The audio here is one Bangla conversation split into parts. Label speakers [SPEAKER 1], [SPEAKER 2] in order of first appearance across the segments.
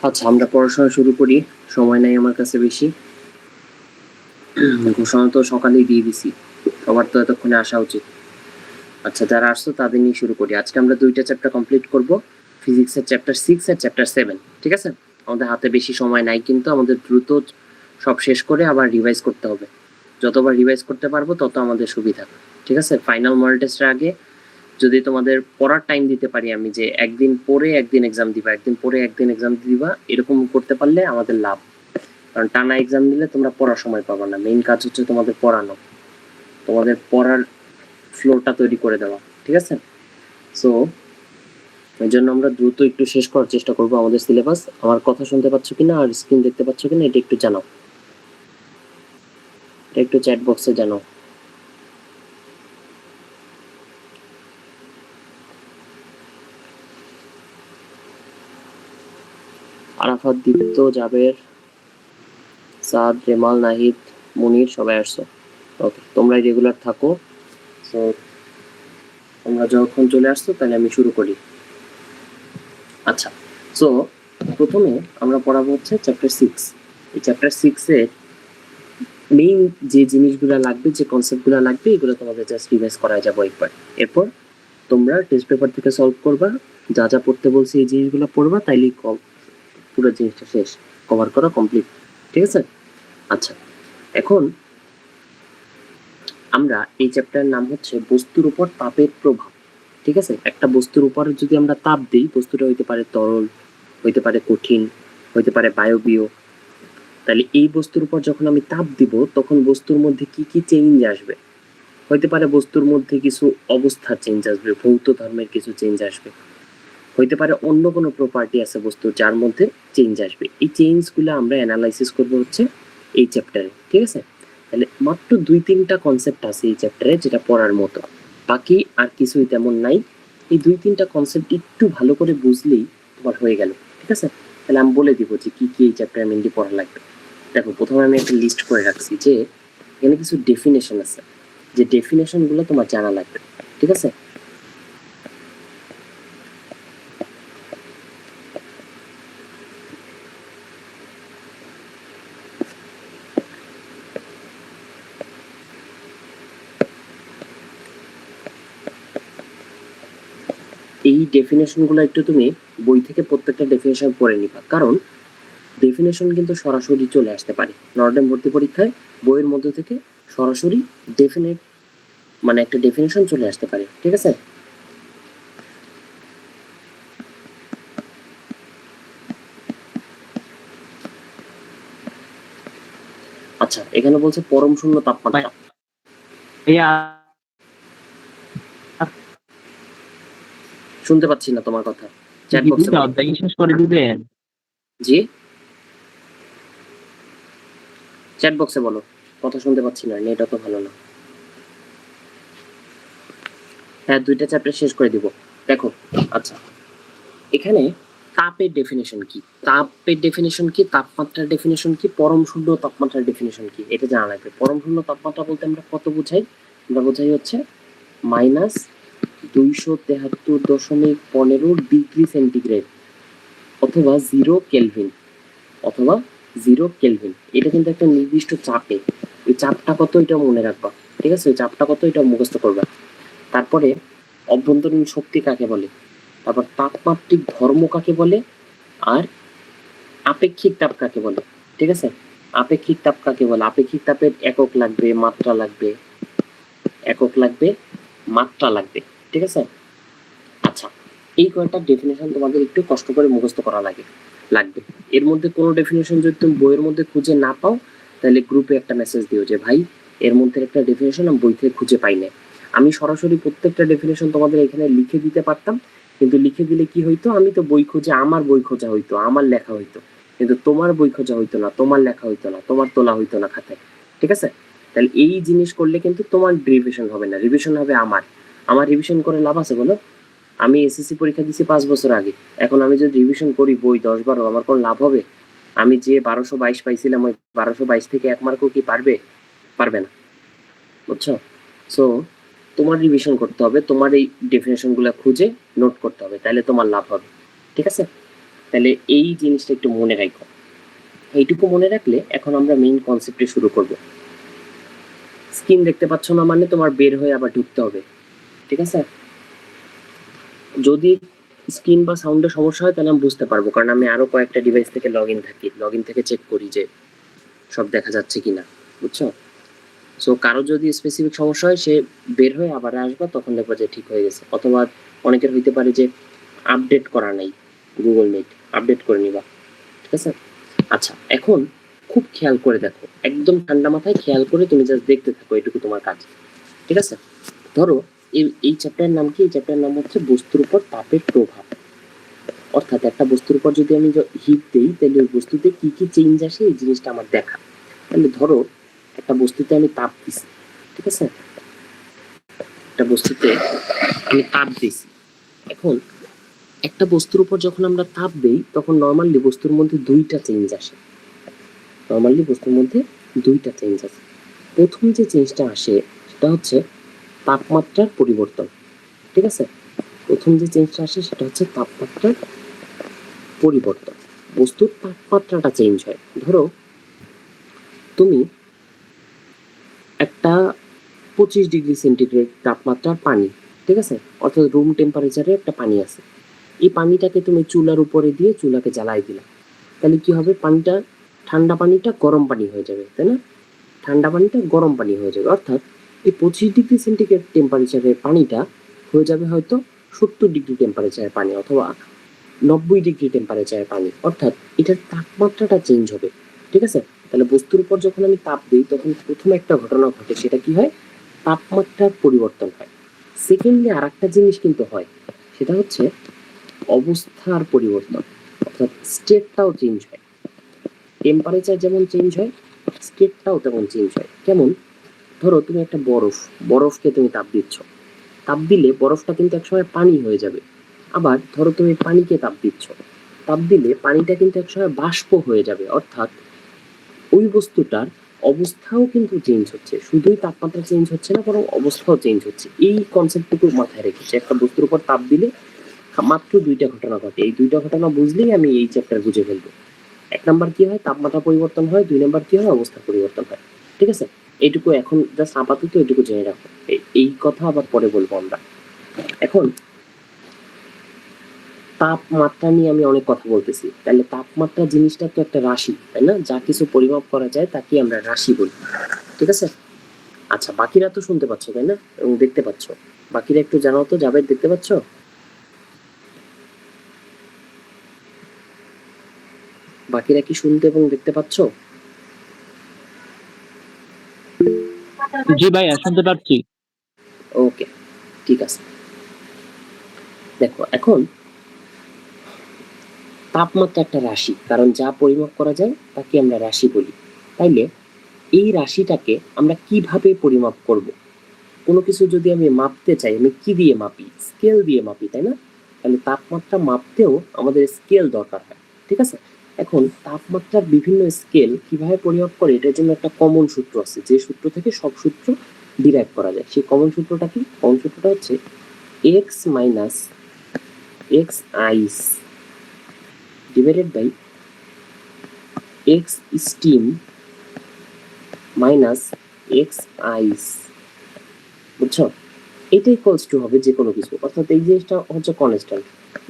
[SPEAKER 1] আচ্ছা, আমরা পড়াশোনা শুরু করি। সময় নাই আমার কাছে বেশি। ঘোষণা তো সকালেই দিয়ে দিছি, সবার তো এতক্ষণে আসা উচিত। আচ্ছা, যারা আসছো তাদের নিয়ে শুরু করি। আজকে আমরা 2টা চ্যাপ্টার কমপ্লিট করব, ফিজিক্সের চ্যাপ্টার 6 আর চ্যাপ্টার 7। ঠিক আছে, আমাদের হাতে বেশি সময় নাই, কিন্তু আমাদের দ্রুত সব শেষ করে আবার রিভাইজ করতে হবে। যতবার রিভাইজ করতে পারবো তত আমাদের সুবিধা। ঠিক আছে, ফাইনাল মডেল টেস্টের আগে যদি তোমাদের পড়ার টাইম দিতে পারি আমি, যে একদিন পড়ে একদিন এক্সাম দিবা, একদিন পড়ে একদিন এক্সাম দিবা, এরকম করতে পারলে আমাদের লাভ। কারণ টানা এক্সাম দিলে তোমরা পড়ার সময় পাবা না। মেইন কাজ হচ্ছে তোমাদের পড়ানো, তোমাদের পড়ার ফ্লোটা তৈরি করে দেওয়া। ঠিক আছে, সো এই জন্য আমরা দ্রুত একটু শেষ করার চেষ্টা করবো আমাদের সিলেবাস। আমার কথা শুনতে পাচ্ছ কিনা আর স্ক্রিন দেখতে পাচ্ছ কিনা এটা একটু জানাও, এটা একটু চ্যাট বক্সে জানাও। আরাফাত, দীপ্ত, জাবের, সাদ, রেমাল, নাহিদ, মুনির সবাই আসছো। ওকে, তোমরা রেগুলার থাকো। সো তোমরা যখন চলে আসছো তাহলে আমি শুরু করি। আচ্ছা, সো প্রথমে আমরা পড়াবো হচ্ছে চ্যাপ্টার 6। এই চ্যাপ্টার 6 এর মেইন যে জিনিসগুলো লাগবে, যে কনসেপ্টগুলো লাগবে, এগুলো তোমাদের জাস্ট রিভাইজ করা যাবে একবার। এরপর তোমরা টেস্ট পেপার থেকে সলভ করবা, যা যা পড়তে বলছি এই জিনিসগুলো পড়বা, তাইলেই পুরো জিনিসটা শেষ, কভার করা কমপ্লিট। ঠিক আছে, আচ্ছা এখন আমরা এই চ্যাপ্টারের নাম হচ্ছে বস্তুর উপর তাপের প্রভাব। ঠিক আছে, একটা বস্তুর উপর যদি আমরা তাপ দিই, বস্তুটা হইতে পারে তরল, হইতে পারে কঠিন, হইতে পারে বায়বীয়। তাহলে এই বস্তুর উপর যখন আমি তাপ দিব, তখন বস্তুর মধ্যে কি কি চেঞ্জ আসবে? হইতে পারে বস্তুর মধ্যে কিছু অবস্থা চেঞ্জ আসবে, ভৌত ধর্মের কিছু চেঞ্জ আসবে, হইতে পারে অন্য কোনো প্রপার্টি আছে বস্তুর যার মধ্যে চেঞ্জ আসবে। এই চেঞ্জগুলো আমরা অ্যানালাইসিস করবো হচ্ছে এই চ্যাপ্টারে। ঠিক আছে, তাহলে মাত্র 2-3টা কনসেপ্ট আছে এই চ্যাপ্টারে যেটা পড়ার মতো, বাকি আর কিছুই তেমন নাই। এই 2-3টা কনসেপ্ট একটু ভালো করে বুঝলেই তোমার হয়ে গেল। ঠিক আছে, তাহলে আমি বলে দিব যে কি কি এই চ্যাপ্টারে মেনলি পড়া লাগবে। দেখো, প্রথমে আমি একটা লিস্ট করে রাখছি যে এখানে কিছু ডেফিনেশন আছে, যে ডেফিনেশনগুলো তোমার জানা লাগবে। ঠিক আছে, এই ডেফিনেশনগুলো একটু তুমি বই থেকে প্রত্যেকটা ডেফিনেশন পড়ে নিবা, কারণ ডেফিনেশন কিন্তু সরাসরি চলে আসতে পারে নর্ডেম ভর্তি পরীক্ষায়। বইয়ের মধ্যে থেকে সরাসরি ডেফিনেট মানে একটা ডেফিনেশন চলে আসতে পারে। ঠিক আছে, আচ্ছা এখানে বলছে পরম শূন্য তাপমাত্রা। শুনতে পাচ্ছি না তোমার কথা, চ্যাট বক্সে
[SPEAKER 2] অধ্যায় শেষ করে দিবেন?
[SPEAKER 1] জি, চ্যাট বক্সে বলো, কথা শুনতে পাচ্ছি না, নেট অত ভালো না। হ্যাঁ, 2টা চ্যাপ্টার শেষ করে দিব। দেখো, আচ্ছা এখানে তাপের ডেফিনেশন কি, তাপের ডেফিনেশন কি, তাপমাত্রার ডেফিনেশন কি, পরম শূন্য তাপমাত্রার ডেফিনেশন কি, এটা জানা লাগবে। পরম শূন্য তাপমাত্রা বলতে আমরা কত বোঝাই? আমরা বোঝাই হচ্ছে -273.15 ডিগ্রি সেন্টিগ্রেড অথবা 0 কেলভিন, অথবা 0 কেলভিন। এটা কিন্তু একটা নির্দিষ্ট চাপে, ওই চাপটা কত এটা মনে রাখবা। ঠিক আছে, ওই চাপটা কত এটা মুখস্থ করবা। তারপরে অভ্যন্তরীণ শক্তি কাকে বলে, তারপর তাপমাত্রিক ধর্ম কাকে বলে, আর আপেক্ষিক তাপ কাকে বলে। ঠিক আছে, আপেক্ষিক তাপ কাকে বলে? আপেক্ষিক তাপের একক লাগবে, মাত্রা লাগবে, একক লাগবে, মাত্রা লাগবে। ঠিক আছে, আচ্ছা এই কয়েকটা ডেফিনেশন তোমাদের একটু কষ্ট করে মুখস্থ করা লাগবে। এর মধ্যে কোনো ডেফিনেশন যদি তুমি বইয়ের মধ্যে খুঁজে না পাও, তাহলে গ্রুপে একটা মেসেজ দিও যে ভাই এর মধ্যে একটা ডেফিনেশন আমি বই থেকে খুঁজে পাই না। আমি সরাসরি প্রত্যেকটা ডেফিনেশন তোমাদের এখানে লিখে দিতে পারতাম, কিন্তু লিখে দিলে কি হইতো, আমি তো বই খুঁজে, আমার বই খোঁজা হইতো, আমার লেখা হইতো, কিন্তু তোমার বই খোঁজা হইতো না, তোমার লেখা হইতো না, তোমার তোলা হইতো না খাতায়। ঠিক আছে, তাহলে এই জিনিস করলে কিন্তু তোমার রিভিশন হবে না, রিভিশন হবে আমার। আমার রিভিশন করে লাভ আছে বলো? আমি এসএসসি পরীক্ষা দিছি 5 বছর আগে, এখন আমি যদি রিভিশন করি বই 10-12, আমার কোনো লাভ হবে? আমি যে 1222 পাইছিলাম, ওই 1222 থেকে 1 মার্কও কি পারবে না, বুঝছো? সো তোমার রিভিশন করতে হবে, তোমার এই ডেফিনেশন গুলা খুঁজে নোট করতে হবে, তাহলে তোমার লাভ হবে। ঠিক আছে, তাহলে এই জিনিসটা একটু মনে রাখো। এইটুকু মনে রাখলে এখন আমরা মেইন কনসেপ্টে শুরু করব। স্ক্রিন দেখতে পাচ্ছ না মানে তোমার বের হয়ে আবার ঢুকতে হবে, ঠিক আছে? যদি স্ক্রিন বা সাউন্ডের সমস্যা হয় তাহলে আমি বুঝতে পারবো, কারণ আমি আরো কয়েকটা ডিভাইস থেকে লগ ইন থেকে চেক করি যে সব দেখা যাচ্ছে কিনা, বুঝছো? সো কারো যদি স্পেসিফিক সমস্যা হয় সে বের হয়ে আবার আসবা, তখন দেখবা যে ঠিক হয়ে গেছে। অথবা অনেকের হইতে পারে যে আপডেট করা নাই গুগল মিট, আপডেট করে নিবা, ঠিক আছে? আচ্ছা, এখন খুব খেয়াল করে দেখো, একদম ঠান্ডা মাথায় খেয়াল করে তুমি জাস্ট দেখতে থাকো, এটুকু তোমার কাজ, ঠিক আছে? ধরো এই চ্যাপ্টারের নাম কি? এই চ্যাপ্টারের নাম হচ্ছে বস্তুর উপর তাপের প্রভাব। অর্থাৎ একটা বস্তুর উপর যদি আমি হিট দিই তাহলে ওই বস্তুতে কি কি চেঞ্জ আসে এই জিনিসটা আমার দেখা। তাহলে ধরো একটা বস্তুতে আমি তাপ দিছি, ঠিক আছে? একটা বস্তুতে আমি তাপ দিছি। এখন একটা বস্তুর উপর যখন আমরা তাপ দেই তখন নর্মালি বস্তুর মধ্যে দুইটা চেঞ্জ আসে। প্রথম যে চেঞ্জটা আসে সেটা হচ্ছে তাপমাত্রার পরিবর্তন, ঠিক আছে? প্রথম যে চেঞ্জটা আসে সেটা হচ্ছে তাপমাত্রার পরিবর্তন। বস্তুর তাপমাত্রাটা চেঞ্জ হয়। ধরো তুমি একটা 25°C তাপমাত্রার পানি, ঠিক আছে, অর্থাৎ রুম টেম্পারেচারে একটা পানি আছে। এই পানিটাকে তুমি চুলার উপরে দিয়ে চুলাকে জ্বালাই দিলা, তাহলে কি হবে? পানিটা, ঠান্ডা পানিটা গরম পানি হয়ে যাবে, তাই না? ঠান্ডা পানিটা গরম পানি হয়ে যাবে, অর্থাৎ এই 25°C টেম্পারেচারের পানিটা হয়ে যাবে হয়তো 70° টেম্পারেচারের পানি, অথবা 90° টেম্পারেচারের পানি। অর্থাৎ এটার তাপমাত্রাটা চেঞ্জ হবে, ঠিক আছে? তাহলে বস্তুর উপর যখন আমি তাপ দিই তখন প্রথমে একটা ঘটনা ঘটে, সেটা কি হয়? তাপমাত্রার পরিবর্তন হয়। সেকেন্ডলি আর একটা জিনিস কিন্তু হয়, সেটা হচ্ছে অবস্থার পরিবর্তন, অর্থাৎ স্টেটটাও চেঞ্জ হয়। টেম্পারেচার যেমন চেঞ্জ হয়, স্টেটটাও তেমন চেঞ্জ হয়। কেমন? ধরো তুমি একটা বরফকে তুমি তাপ দিচ্ছ, তাপ দিলে বরফটা কিন্তু একসময় পানি হয়ে যাবে। আবার ধরো তুমি পানিকে তাপ দিচ্ছ, তাপ দিলে পানিটা কিন্তু একসময় বাষ্প হয়ে যাবে। অর্থাৎ ওই বস্তুটার অবস্থাও কিন্তু চেঞ্জ হচ্ছে, শুধুই তাপমাত্রা চেঞ্জ হচ্ছে না, বরং অবস্থাও চেঞ্জ হচ্ছে। এই কনসেপ্টটুকু মাথায় রেখেছে, একটা বস্তুর উপর তাপ দিলে মাত্র দুইটা ঘটনা ঘটে। এই দুইটা ঘটনা বুঝলেই আমি এই চ্যাপ্টার বুঝে ফেলবো। এক নাম্বার কি হয়? তাপমাত্রা পরিবর্তন হয়। দুই নাম্বার কি হয়? অবস্থা পরিবর্তন হয়, ঠিক আছে? এইটুকু এখন জাস্ট আপাতত এইটুকু জেনে রাখো। এই কথা আবার পরে বলবো আমরা। এখন তাপমাত্রা নিয়ে আমি অনেক কথা বলতেছি, তাহলে তাপমাত্রা জিনিসটা তো একটা রাশি, তাই না? যা কিছু পরিমাপ করা যায় তাকে আমরা রাশি বলি, ঠিক আছে? আচ্ছা, বাকিরা তো শুনতে পাচ্ছ, তাই না? এবং দেখতে পাচ্ছ। বাকিরা একটু জানাও তো, জাবেদ, দেখতে পাচ্ছ? বাকিরা কি শুনতে এবং দেখতে পাচ্ছ?
[SPEAKER 2] জি ভাইয়া, শুনতে পাচ্ছি।
[SPEAKER 1] ওকে, ঠিক আছে। দেখো, এখন তাপমাত্রা একটা রাশি, কারণ যা পরিমাপ করা যায় তাকে আমরা রাশি বলি। তাইলে এই রাশিটাকে আমরা কিভাবে পরিমাপ করব? কোনো কিছু যদি আমি মাপতে চাই, আমি কি দিয়ে মাপি? স্কেল দিয়ে মাপি, তাই না? তাহলে তাপমাত্রা মাপতেও আমাদের স্কেল দরকার হয়, ঠিক আছে? এখন তাপমাত্রার বিভিন্ন স্কেল কিভাবে পরিমাপ করে এটার জন্য একটা কমন সূত্র আছে, যে সূত্র থেকে সব সূত্র ডিরাইভ করা যায়। সেই কমন সূত্রটা কি? কমন সূত্রটা হচ্ছে x minus x ice divided by x steam minus x ice, বুঝছো? এটা ইকুয়ালস টু হবে যে কোনো কিছু, অর্থাৎ এই জিনিসটা হচ্ছে কনস্ট্যান্ট।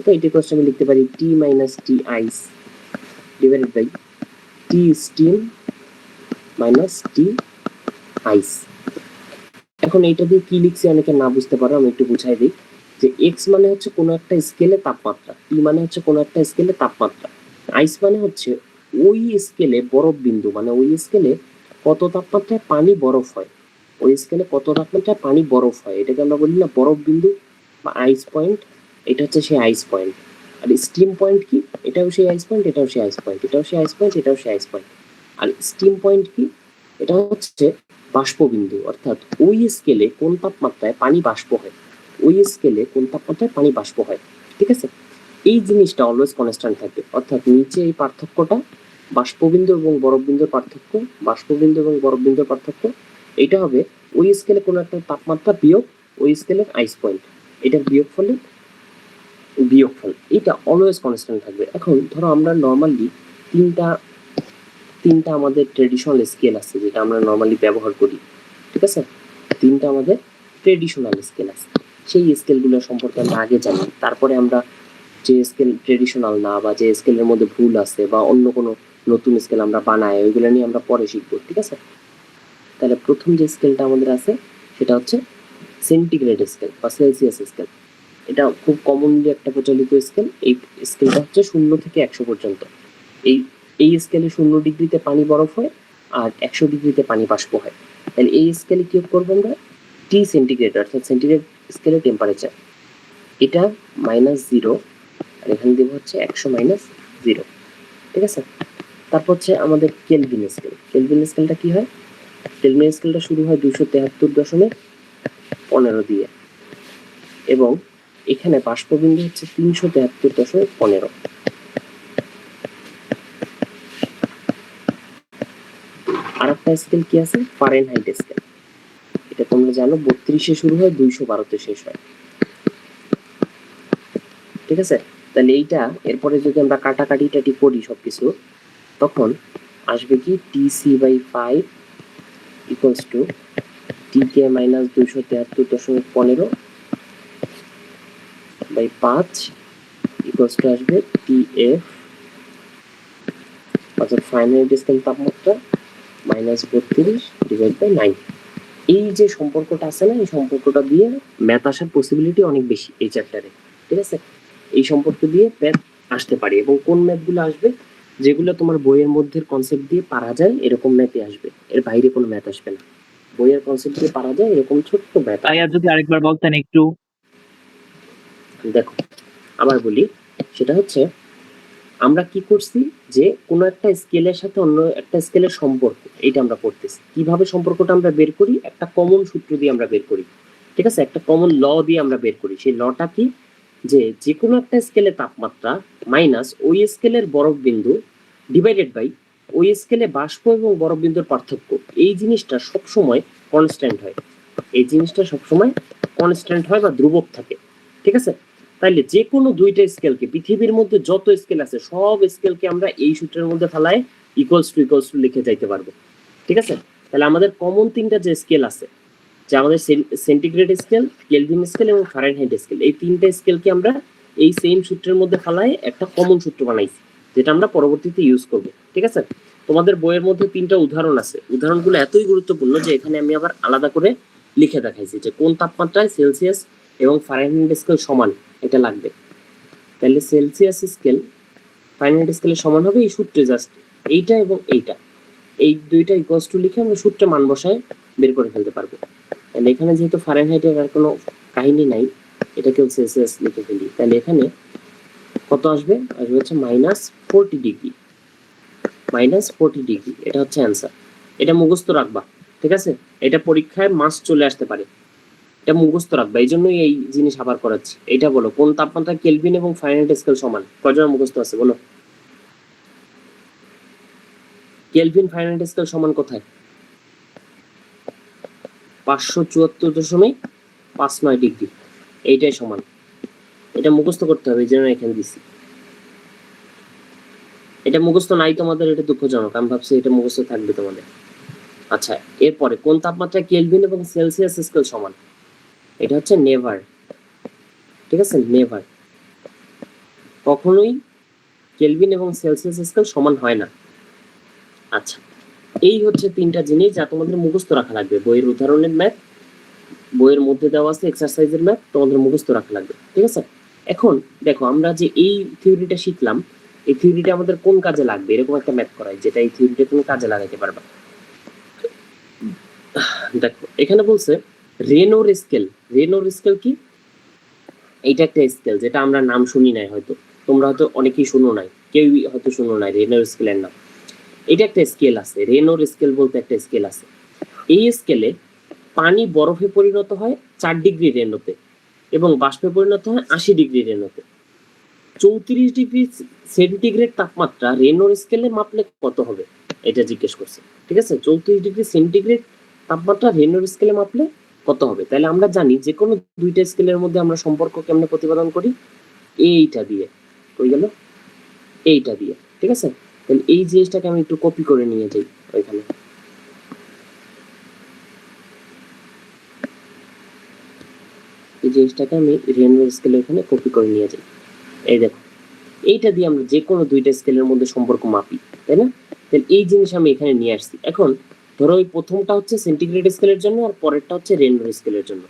[SPEAKER 1] তো এটা ইকুয়ালস আমি লিখতে পারি T minus T ice divided by T steam minus T ice. এখন এইটা দিয়ে কি লিখছি অনেকে না বুঝতে পারো, আমি একটু বুঝাই দিই। যে এক্স মানে হচ্ছে কোনো একটা স্কেলে তাপমাত্রা, টি মানে হচ্ছে কোনো একটা স্কেলে তাপমাত্রা, আইস মানে হচ্ছে ওই স্কেলে বরফ বিন্দু, মানে ওই স্কেলে কত তাপমাত্রায় পানি বরফ হয়, ওই স্কেলে কত তাপমাত্রায় পানি বরফ হয়, এটাকে আমরা বলি না বরফ বিন্দু বা আইস পয়েন্ট। এটা হচ্ছে সেই আইস পয়েন্ট। আর স্টিম পয়েন্ট কি? এটাও সেই আইস পয়েন্ট, এটাও সেই আইস পয়েন্ট, এটাও সেই আইস পয়েন্ট, এটাও সেই আইস পয়েন্ট। আর স্টিম পয়েন্ট কি? এটা হচ্ছে বাষ্পবিন্দু, অর্থাৎ ওই স্কেলে কোন তাপমাত্রায় পানি বাষ্প হয়, ওই স্কেলে কোন তাপমাত্রায় পানি বাষ্প হয়, ঠিক আছে? এই জিনিসটা অলওয়েজ কনস্ট্যান্ট থাকবে, অর্থাৎ নিচে এই পার্থক্যটা বাষ্পবিন্দু এবং বরফবিন্দুর পার্থক্য, বাষ্পবিন্দু এবং বরফবিন্দুর পার্থক্য, এটা হবে ওই স্কেলে কোনো একটা তাপমাত্রা বিয়োগ ওই স্কেলের আইস পয়েন্ট, এটার বিয়োগ ফলে বিয়োগফল, এটা অলওয়েজ কনস্ট্যান্ট থাকবে। এখন ধরো আমরা নর্মালি তিনটা আমাদের ট্রেডিশনাল স্কেল আছে যেটা আমরা নর্মালি ব্যবহার করি, ঠিক আছে? তিনটা আমাদের ট্রেডিশনাল স্কেল আছে, সেই স্কেলগুলো সম্পর্কে আমরা আগে জানি, তারপরে আমরা যে স্কেল ট্রেডিশনাল না বা যে স্কেলের মধ্যে ভুল আছে বা অন্য কোনো নতুন স্কেল আমরা বানাই ওইগুলো নিয়ে আমরা পরে শিখবো, ঠিক আছে? তাহলে প্রথম যে স্কেলটা আমাদের আছে সেটা হচ্ছে সেন্টিগ্রেড স্কেল বা সেলসিয়াস স্কেল। এটা খুব কমনলি একটা প্রচলিত স্কেল। এই স্কেলটা হচ্ছে 0 থেকে 100 পর্যন্ত। এই স্কেলে 0 ডিগ্রিতে পানি বরফ হয় আর 100 ডিগ্রিতে পানি বাষ্প হয়। তাহলে এই স্কেলে কি করবো আমরা, টি সেন্টিগ্রেড অর্থাৎ সেন্টিগ্রেড স্কেলে টেম্পারেচার এটা -0 আর এখানে দেবো হচ্ছে 100 - 0, ঠিক আছে? তারপর হচ্ছে আমাদের কেলভিন স্কেল। কেলভিন স্কেলটা কি হয়, কেলভিন স্কেলটা শুরু হয় 273.15 দিয়ে এবং এখানে বাষ্পবিন্দু হচ্ছে 373.15। আর একটা স্কেল কি আছে, ফারেনহাইট স্কেল। এটা তোমরা জানো 32-এ শুরু হয় 212-তে শেষ হয়, ঠিক আছে? তাহলে এইটা এরপরে যদি আমরা কাটাকাটি করি সবকিছু, তখন আসবে কি TC/5 equals to TK - 273.15/5 equals to আসবে TF অর্থাৎ ফাইনাইট স্কেল তাপমাত্রা -32/9। এই যে সম্পর্কটা আছে না, এই সম্পর্কটা দিয়ে ম্যাথ আসার পসিবিলিটি অনেক বেশি এই চ্যাপ্টারে, ঠিক আছে? এই সম্পর্ক দিয়ে ম্যাথ আসতে পারে এবং কোন ম্যাথগুলো আসবে, যেগুলো তোমার বইয়ের মধ্যে কনসেপ্ট দিয়ে পারা যায় এরকম ম্যাথই আসবে, এর বাইরে কোনো ম্যাথ আসবে না। বইয়ের কনসেপ্ট দিয়ে পারা যায় এরকম ছোট্ট ম্যাথ।
[SPEAKER 2] যদি আরেকবার বলতেন একটু।
[SPEAKER 1] দেখো আবার বলি, সেটা হচ্ছে আমরা কি করছি যে কোনো একটা স্কেলের সাথে অন্য একটা স্কেলের সম্পর্ক, এটা আমরা করতেছি। কিভাবে সম্পর্কটা আমরা বের করি, একটা কমন সূত্র দিয়ে আমরা বের করি, ঠিক আছে? একটা কমন ল দিয়ে আমরা বের করি। সেই লটা কি, যে কোনো একটা স্কেলে তাপমাত্রা মাইনাস ওই স্কেলের বরফ বিন্দু ডিভাইডেড বাই ওই স্কেলে বাষ্প এবং বরফ বিন্দুর পার্থক্য, এই জিনিসটা সবসময় কনস্ট্যান্ট হয়। এই জিনিসটা সবসময় কনস্ট্যান্ট হয় বা ধ্রুবক থাকে, ঠিক আছে? তাইলে যে কোনো দুইটা স্কেলকে, পৃথিবীর মধ্যে যত স্কেল আছে সব স্কেলকে আমরা এই সূত্রের মধ্যে ফেলায় ইকুয়ালস টু লিখে যাইতে পারবো, ঠিক আছে? তাহলে আমাদের কমন তিনটা যে স্কেল আছে, যে আমাদের সেন্টিগ্রেড স্কেল, কেলভিন স্কেল এবং ফারেনহাইট স্কেল, এই তিনটা স্কেলকে আমরা এই সেম সূত্রের মধ্যে ফেলায় একটা কমন সূত্র বানাইছি, যেটা আমরা পরবর্তীতে ইউজ করব, ঠিক আছে? তোমাদের বইয়ের মধ্যে তিনটা উদাহরণ আছে, উদাহরণগুলো এতই গুরুত্বপূর্ণ যে এখানে আমি আবার আলাদা করে লিখে দেখাইছি যে কোন তাপমাত্রায় সেলসিয়াস এবং ফারেনহাইট স্কেল সমান, এটা লাগবে। তাহলে সেলসিয়াস স্কেল ফারেনহাইট স্কেলের সমান হবে এই সূত্রে, জাস্ট এইটা এবং এইটা, এই দুইটা ইকুয়ালস টু লিখে আমরা সূত্রে মান বসায় বের করে ফেলতে পারবো। এখানে যেহেতু ফারেনহাইটের আর কোনো কাহিনী নাই, এটাকেও সেলসিয়াস লিখে ফেলি। তাহলে এখানে কত আসবে, আসবে হচ্ছে -40 ডিগ্রি, -40 ডিগ্রি, এটা হচ্ছে অ্যান্সার। এটা মুখস্থ রাখবা, ঠিক আছে? এটা পরীক্ষায় মাস্ট চলে আসতে পারে, এটা মুখস্থ রাখবা। এই জন্যই এই জিনিস আবার করাচ্ছি। এটা বলো, কোন তাপমাত্রা কেলভিন এবং ফারেনহাইট স্কেল সমান? কয়জন মুখস্থ আছে বলো? কেলভিন ফারেনহাইট স্কেল সমান কোথায়? 574.59 ডিগ্রি, এইটাই সমান। এটা মুখস্থ করতে হবে, এই জন্য এখানে দিচ্ছি। এটা মুখস্থ নাই তোমাদের, এটা দুঃখজনক। আমি ভাবছি এটা মুখস্থ থাকবে তোমাদের। আচ্ছা, এরপরে কোন তাপমাত্রা কেলভিন এবং সেলসিয়াস স্কেল সমান? এটা হচ্ছে নেভার, ঠিক আছে? নেভার, কখনোই কেলভিন এবং সেলসিয়াস স্কেল সমান হয় না। আচ্ছা, এই হচ্ছে তিনটা জিনিস যা তোমাদের মুখস্থ রাখা লাগবে। বইয়ের উদাহরণের ম্যাথ, বইয়ের মধ্যে দেওয়া আছে এক্সারসাইজের ম্যাথ, তোমাদের মুখস্থ রাখা লাগবে, ঠিক আছে? এখন দেখো আমরা যে এই থিওরিটা শিখলাম, এই থিওরিটা আমাদের কোন কাজে লাগবে, এরকম একটা ম্যাথ করাই যেটা এই থিওরিটা তুমি কাজে লাগাইতে পারবা। দেখো এখানে বলছে রেনোর স্কেল। রেনোর স্কেল কি? এইটা একটা স্কেল যেটা আমরা নাম শুনি নাই, হয়তো তোমরা হয়তো অনেকেই শুনো নাই, কেউই হয়তো শুনো নাই রেনোর স্কেলের নাম। এটা একটা স্কেল আছে, রেনোর স্কেল বলতে একটা স্কেল আছে। এই স্কেলে পানি বরফে পরিণত হয় 4 ডিগ্রি রেনোতে এবং বাষ্পে পরিণত হয় 80 ডিগ্রি রেনোতে। 34 ডিগ্রি সেন্টিগ্রেড তাপমাত্রা রেনোর স্কেলে মাপলে কত হবে, এটা জিজ্ঞেস করছে, ঠিক আছে? 34 ডিগ্রি সেন্টিগ্রেড তাপমাত্রা রেনোর স্কেলে মাপলে কত হবে? তাহলে আমরা জানি যে কোনো দুইটা স্কেলের মধ্যে আমরা সম্পর্ক কেমনে প্রতিপাদন করি, এইটা দিয়ে, কই গেল, এইটা দিয়ে, ঠিক আছে। তাহলে এই জিনিসটাকে আমি একটু কপি করে নিয়ে যাই ওইখানে, এই জিনিসটাকে আমি রেনবো স্কেলে ওখানে কপি করে নিয়ে যাই। এই দেখো, এইটা দিয়ে আমরা যে কোনো দুইটা স্কেলের মধ্যে সম্পর্ক মাপি, তাই না? তাহলে এই জিনিস আমি এখানে নিয়ে আসছি। এখন ধরো ওই প্রথমটা হচ্ছে সেন্টিগ্রেড স্কেলের জন্য আর পরেরটা হচ্ছে রেনবো স্কেলের জন্য।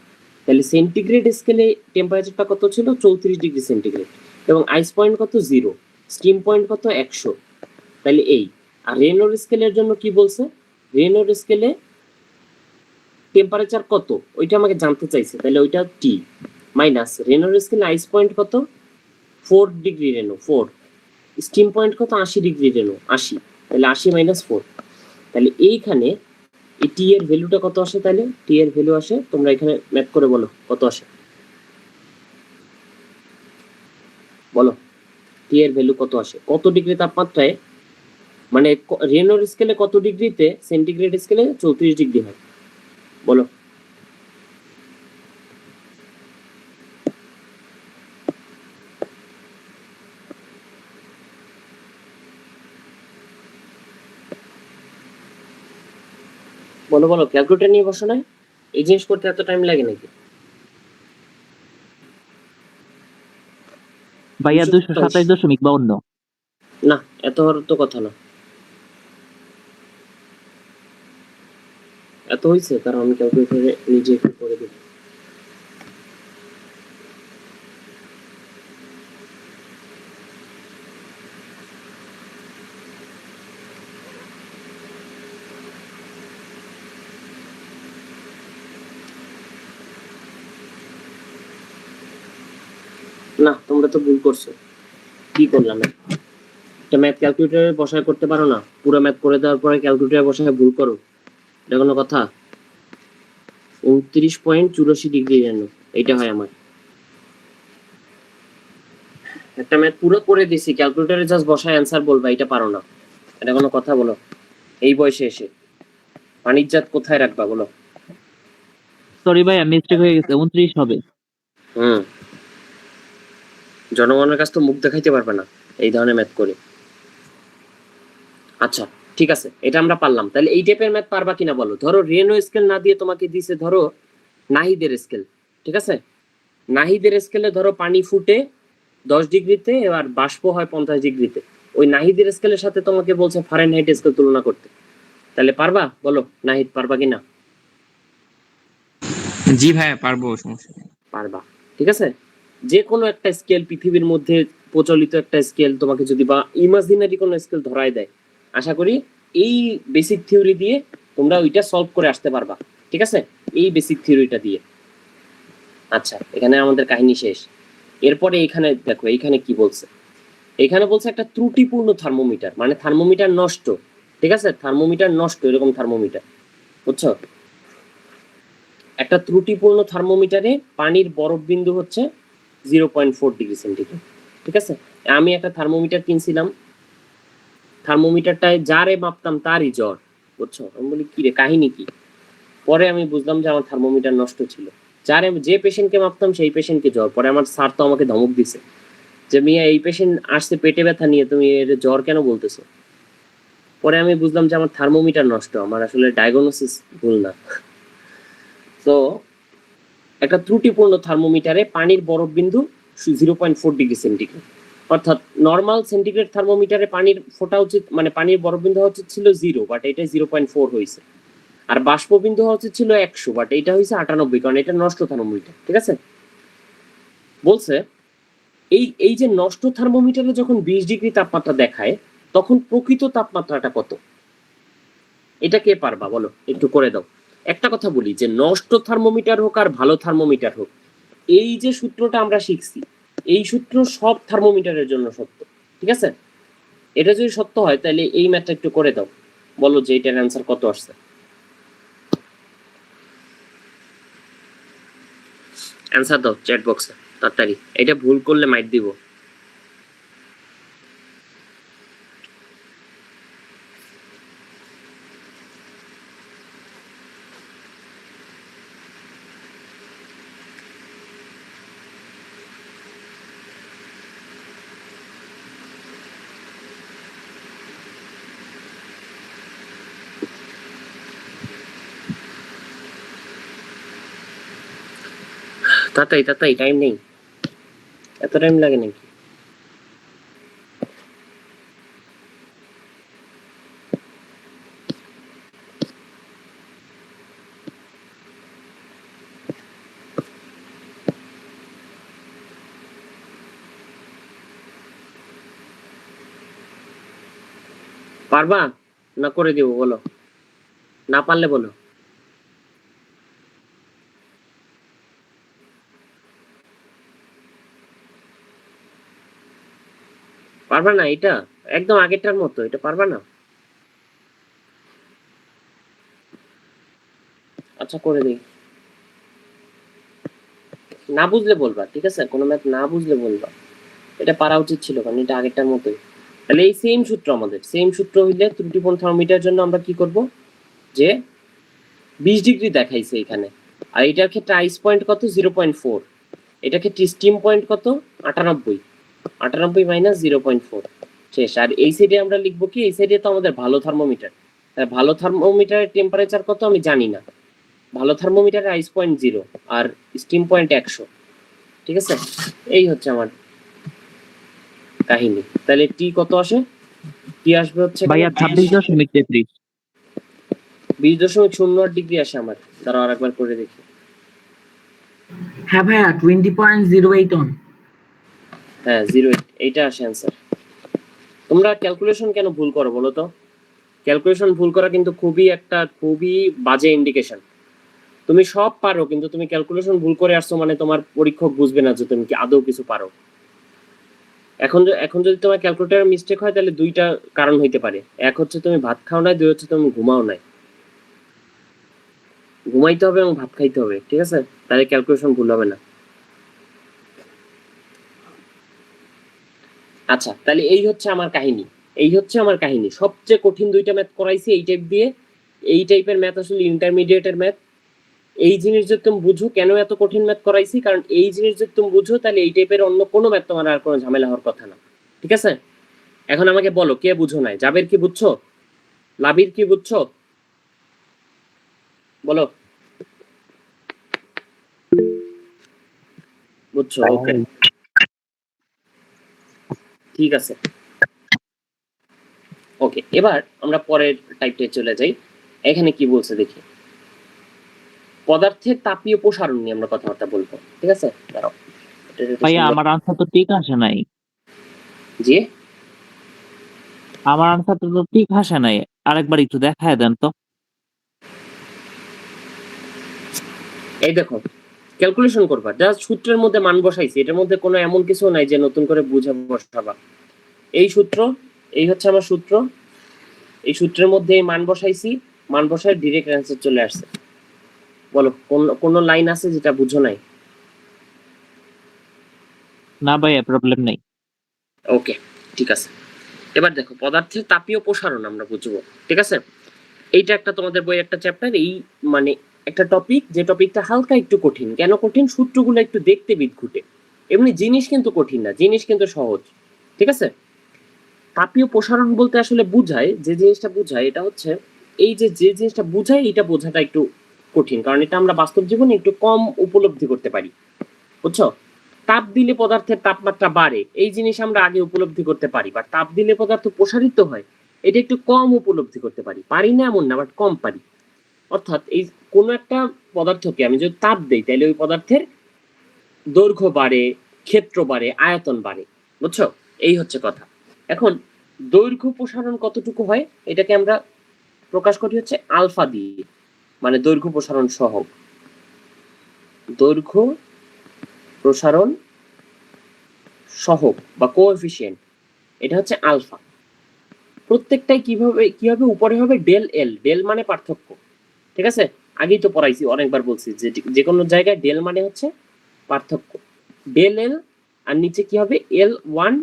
[SPEAKER 1] তাহলে সেন্টিগ্রেড স্কেলে টেম্পারেচারটা কত ছিল, 34°C, এবং আইস পয়েন্ট কত, 0, স্টিম পয়েন্ট কত, 100। তাহলে এই, আর রেনর স্কেলের জন্য কি বলছে, রেনর স্কেলে টেম্পারেচার কত ওইটা আমাকে জানতে চাইছে, তাহলে ওইটা টি মাইনাস রেনর স্কেলে আইস পয়েন্ট কত, 4° রেনো, 4, স্টিম পয়েন্ট কত, 80° রেনো, 80, তাহলে 80 মাইনাস 4। তাহলে এইখানে এই টি এর ভ্যালুটা কত আসে, তাহলে টি এর ভ্যালু আসে, তোমরা এখানে ম্যাথ করে বলো কত আসে, বলো টি এর ভ্যালু কত আসে, কত ডিগ্রি তাপমাত্রায়, মানে রেনোর স্কেলে কত ডিগ্রিতে সেন্টিগ্রেড স্কেলে 34° হয়, বলো। বলো বলো, ক্যালকুলেটর নিয়ে বসো না, এই জিনিস করতে এত টাইম লাগে নাকি?
[SPEAKER 2] ভাইয়া 227.52।
[SPEAKER 1] না, এত হওয়ার তো কথা না, এত হয়েছে, কারণ আমি ক্যালকুলেটরে নিজে একটু করে দিই। না, তোমরা তো ভুল করছো। কি করলাম, একটা ম্যাথ ক্যালকুলেটরে বসায় করতে পারো না, পুরো ম্যাথ করে দেওয়ার পরে ক্যালকুলেটরে বসায় ভুল করো, এটা কোনো কথা? 29.84 যেন এইটা হয় আমার। একটা ম্যাথ পুরো করে দিছি, ক্যালকুলেটরে জাস্ট বসায় অ্যান্সার বলবা, এটা পারো না, এটা কোনো কথা? বলো, এই বয়সে এসে বাণিজ্যাত কোথায় রাখবা, বলো।
[SPEAKER 2] সরি ভাইয়া, মিস্টেক হয়ে গেছে, 29 হবে।
[SPEAKER 1] হুম, জনগণের কাছে তো মুখ দেখাইতে পারবে না এই ধরনের ম্যাথ করে। আচ্ছা, ঠিক আছে, এটা আমরা পারলাম। তাহলে এই টাইপের ম্যাথ পারবা কিনা বলো। ধরো রেনো স্কেল না দিয়ে তোমাকে দিছে ধরো নাহিদের স্কেল, ঠিক আছে। নাহিদের স্কেলে ধরো পানি ফুটে 10°তে আর বাষ্প হয় 50°তে, ওই নাহিদের স্কেলের সাথে তোমাকে বলছে ফারেনহাইট স্কেল তুলনা করতে, তাহলে পারবা, বলো নাহিদ পারবা কিনা?
[SPEAKER 3] জি ভাইয়া পারবো, সমস্যা নেই।
[SPEAKER 1] পারবা, ঠিক আছে। যে কোনো একটা স্কেল, পৃথিবীর মধ্যে প্রচলিত একটা স্কেল তোমাকে যদি বা ইমাজিনারি কোনো স্কেল ধরায় দেয়, আশা করি এই বেসিক থিওরি দিয়ে তোমরা ওইটা সলভ করে আসতে পারবা, ঠিক আছে, এই বেসিক থিওরিটা দিয়ে। আচ্ছা, এখানে আমাদের কাহিনী শেষ। এরপরে এখানে দেখো, এইখানে কি বলছে, এখানে বলছে একটা ত্রুটিপূর্ণ থার্মোমিটার, মানে থার্মোমিটার নষ্ট, ঠিক আছে, থার্মোমিটার নষ্ট, এরকম থার্মোমিটার, বুঝছো। একটা ত্রুটিপূর্ণ থার্মোমিটারে পানির বরফ বিন্দু হচ্ছে 0.4°C, ঠিক আছে। আমি একটা থার্মোমিটার কিনছিলাম, থার্মোমিটারটায় যারে মাপতাম তারই জ্বর, বুঝছো। আমি বলি কি রে, কাহিনী কি? পরে আমি বুঝলাম যে আমার থার্মোমিটার নষ্ট ছিল, যারে যে পেশেন্টকে মাপতাম সেই পেশেন্টকে জ্বর। পরে আমার স্যার তো আমাকে ধমক দিছে যে মিয়া এই পেশেন্ট আসছে পেটে ব্যথা নিয়ে, তুমি এর জ্বর কেন বলতেছো? পরে আমি বুঝলাম যে আমার থার্মোমিটার নষ্ট, আমার আসলে ডায়াগনোসিস ভুল না। তো একটা ত্রুটিপূর্ণ থার্মোমিটারে পানির বরফ বিন্দু 0.4°C, অর্থাৎ নর্মাল সেন্টিগ্রেড থার্মোমিটারে পানির ফোটা উচিত, মানে পানির বরফ বিন্দু হওয়া উচিত ছিল 0, বাট এটা 0.4 হয়েছে। আর বাষ্প বিন্দু হওয়া উচিত ছিল 100, বাট এটা হয়েছে 98, কারণ এটা নষ্ট থার্মোমিটার, ঠিক আছে। বলছে এই এই যে নষ্ট থার্মোমিটারে যখন 20° তাপমাত্রা দেখায়, তখন প্রকৃত তাপমাত্রাটা কত, এটা কে পারবা, বলো, একটু করে দাও। একটা কথা বলি, যে নষ্ট থার্মোমিটার হোক আর ভালো থার্মোমিটার হোক, এই যে সূত্রটা আমরা শিখছি, এই সূত্র সব থার্মোমিটারের জন্য সত্য, ঠিক আছে। এটা যদি সত্য হয় তাহলে এই ম্যাথটা একটু করে দাও, বলো যে এটার অ্যান্সার কত আসছে। অ্যান্সার দাও চ্যাট বক্সে তাড়াতাড়ি, এটা ভুল করলে মাইট দিব। তাতাই টাইম নেই, এত টাইম লাগে নাকি? পারবা না করে দিব বলো, না পারলে বলো। পারবা না? এটা একদম আগেরটার মতো, এটা পারবা না? আচ্ছা করে দিই, না বুঝলে বলবা, ঠিক আছে? কোনো ম্যাথ না বুঝলে বলবা, এটা পারা উচিত ছিল, কারণ এটা আগেরটার মতোই। তাহলে এই সেম সূত্র, আমাদের সেম সূত্র হইলে ত্রুটিপূর্ণ থার্মোমিটার জন্য আমরা কি করব, যে 20 ডিগ্রি দেখাইছে এখানে, আর এটার ক্ষেত্রে আইস পয়েন্ট কত, 0.4, এটার ক্ষেত্রে স্টিম পয়েন্ট কত, 98 মাইনাস 0.4, শেষ। আর এই সাইডে আমরা লিখবো কি, এই সাইডে তো আমাদের ভালো থার্মোমিটার, ভালো থার্মোমিটারের টেম্পারেচার কত আমি জানি না, ভালো থার্মোমিটারের আইস পয়েন্ট 0 আর স্টিম পয়েন্ট 100, ঠিক আছে? এই হচ্ছে আমার কাহিনী। তাহলে টি কত আসে? টি আসবে হচ্ছে
[SPEAKER 2] ভাইয়া 26.33।
[SPEAKER 1] 20.08 ডিগ্রি আসে আমার। দাঁড়াও আর একবার করে দেখি।
[SPEAKER 4] হ্যাঁ ভাইয়া 20.08 অন।
[SPEAKER 1] হ্যাঁ 08, এইটা আসে অ্যান্সার। তোমরা ক্যালকুলেশন কেন ভুল করো বলো তো? ক্যালকুলেশন ভুল করা কিন্তু খুবই বাজে ইন্ডিকেশন। তুমি সব পারো, কিন্তু তুমি ক্যালকুলেশন ভুল করে আসছো মানে তোমার পরীক্ষক বুঝবে না যে তুমি কি আদৌ কিছু পারো। এখন যদি তোমার ক্যালকুলেটর মিস্টেক হয়, তাহলে দুইটা কারণ হইতে পারে। এক হচ্ছে তুমি ভাত খাও নাই, দুই হচ্ছে তুমি ঘুমাও নাই। ঘুমাইতে হবে এবং ভাত খাইতে হবে, ঠিক আছে? তাহলে ক্যালকুলেশন ভুল হবে না। আচ্ছা, তাহলে এই হচ্ছে আমার কাহিনী। সবচেয়ে কঠিন দুইটা ম্যাথ করাইছি এই টাইপ দিয়ে। এই টাইপের ম্যাথ আসলে ইন্টারমিডিয়েটের ম্যাথ। এই জিনিস যদি তুমি বুঝো কেন এত কঠিন ম্যাথ করাইছি, কারণ এই জিনিস যদি তুমি বুঝো, তাহলে এই টাইপের অন্য কোনো ম্যাথ তোমার আর কোনো ঝামেলা হওয়ার কথা না, ঠিক আছে? এখন আমাকে বলো, কে বুঝো নাই? জাবের কি বুঝছো? লাবির কি বুঝছো? বলো। বুঝছো? ওকে, ঠিক আছে। ওকে, এবার আমরা পরের টাইপটায় চলে যাই। এখানে কি বলছে দেখি। পদার্থের তাপীয় প্রসারণ নিয়ে আমরা কথাবার্তা বলবো, ঠিক আছে? দাঁড়াও,
[SPEAKER 2] ভাইয়া আমার আনসার তো ঠিক আসে নাই।
[SPEAKER 1] জি,
[SPEAKER 2] আমার আনসার তো ঠিক আসে নাই, আরেকবার একটু দেখায় দেন তো।
[SPEAKER 1] এই দেখো, ক্যালকুলেশন করবা, জাস্ট সূত্রের মধ্যে মান বসাইছি, এটার মধ্যে কোনো এমন কিছু নাই যে নতুন করে বুঝে বসাবা। এই সূত্র, এই হচ্ছে আমার সূত্র, এই সূত্রের মধ্যে এই মান বসাইছি, মান বসায় ডিরেক্ট অ্যান্সার চলে আসছে। বলো, কোন লাইন আছে যেটা বুঝো নাই?
[SPEAKER 2] না ভাইয়া, প্রবলেম নেই।
[SPEAKER 1] ওকে, ঠিক আছে। এবার দেখো, পদার্থের তাপীয় প্রসারণ আমরা বুঝবো, ঠিক আছে? এইটা একটা তোমাদের বই একটা চ্যাপ্টার, এই মানে একটা টপিক, যে টপিকটা হালকা একটু কঠিন। কেন কঠিন? সূত্রগুলো একটু দেখতে বিদঘুটে। এমনি জিনিস কিন্তু কঠিন না, জিনিস কিন্তু সহজ, ঠিক আছে? তাপীয় প্রসারণ বলতে আসলে বুঝায়, যে জিনিসটা বুঝায় এটা হচ্ছে, এই যে জিনিসটা বুঝায় এটা বোঝাটা একটু কঠিন, কারণ এটা আমরা বাস্তব জীবনে একটু কম উপলব্ধি করতে পারি, বুঝছো? তাপ দিলে পদার্থের তাপমাত্রা বাড়ে, এই জিনিস আমরা আগে উপলব্ধি করতে পারি, বা তাপ দিলে পদার্থ প্রসারিত হয়, এটা একটু কম উপলব্ধি করতে পারি। পারি না এমন না, বাট কম পারি। অর্থাৎ এই কোনো একটা পদার্থকে আমি যদি তাপ দেই, তাহলে ওই পদার্থের দৈর্ঘ্য বাড়ে, ক্ষেত্র বাড়ে, আয়তন বাড়ে, বুঝছো? এই হচ্ছে কথা। এখন দৈর্ঘ্য প্রসারণ কতটুকু হয়, এটাকে আমরা প্রকাশ করি হচ্ছে আলফা দিয়ে, মানে দৈর্ঘ্য প্রসারণ সহগ। দৈর্ঘ্য প্রসারণ সহগ বা কোএফিসিয়েন্ট, এটা হচ্ছে আলফা। প্রত্যেকটাই কি হবে, উপরে হবে ডেল এল, ডেল মানে পার্থক্য, ঠিক আছে? আগেই তো পড়াইছি, অনেকবার বলছি যে কোনো জায়গায় ডেল মানে হচ্ছে পার্থক্য, ডেল এল। আর নিচে কি হবে, এল ওয়ান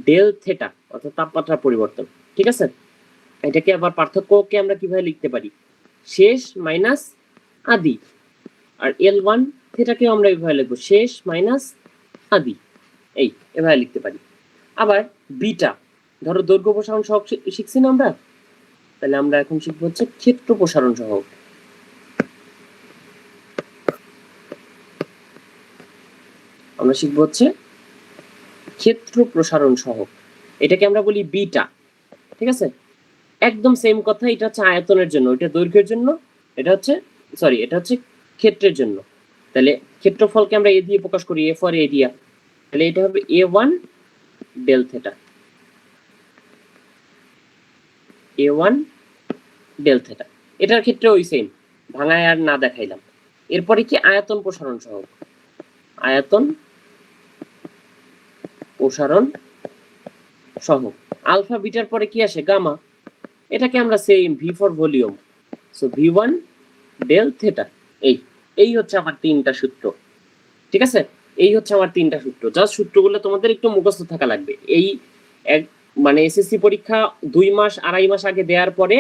[SPEAKER 1] ডেল থেটা, অর্থাৎ তাপমাত্রা পরিবর্তন, ঠিক আছে? এটাকে আবার পার্থক্যকে আমরা কিভাবে লিখতে পারি, শেষ মাইনাস আদি। আর এল ওয়ান থেটাকেও আমরা এইভাবে লিখবো, শেষ মাইনাস আদি, এই এভাবে লিখতে পারি। আবার বিটা, ধরো দৈর্ঘ্য প্রসারণ সহগ শিখছি না আমরা, তাহলে আমরা এখন শিখবো হচ্ছে ক্ষেত্র প্রসারণ সহগ। আমরা শিখবো হচ্ছে ক্ষেত্র প্রসারণ সহগ, এটাকে আমরা বলি বিটা। ঠিক আছে, একদম সেম কথা, এটা হচ্ছে আয়তনের জন্য, এটা দৈর্ঘ্যের জন্য, এটা হচ্ছে এটা হচ্ছে ক্ষেত্রের জন্য। তাহলে ক্ষেত্রফলকে আমরা এ দিয়ে প্রকাশ করি, এ ফর এরিয়া, তাহলে এটা হবে a1 del theta, a1 del theta. এটার ক্ষেত্রে ওই সেম, ভাঙায় আর না দেখাইলাম। এরপরে কি আয়তন প্রসারণ সহগ, আয়তন প্রসারণ সহগ, আলফা বিটার পরে কি আসে, গামা। এটাকে আমরা same V for volume, so v1 del theta. এই হচ্ছে আমার তিনটা সূত্র। ঠিক আছে, এই হচ্ছে আমার তিনটা সূত্র। জাস্ট সূত্রগুলো তোমাদের একটু মুখস্থ থাকা লাগবে। এই এক মানে এসএসসি পরীক্ষা 2 মাস 2.5 মাস আগে দেওয়ার পরে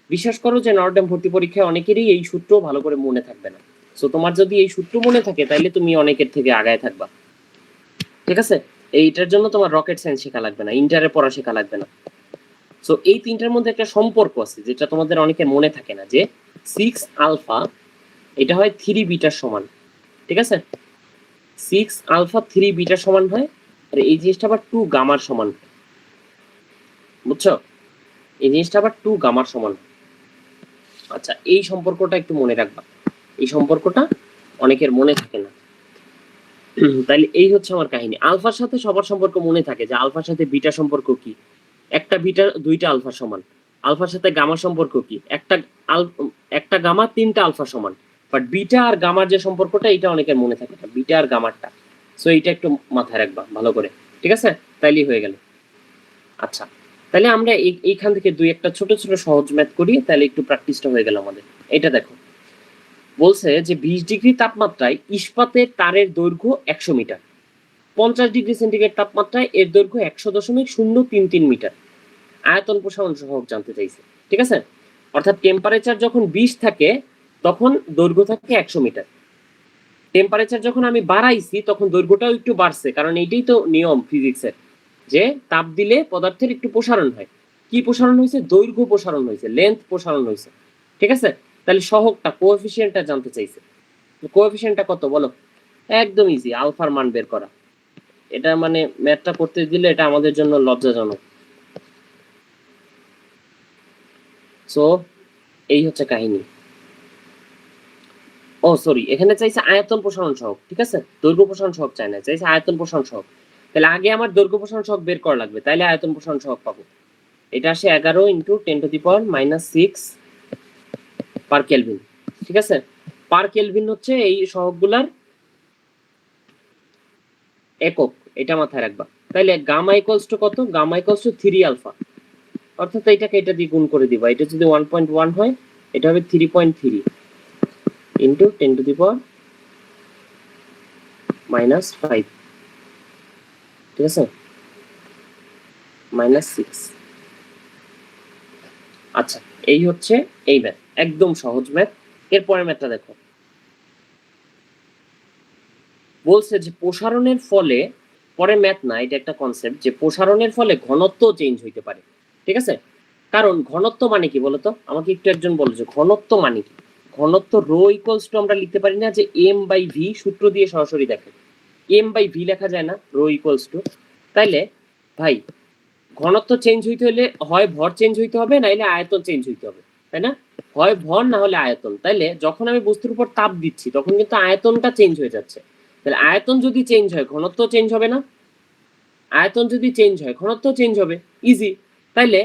[SPEAKER 1] বিশ্বাস করো যে নর্ডাম ভর্তি পরীক্ষায় অনেকেরই এই সূত্র ভালো করে মনে থাকবে না। সো তোমার যদি এই সূত্র মনে থাকে তাহলে তুমি অনেকের থেকে আগায় থাকবা। ঠিক আছে, এইটার জন্য তোমার রকেট সায়েন্স শেখা লাগবে না, ইন্টারে পড়া শেখা লাগবে না। সো এই তিনটার মধ্যে একটা সম্পর্ক আছে যেটা তোমাদের অনেকের মনে থাকে না, যে 6 আলফা এটা হয় 3 বিটার সমান। ঠিক আছে, 6 আলফা 3 বিটার সমান হয়, আর এই জিনিসটা আবার 2 গামার সমান। বুঝছো, এই জিনিসটা আবার 2 গামার সমান। আচ্ছা, এই সম্পর্কটা একটু মনে রাখবা, এই সম্পর্কটা অনেকের মনে থাকে না। তাইলে এই হচ্ছে আমার কাহিনী। আলফার সাথে সবার সম্পর্ক মনে থাকে যে আলফার সাথে বিটা সম্পর্ক কি, একটা বিটা দুইটা আলফা সমান। আলফার সাথে গামা সম্পর্ক কি, একটা গামা তিনটা আলফা সমান। বাট বিটা আর গামার যে সম্পর্কটা এটা অনেকের মনে থাকে না, বিটা আর গামারটা। সো এইটা একটু মাথায় রাখবা ভালো করে। ঠিক আছে, তাইলেই হয়ে গেল। আচ্ছা, তাহলে আমরা এইখান থেকে দুই একটা ছোট ছোট সহজ ম্যাথ করি, তাহলে একটু প্র্যাকটিসটা হয়ে গেল আমাদের। এটা দেখো, বলছে যে 20 ডিগ্রি তাপমাত্রায় ইস্পাতের তারের দৈর্ঘ্য 100 মিটার, 50 ডিগ্রি সেন্টিগ্রেড তাপমাত্রায় এর দৈর্ঘ্য 100.033 মিটার। আয়তন প্রসারণ সহগ জানতে চাইছে। ঠিক আছে, অর্থাৎ টেম্পারেচার যখন 20 থাকে তখন দৈর্ঘ্য থাকে 100 মিটার। টেম্পারেচার যখন আমি বাড়াইছি তখন দৈর্ঘ্যটাও একটু বাড়ছে, কারণ এইটাই তো নিয়ম ফিজিক্সের, যে তাপ দিলে পদার্থের একটু প্রসারণ হয়। কি প্রসারণ হয়েছে, দৈর্ঘ্য প্রসারণ হয়েছে, লেন্থ প্রসারণ হয়েছে। ঠিক আছে, তাহলে সহগটা কোএফিসিয়েন্টটা জানতে চাইছে। কোএফিসিয়েন্টটা কত বলো, একদম ইজি, আলফার মান বের করা। এটা মানে ম্যাথটা করতে দিলে এটা আমাদের জন্য লজ্জাজনক। সো এই হচ্ছে কাহিনী। ও সরি, এখানে চাইছে আয়তন প্রসারণ সহগ। ঠিক আছে, দৈর্ঘ্য প্রসারণ সহগ চাই না, চাইছে আয়তন প্রসারণ সহগ। তাহলে আগে আমার দৈর্ঘ্য প্রসারণ সহগ বের করা লাগবে, তাইলে আয়তন প্রসারণ সহগ পাবো। এটা আসে 11 × 10⁻⁻6 পার কেলভিন। ঠিক আছে, পার কেলভিন হচ্ছে এই সহগগুলার একক, এটা মাথায় রাখবা। তাইলে গামা ইকুয়ালস টু কত, গামা ইকুয়ালস টু 3 আলফা, অর্থাৎ এইটাকে এটা দিয়ে গুণ করে দিবা। এটা যদি 1.1 হয় এটা হবে 3.3 × 10⁻⁻5। ঠিক আছে, -6। আচ্ছা, এই হচ্ছে এই ম্যাথ, একদম সহজ ম্যাথ। এরপরের ম্যাথটা দেখো, বলছে যে প্রসারণের ফলে, পরে ম্যাথ না, এটা একটা কনসেপ্ট, যে প্রসারণের ফলে ঘনত্ব চেঞ্জ হইতে পারে। ঠিক আছে, কারণ ঘনত্ব মানে কি বলতো, আমাকে একটু একজন বলো যে ঘনত্ব মানে কি। ঘনত্ব রো ইকুয়ালস টু আমরা লিখতে পারি না যে m/v, সূত্র দিয়ে সরাসরি দেখে m/v লেখা যায় না, রো ইকুয়ালস টু। তাইলে ভাই ঘনত্ব চেঞ্জ হইতে হলে হয় ভর চেঞ্জ হইতে হবে, নাইলে আয়তন চেঞ্জ হইতে হবে, তাই না? হয় ভর না হলে আয়তন। তাইলে যখন আমি বস্তুর উপর তাপ দিচ্ছি তখন কিন্তু আয়তনটা চেঞ্জ হয়ে যাচ্ছে। তাহলে আয়তন যদি চেঞ্জ হয় ঘনত্ব চেঞ্জ হবে না? আয়তন যদি চেঞ্জ হয় ঘনত্ব চেঞ্জ হবে, ইজি। তাইলে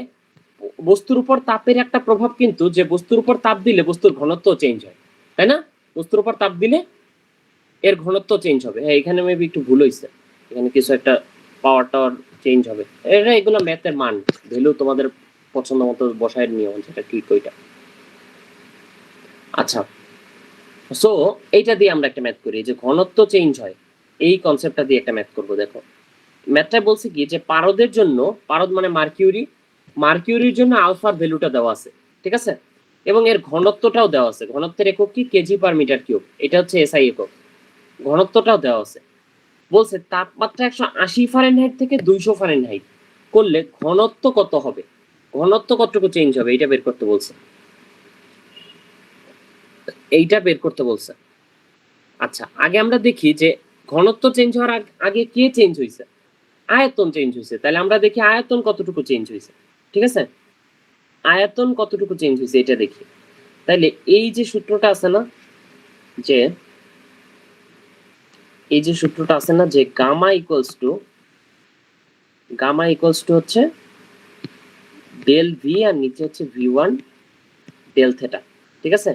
[SPEAKER 1] বস্তুর উপর তাপের একটা প্রভাব কিন্তু, যে বস্তুর উপর তাপ দিলে বস্তুর ঘনত্ব চেঞ্জ হয়, তাই না? বস্তুর উপর তাপ দিলে এর ঘনত্ব চেঞ্জ হবে। হ্যাঁ, এখানে মেবি একটু ভুল হয়েছে, এখানে কিছু একটা পাওয়ার টাওয়ার চেঞ্জ হবে। এগুলো ম্যাথের মান ভ্যালু তোমাদের পছন্দ মতো বসায় নিয়ম, যেটা ঠিক ওইটা। আচ্ছা, সো এইটা দিয়ে আমরা একটা ম্যাথ করি, যে ঘনত্ব চেঞ্জ হয়, এই কনসেপ্টটা দিয়ে একটা ম্যাথ করব। দেখো ম্যাথটা বলছে কি, যে পারদের জন্য, পারদ মানে মার্কিউরি, মার্কিউরির জন্য আলফার ভ্যালুটা দেওয়া আছে। ঠিক আছে, এবং এর ঘনত্বটাও দেওয়া আছে। ঘনত্বের একক কি, kg/m³। এটা হচ্ছে এসআই একক। ঘনত্বটাও দেওয়া আছে। বলছে তাপমাত্রা 180 ফারেনহাইট থেকে 200 ফারেনহাইট করলে ঘনত্ব কত হবে, ঘনত্ব কতটুকু চেঞ্জ হবে, এইটা বের করতে বলছে। এইটা বের করতে বলছে। আচ্ছা, আগে আমরা দেখি যে ঘনত্ব চেঞ্জ হওয়ার আগে কে চেঞ্জ হয়েছে? আয়তন চেঞ্জ হয়েছে। তাহলে আমরা দেখি আয়তন কতটুকু চেঞ্জ হয়েছে। ঠিক আছে, আয়তন কতটুকু চেঞ্জ হয়েছে এটা দেখি। তাহলে এই যে সূত্রটা আছে না, যে এই যে সূত্রটা আছে না, যে গামা ইকুয়ালস টু হচ্ছে ডেল ভি আর নিচে হচ্ছে ভি ওয়ান ডেল থেটা। ঠিক আছে,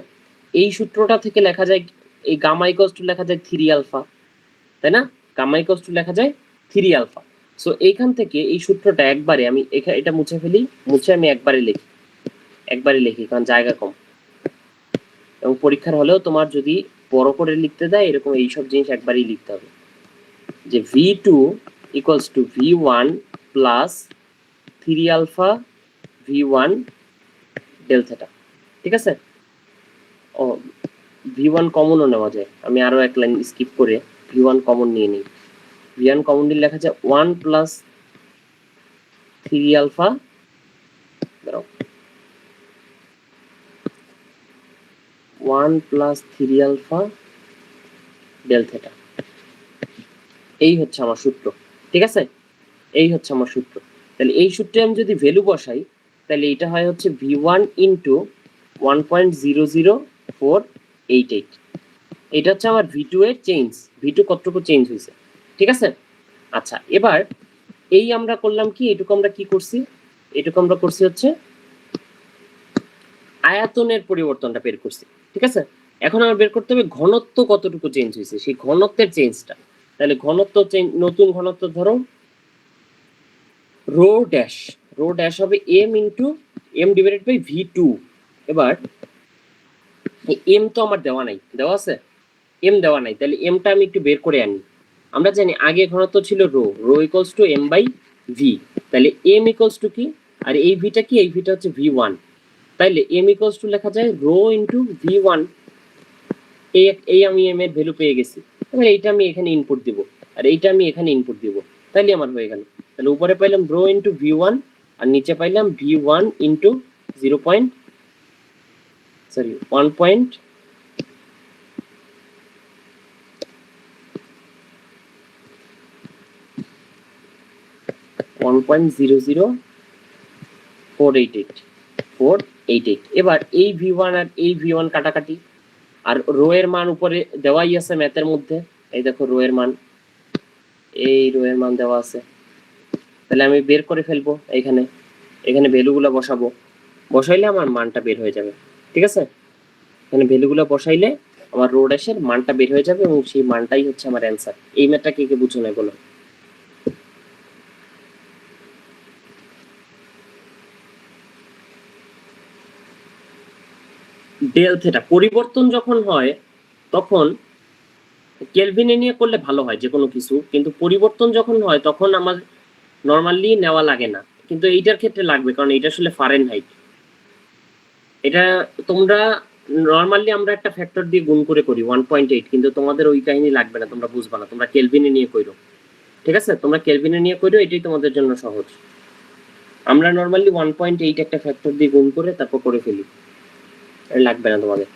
[SPEAKER 1] এই সূত্রটা থেকে লেখা যায়, এই গামা ইকুয়ালস টু লেখা যায় 3 আলফা, তাই না? গামা ইকুয়ালস টু লেখা যায় 3 আলফা। সো এইখান থেকে এই সূত্রটা একবারে আমি এটা মুছে ফেলি, মুছে আমি একবারে লিখি কারণ জায়গা কম। এবং পরীক্ষার হলেও তোমার যদি বড় করে লিখতে দেয় এরকম এইসব জিনিস একবারই লিখতে হবে, যে V2 equals to V1 plus 3 alpha V1 del theta. ঠিক আছে, ও V1 কমনও নেওয়া যায়, আমি আরো এক লাইন স্কিপ করে V1 কমন নিয়ে নিই। V1 কমন নিয়ে লেখা যায় 1 প্লাস 3 আলফা, দাঁড়াও, 1 প্লাস 3 আলফা ডেল থেটা। এই হচ্ছে আমার সূত্র। ঠিক আছে, এই হচ্ছে আমার সূত্র। তাহলে এই সূত্রে আমি যদি ভ্যালু বসাই তাহলে এটা হয় হচ্ছে V1 ইন্টু 1.00488। এটা হচ্ছে আমার V2 এর চেঞ্জ, V2 কতটুকু চেঞ্জ হয়েছে। ঠিক আছে, আচ্ছা এবার এই আমরা করলাম কি, এটুকু আমরা কি করছি, এটুকু আমরা করছি হচ্ছে আয়তনের পরিবর্তনটা বের করছি। ঠিক আছে, এখন আমরা বের করতে হবে ঘনত্ব কতটুকু চেঞ্জ হয়েছে, সেই ঘনত্বের চেঞ্জটা। তাহলে ঘনত্ব চেঞ্জ, নতুন ঘনত্ব ধরো রো ড্যাশ হবে m into m divided by V2। এবার m তো আমার দেওয়া নাই, দেওয়া আছে m দেওয়া নাই, তাহলে mটা আমি একটু বের করে আনি। আমরা জানি আগে ঘনত্ব ছিল rho equals to m by v, তাহলে m ইকুয়ালস টু কি, আর এই ভিটা কি, এই ভিটা হচ্ছে V1, তাইলে m ইকুয়ালস টু লেখা যায় রো ইন্টু V1। এই আমি m এর ভ্যালু পেয়ে গেছি। এবার এইটা আমি এখানে ইনপুট দিব আর এইটা আমি এখানে ইনপুট দিব, তাইলে আমার হয়ে গেল। তাহলে উপরে পাইলাম রো ইন্টু V1 আর নিচে পাইলাম V1 ইন্টু 1.00488। এবার এই V1 আর এই V1 কাটাকাটি, আর রো এর মান উপরে দেওয়াই আছে ম্যাথের মধ্যে, এই দেখো রো এর মান, এই রো এর মান দেওয়া আছে। তাহলে আমি বের করে ফেলবো, এখানে ভ্যালুগুলো বসাইলে আমার মানটা বের হয়ে যাবে। ঠিক আছে, এখানে ভ্যালুগুলো বসাইলে আমার রো ড্যাশের মানটা বের হয়ে যাবে এবং সেই মানটাই হচ্ছে আমার অ্যান্সার। এই ম্যাথটা কে বুঝো না বলো? ডেল থেটা পরিবর্তন যখন হয় তখন কেলভিনে নিয়ে করলে ভালো হয় যে কোনো কিছু, কিন্তু পরিবর্তন যখন হয় তখন আমার নরমালি নেওয়া লাগে না, কিন্তু এইটার ক্ষেত্রে লাগবে কারণ এটা আসলে ফারেনহাইট। এটা তোমরা নরমালি আমরা একটা ফ্যাক্টর দিয়ে গুণ করে করি 1.8, কিন্তু তোমাদের ওই কাহিনী লাগবে না, তোমরা বুঝবা না, তোমরা কেলভিনে নিয়ে কইরো। ঠিক আছে, তোমরা কেলভিনে নিয়ে কইরো, এটাই তোমাদের জন্য সহজ। আমরা নরমালি 1.8 একটা ফ্যাক্টর দিয়ে গুণ করে তারপর করে ফেলি, লাগবে না তোমাদের।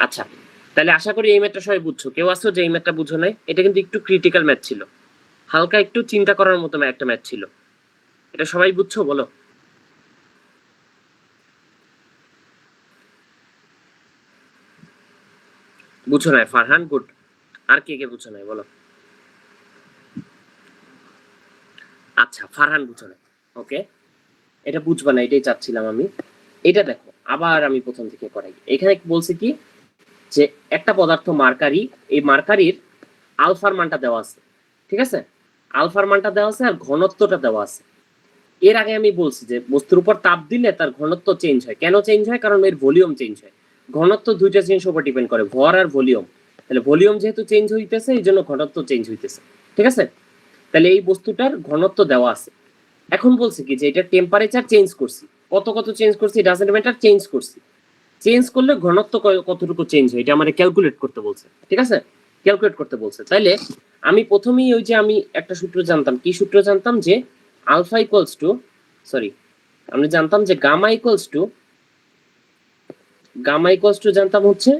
[SPEAKER 1] আচ্ছা, তাহলে আশা করি এই ম্যাথটা সবাই বুঝছো। কেউ আসো যে এই ম্যাথটা বুঝো নাই? এটা কিন্তু একটু ক্রিটিক্যাল ম্যাথ ছিল, হালকা একটু চিন্তা করার মতো একটা ম্যাথ ছিল। এটা সবাই বুঝছো বলো? বুঝো নাই? ফারহান গুড। আর কে বুঝো নাই বলো? আচ্ছা, ফারহান বুঝো নাই, ওকে, এটা বুঝবা না, এটাই চাচ্ছিলাম আমি। এটা দেখো আবার আমি প্রথম থেকে করাই। এখানে বলছে কি যে একটা পদার্থ মার্কারি, এই মার্কারির আলফার মানটা দেওয়া আছে। ঠিক আছে, আলফার মানটা দেওয়া আছে আর ঘনত্বটা দেওয়া আছে। এর আগে আমি বলছি যে বস্তুর উপর তাপ দিলে তার ঘনত্ব চেঞ্জ হয়। কেন চেঞ্জ হয়? কারণ এর ভলিউম চেঞ্জ হয়। ঘনত্ব দুইটা জিনিসের উপর ডিপেন্ড করে, ভর আর ভলিউম। তাহলে ভলিউম যেহেতু চেঞ্জ হইতেছে এই জন্য ঘনত্ব চেঞ্জ হইতেছে। ঠিক আছে, তাহলে এই বস্তুটার ঘনত্ব দেওয়া আছে। এখন বলছে কি যে এটা টেম্পারেচার চেঞ্জ করছি, কত চেঞ্জ করছি ডাজন্ট ম্যাটার, চেঞ্জ করছি। চেঞ্জ করলে ঘনত্ব কতটুকু চেঞ্জ হয় এটা আমাদের ক্যালকুলেট করতে বলছে। ঠিক আছে, ক্যালকুলেট করতে বলছে। তাইলে আমি প্রথমেই ওই যে আমি একটা সূত্র জানতাম, কি সূত্র জানতাম, যে আলফা ইকুয়ালস টু, সরি আমি জানতাম যে গামা ইকুয়ালস টু জানতাম হচ্ছে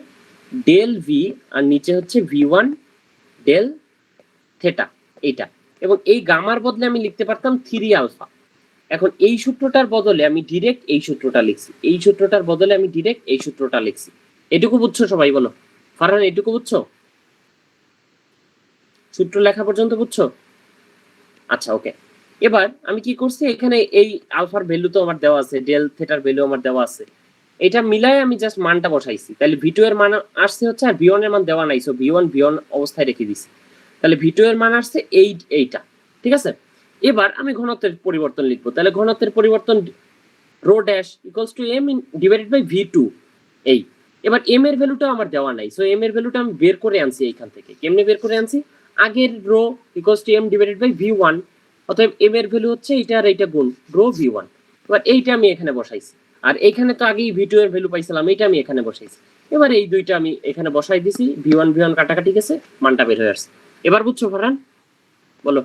[SPEAKER 1] ডেল ভি আর নিচে হচ্ছে V1 ডেল থেটা এইটা, এবং এই গামার বদলে আমি লিখতে পারতাম 3 আলফা। এখন এই সূত্রটার বদলে আমি ডিরেক্ট এই সূত্রটা লিখছি, এই সূত্রটার বদলে আমি ডিরেক্ট এই সূত্রটা লিখছি। এটুকু বুঝছো সবাই? বলো ফারহান, এটুকু বুঝছো? সূত্র লেখা পর্যন্ত বুঝছো? আচ্ছা ওকে। এবার আমি কি করছি, এখানে এই আলফার ভ্যালু তো আমার দেওয়া আছে, ডেল থেটার ভ্যালু আমার দেওয়া আছে, এটা মিলাই আমি জাস্ট মানটা বসাইছি। তাহলে ভি টু এর মান আসছে হচ্ছে, আর ভি ওয়ান এর মান দেওয়া নাই, সো ভি ওয়ান অবস্থায় রেখে দিছি। তাহলে ভি টু এর মান আসছে এইটা, ঠিক আছে। এবার আমি ঘনত্বের পরিবর্তন লিখবো। তাহলে ঘনত্বের পরিবর্তন rho dash equals to M divided by V two. এই এবার এম এর ভ্যালুটা আমার দেওয়া নাই, সো এম এর ভ্যালুটা আমি বের করে আনছি এইখান থেকে। কেমনে বের করে আনছি? আগের rho equals to M divided by V one, অতএব এম এর ভ্যালু হচ্ছে এইটা আর এইটা গুণ রো ভি ওয়ান। এবার এইটা আমি এখানে বসাইছি, আর এইখানে তো আগেই ভি টু এর ভ্যালু পাইছিলাম, এইটা আমি এখানে বসাইছি। এবার এই দুইটা আমি এখানে বসাই দিছি, ভি ওয়ান কাটাকাটি গেছে, মানটা বের হয়ে আসছে। এবার বুঝছো ফারহান? বলো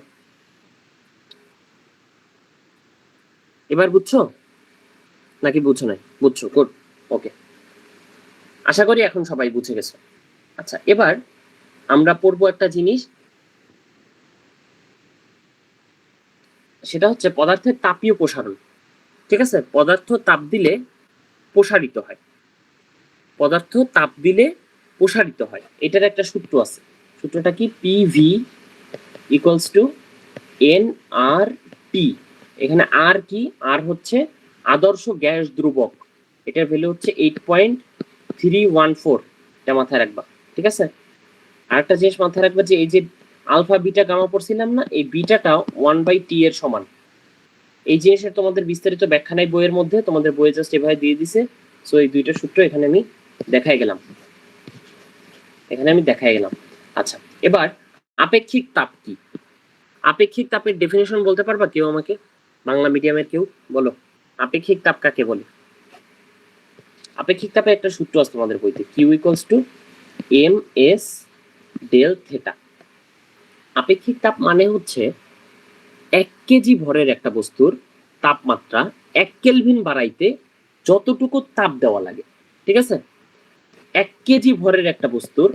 [SPEAKER 1] এবার বুঝছো নাকি বুঝছো নাই? বুঝছো, গুড, ওকে। আশা করি এখন সবাই বুঝে গেছো। আচ্ছা, এবার আমরা পড়বো একটা জিনিস, সেটা হচ্ছে পদার্থের তাপীয় প্রসারণ। ঠিক আছে, পদার্থ তাপ দিলে প্রসারিত হয়, পদার্থ তাপ দিলে প্রসারিত হয়, এটার একটা সূত্র আছে। সূত্রটা কি? পিভি ইকুয়ালস টু এন আর টি। এখানে আর কি? আর হচ্ছে আদর্শ গ্যাস ধ্রুবক, এটার ভ্যালু হচ্ছে 8.314, এটা মাথায় রাখবা, ঠিক আছে। আরেকটা জিনিস মাথায় রাখবা, যে এই যে আলফা বিটা গামা পড়ছিলাম না, এই বিটাটাও 1/t এর সমান। এই জিনিসের তোমাদের বিস্তারিত ব্যাখ্যা নাই বইয়ের মধ্যে, তোমাদের বইয়ে জাস্ট এভাবে দিয়ে দিছে। সো এই দুইটা সূত্র এখানে আমি দেখাই গেলাম, আচ্ছা, এবার আপেক্ষিক তাপ কি? আপেক্ষিক তাপের ডেফিনেশন বলতে পারবা কেউ আমাকে? বাংলা মিডিয়ামের কেউ বলো, আপেক্ষিক তাপ কাকে বলে? আপেক্ষিক তাপে একটা সূত্র আছে তোমাদের বইতে, Q equals to M S del theta. আপেক্ষিক তাপ মানে হচ্ছে 1 কেজি ভরের একটা বস্তুর তাপমাত্রা 1 কেলভিন বাড়াইতে যতটুকু তাপ দেওয়া লাগে, ঠিক আছে। 1 কেজি ভরের একটা বস্তুর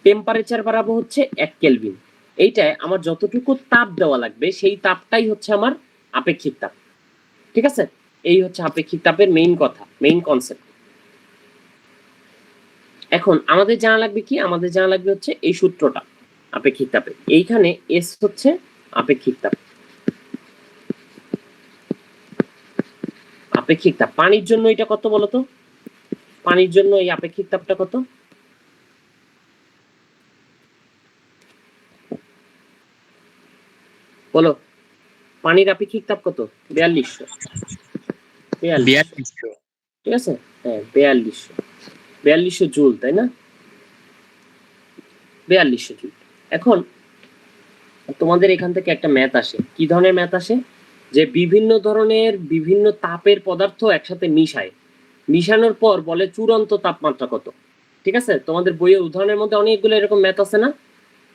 [SPEAKER 1] টেম্পারেচার বাড়াবো হচ্ছে 1 কেলভিন, এইটায় আমার যতটুকু তাপ দেওয়া লাগবে সেই তাপটাই হচ্ছে আমার আপেক্ষিক তাপ, ঠিক আছে। এই হচ্ছে আপেক্ষিক তাপের মেইন কথা, মেইন কনসেপ্ট। এখন আমাদের জানা লাগবে কি? আমাদের জানা লাগবে হচ্ছে এই সূত্রটা আপেক্ষিক তাপের। এইখানে এস হচ্ছে আপেক্ষিক তাপ। আপেক্ষিক তাপ পানির জন্য এটা কত বলতো? পানির জন্য এই আপেক্ষিক তাপটা কত? বলো, পানির আপেক্ষিক তাপ কত? 4200।
[SPEAKER 3] 4200,
[SPEAKER 1] ঠিক আছে, হ্যাঁ 4200 জুল, তাই না? 4200 জুল। এখন তোমাদের এখান থেকে একটা ম্যাথ আসে। কি ধরনের ম্যাথ আসে? যে বিভিন্ন ধরনের বিভিন্ন তাপের পদার্থ একসাথে মিশায়, মিশানোর পর বলে চূড়ান্ত তাপমাত্রা কত। ঠিক আছে, তোমাদের বইয়ের উদাহরণের মধ্যে অনেকগুলো এরকম ম্যাথ আছে না,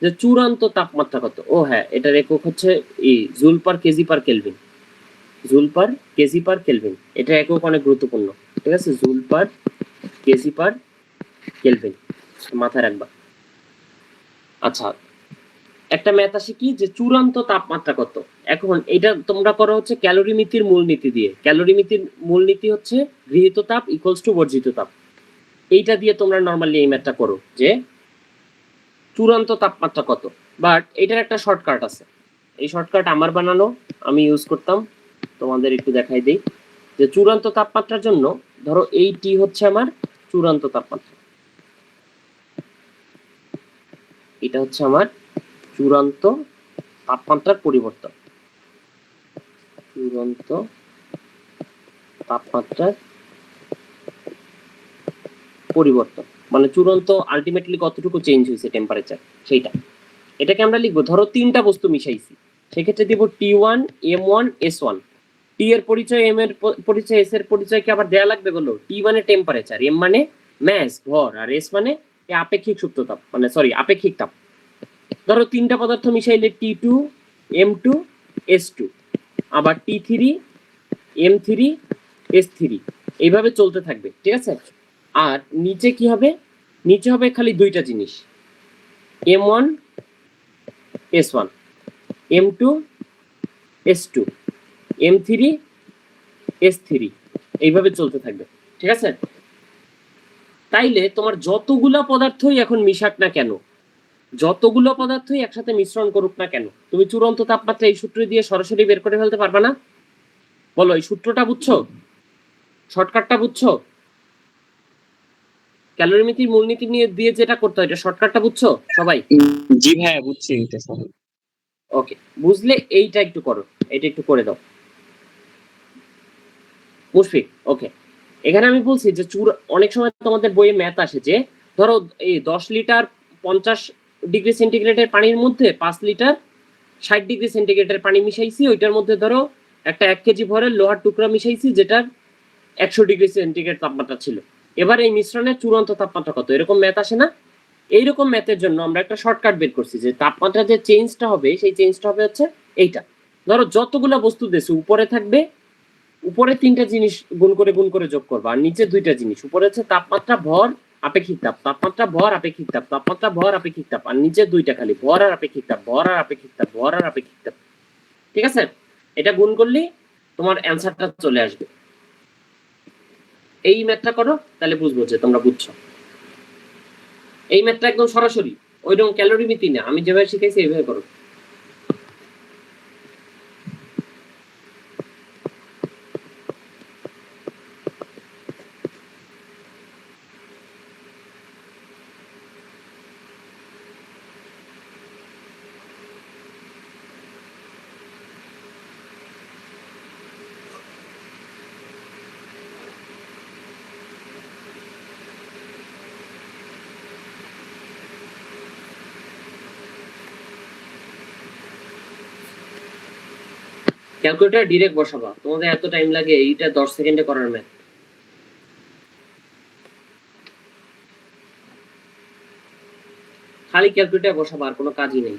[SPEAKER 1] যে চূড়ান্ত তাপমাত্রা কত। ও হ্যাঁ, এটার একক হচ্ছে joule per KG per kelvin, joule per KG per kelvin, এটা একক অনেক গুরুত্বপূর্ণ, ঠিক আছে। Joule per KG per kelvin মাথায় রাখবা। আচ্ছা, একটা ম্যাথ আসে কি, যে চূড়ান্ত তাপমাত্রা কত। এখন এটা তোমরা করো হচ্ছে ক্যালোরিমিতির মূলনীতি দিয়ে। ক্যালোরিমিতির মূলনীতি হচ্ছে গৃহীত তাপ ইকুয়ালস টু বর্জিত তাপ। এইটা দিয়ে তোমরা নর্মালি এই ম্যাথটা করো, যে চূড়ান্ত তাপমাত্রা কত। বাট এটার একটা শর্টকাট আছে, এই শর্টকাট আমার বানানো, আমি ইউজ করতাম, তোমাদের একটু দেখাই দেই। যে চূড়ান্ত তাপমাত্রার জন্য ধরো এই টি হচ্ছে আমার চূড়ান্ত তাপমাত্রা, এটা হচ্ছে আমার চূড়ান্ত তাপমাত্রার পরিবর্তন, চূড়ান্ত তাপমাত্রার পরিবর্তন মানে চূড়ান্ত আলটিমেটলি কতটুকু চেঞ্জ হয়েছে টেম্পারেচার সেইটা। এটাকে আমরা লিখবো, ধরো 3টা বস্তু মিশাইছি, সেক্ষেত্রে দিব T1 M1 S1। টি এর পরিচয়, এম এর পরিচয়, এস এর পরিচয় কি আবার দেয়া লাগবে? বলো, টি মানে টেম্পারেচার, এম মানে ম্যাস ভর, আর এস মানে আপেক্ষিক সুপ্ত তাপ, মানে সরি আপেক্ষিক তাপ। ধরো 3টা পদার্থ মিশাইলে T2 M2 S2, আবার T3 M3 S3, এইভাবে চলতে থাকবে, ঠিক আছে। আর নিচে কি হবে? নিচে হবে খালি দুইটা জিনিস, M1 S1, M2 S2, M3 S3, এইভাবে চলতে থাকবে। ঠিক আছে? তাইলে তোমার যতগুলা পদার্থই এখন মিশাক না কেন, যতগুলো পদার্থই একসাথে মিশ্রণ করুক না কেন, তুমি চূড়ান্ত তাপমাত্রা এই সূত্র দিয়ে সরাসরি বের করে ফেলতে পারবা না? বলো, এই সূত্রটা বুঝছো? শর্টকাটটা বুঝছো? ক্যালোরিমেট্রির মূলনীতি নিয়ে দিয়ে যেটা করতে হয়, এটা শর্টকাটটা বুঝছো সবাই?
[SPEAKER 3] জি ভাইয়া বুঝছি এটা সব।
[SPEAKER 1] ওকে, বুঝলে এইটা একটু করো, এটা একটু করে দাও মুশফিক। ওকে, এখানে আমি বলছি যে অনেক সময় তোমাদের বইয়ে ম্যাথ আসে যে ধরো এই 10 লিটার 50 ডিগ্রি সেন্টিগ্রেডের পানির মধ্যে 5 লিটার 60 ডিগ্রি সেন্টিগ্রেডের পানি মিশাইছি, ওইটার মধ্যে ধরো একটা 1 কেজি ভরের লোহার টুকরা মিশাইছি যেটার 100 ডিগ্রি সেন্টিগ্রেড তাপমাত্রা ছিল। এবার এই মিশ্রণের চূড়ান্ত তাপমাত্রা কত, এরকম ম্যাথ আসে না? এইরকম ম্যাথের জন্য আমরা একটা শর্টকাট বের করছি যে তাপমাত্রা যে চেঞ্জটা হবে সেই চেঞ্জটা হবে হচ্ছে এইটা। ধরো যতগুলা বস্তু দেশে উপরে থাকবে, উপরে 3টা জিনিস গুণ করে যোগ করবা, আর নিচে 2টা জিনিস। উপরে হচ্ছে তাপমাত্রা, ভর, আপেক্ষিক তাপ, তাপমাত্রা, ভর, আপেক্ষিক তাপ, তাপমাত্রা, ভর, আপেক্ষিক তাপ, আর নিচে 2টা খালি ভর আর আপেক্ষিক তাপ, ভর আর আপেক্ষিক তাপ, ভর আর আপেক্ষিক তাপ। ঠিক আছে? এটা গুণ করলেই তোমার অ্যান্সারটা চলে আসবে। এই ম্যাথটা করো, তাহলে বুঝবো যে তোমরা বুঝছো। এই ম্যাথটা একদম সরাসরি, ওইরকম ক্যালোরিমিতি না, আমি যেভাবে শিখাইছি এইভাবে করো। ক্যালকুলেটর ডিরেক্ট বসাবা, তোমাদের এত টাইম লাগে এইটা 10 সেকেন্ডে করার ম্যাথ। খালি ক্যালকুলেটর বসাবা, আর কোনো কাজই নেই।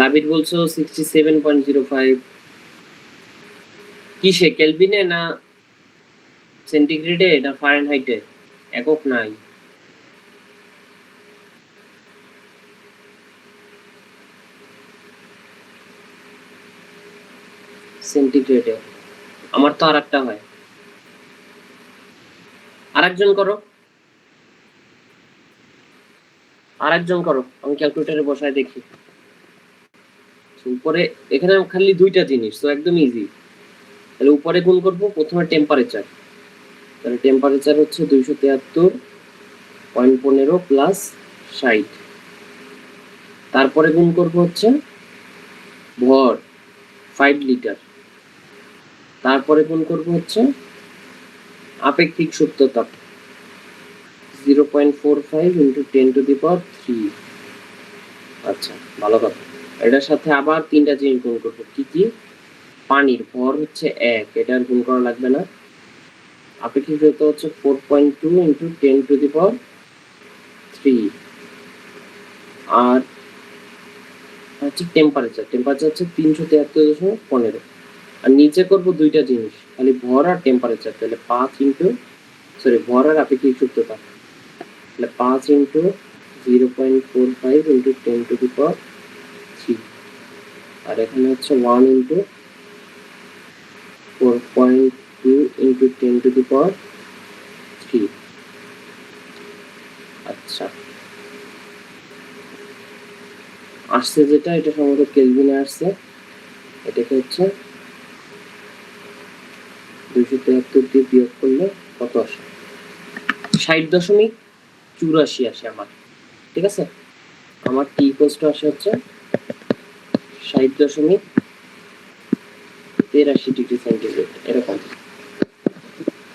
[SPEAKER 1] লাবির বলছো 67.05, কিসে, কেলভিনে না সেন্টিগ্রেডে না ফারেনহাইটে? একক নাই। সেন্টিগ্রেডে। আমার তো আরেকটা হয়। আরেকজন করো, আরেকজন করো, আমি ক্যালকুলেটরে বসায় দেখি। উপরে এখানে খালি 2টা জিনিস, তো একদম ইজি। তাহলে উপরে গুণ করবো প্রথমে টেম্পারেচার, তাহলে টেম্পারেচার হচ্ছে 273.15 প্লাস 60। তারপরে গুণ করবো হচ্ছে ভর 5 লিটার, তারপরে গুণ করবো হচ্ছে আপেক্ষিক সুপ্ত তাপ 0.45 × 10⁻³ আচ্ছা, ভালো কথা। এটার সাথে আবার 3টা জিনিস গুণ করবো, কি কি? পানির ভর হচ্ছে 1, এটা আর গুণ করা লাগবে না। আপেক্ষিক সুপ্ত হচ্ছে 4.2 × 10⁻³ আর হচ্ছে টেম্পারেচার, টেম্পারেচার হচ্ছে 373.15। আর নিচে করব 2টা জিনিস, খালি ভর আর টেম্পারেচার, তাহলে 5 ইন্টু ভর আর আপেক্ষিক সুপ্ততা, তাহলে 5 ইন্টু 0.45 × 10⁻³ আর এখানে হচ্ছে 1 ইন্টু 4.2 × 10⁻³। আচ্ছা, আসছে যেটা, এটা সম্ভবত কেলভিনে আসছে। এটাকে হচ্ছে 273 দিয়ে বিয়োগ করলে কত আসে? 60.84 আসে আমার। ঠিক আছে, আমার টি ইকুয়ালস টু আসে হচ্ছে 60.83 ডিগ্রি সেন্টিগ্রেড, এরকম।